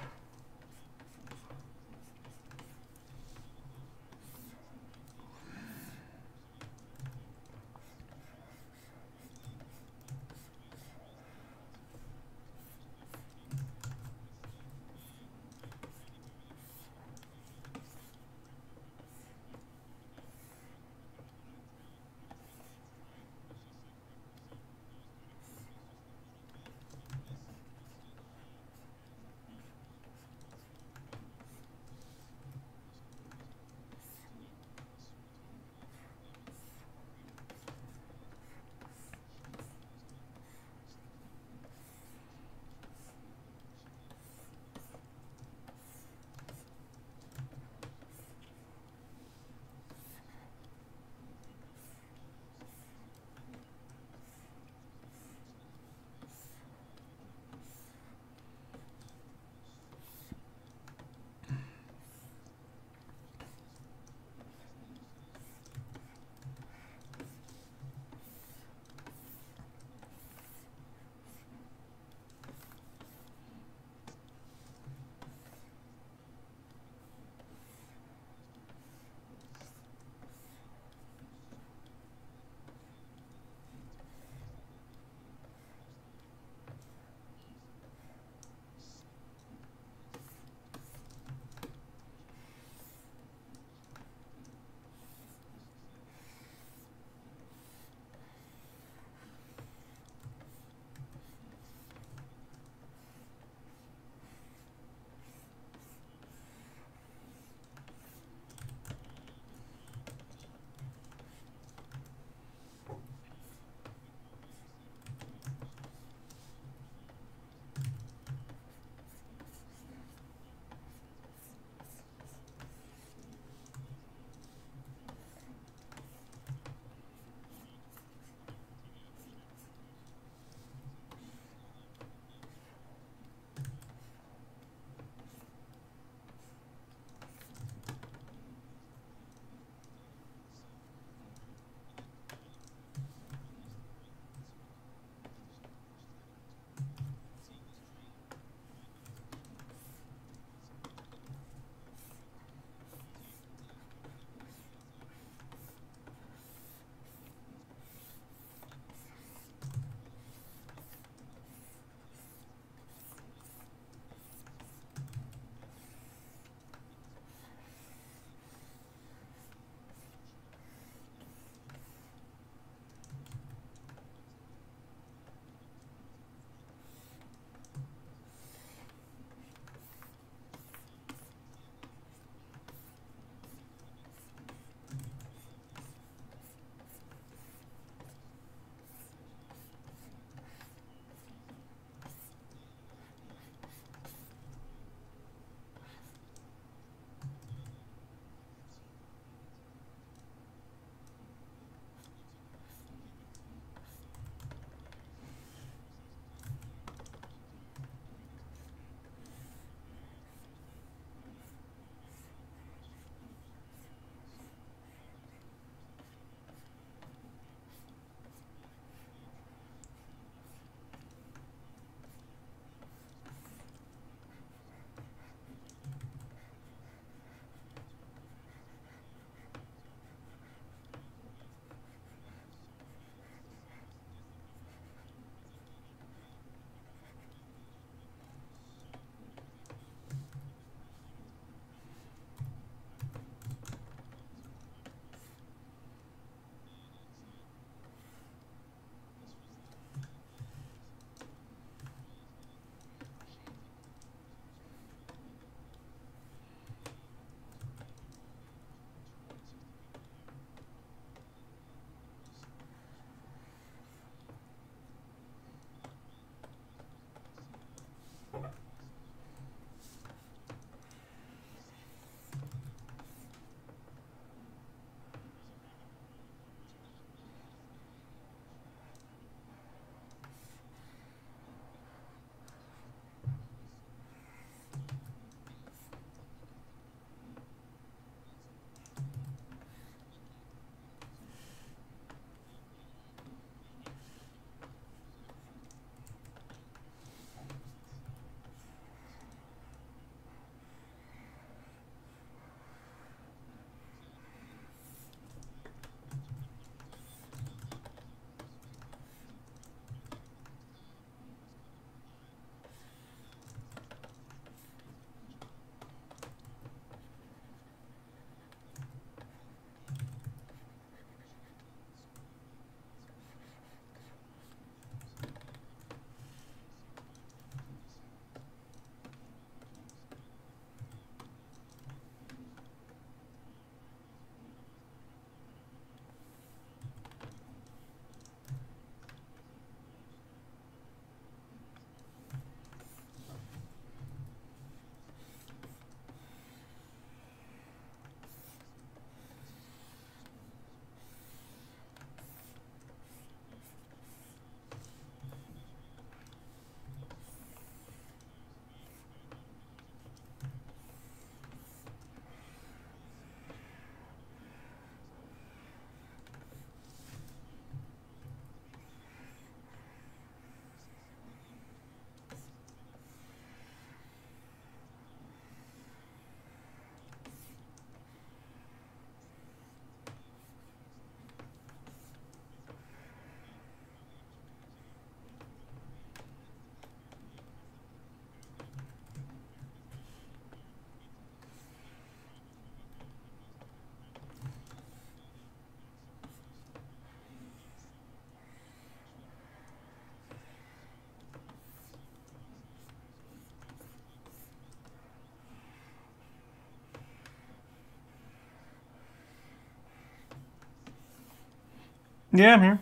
Yeah, I'm here.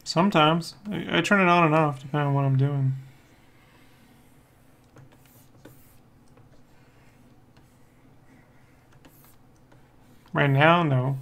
Sometimes. I turn it on and off depending on what I'm doing. Right now, no.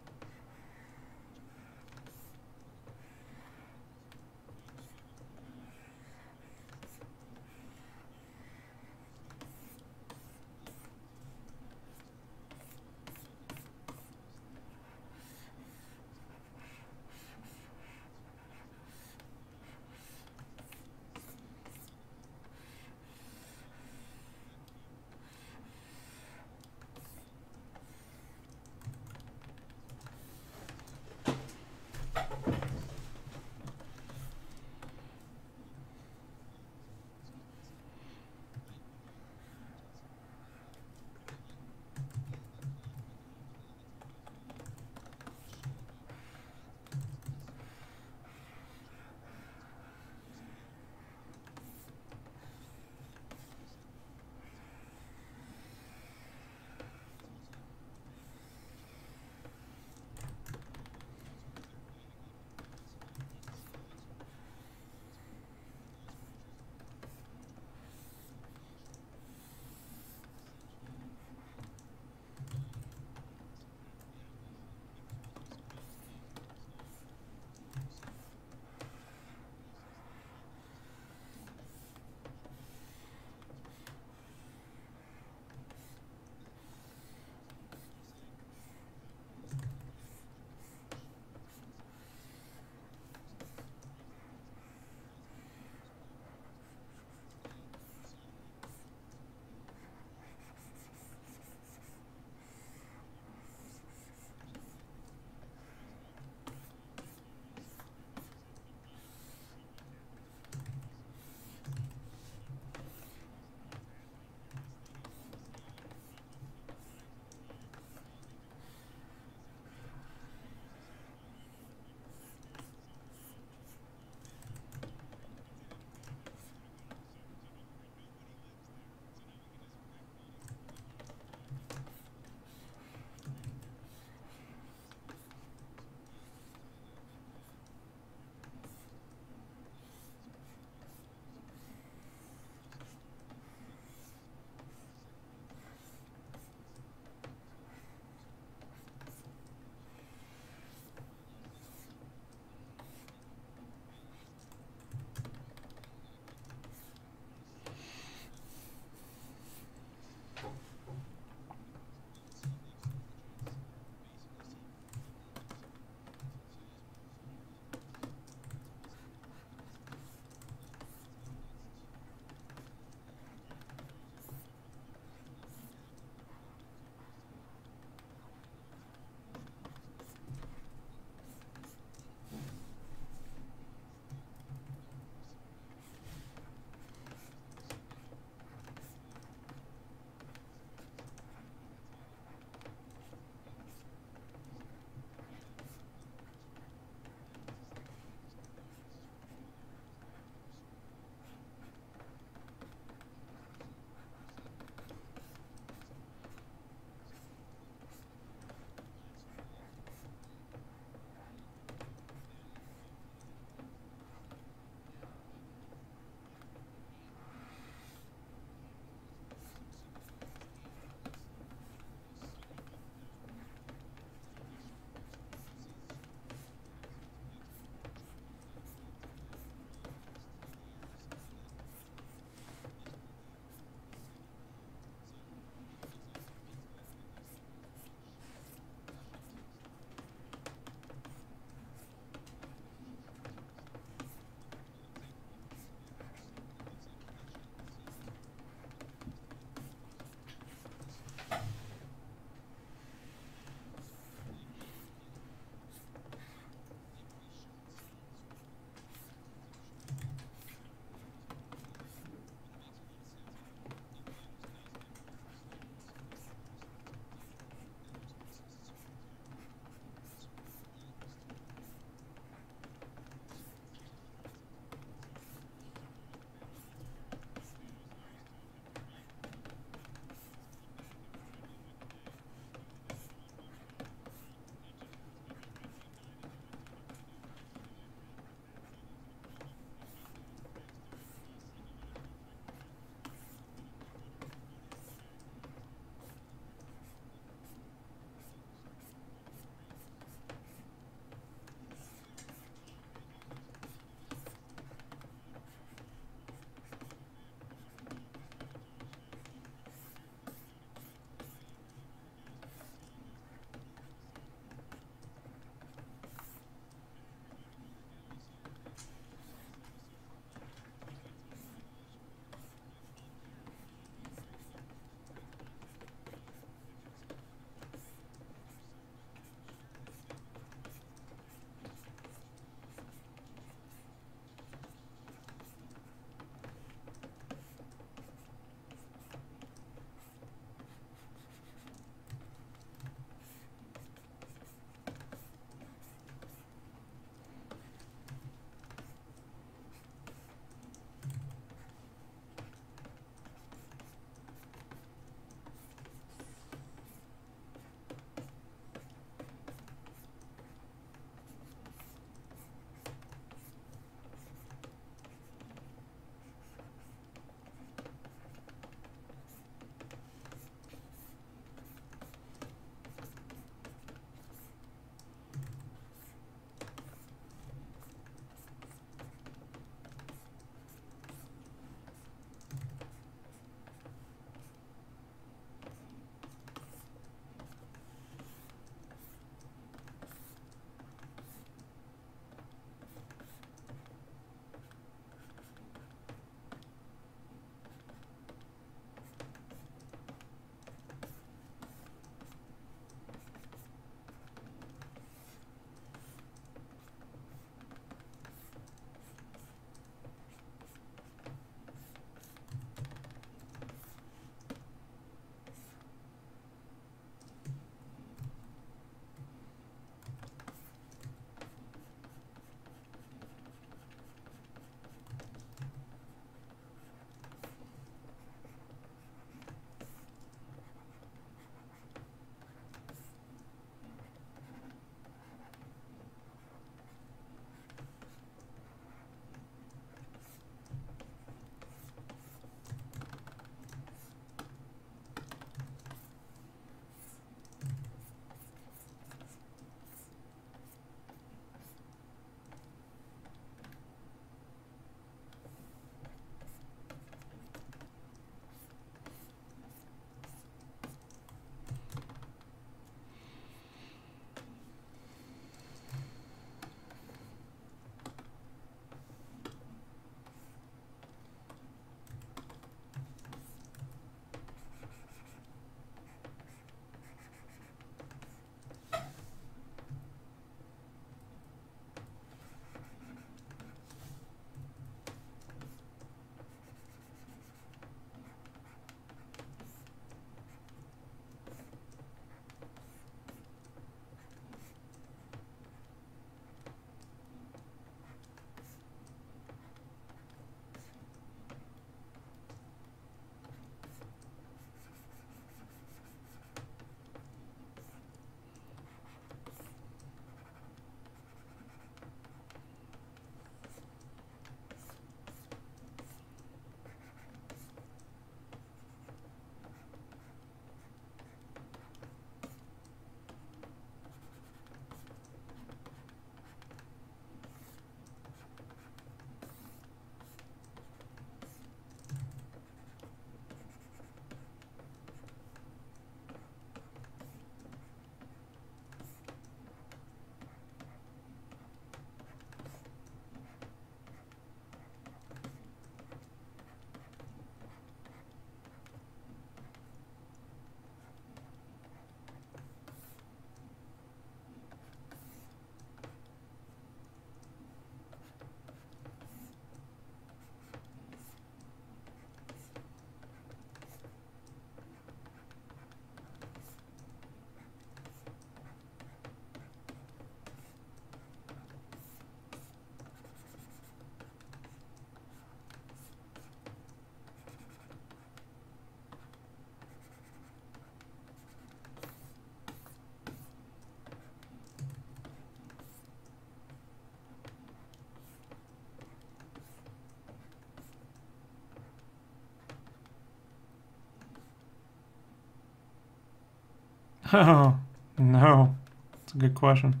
Oh, no. That's a good question.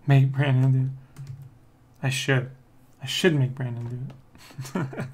Make Brandon do it. I should. I should make Brandon do it.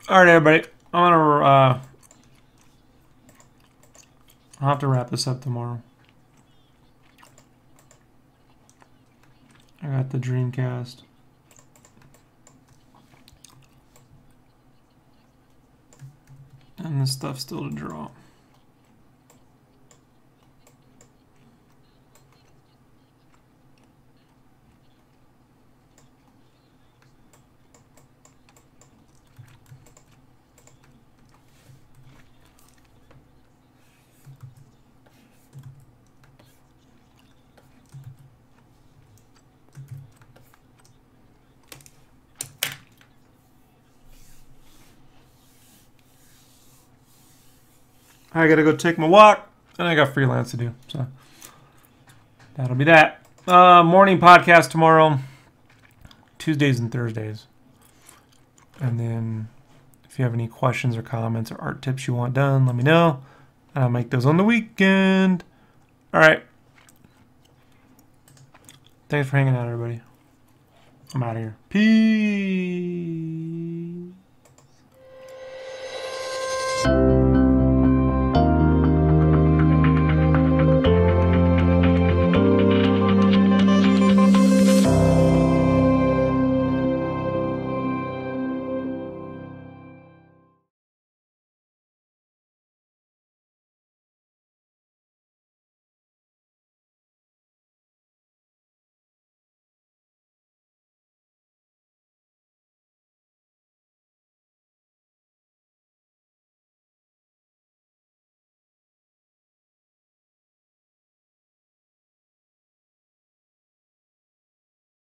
All right, everybody. I'll have to wrap this up tomorrow. I got the Dreamcast. And this stuff's still to draw. I gotta go take my walk, and I got freelance to do, so that'll be that. Morning podcast tomorrow, Tuesdays and Thursdays. And then if you have any questions or comments or art tips you want done, let me know. And I'll make those on the weekend. All right. Thanks for hanging out, everybody. I'm out of here. Peace.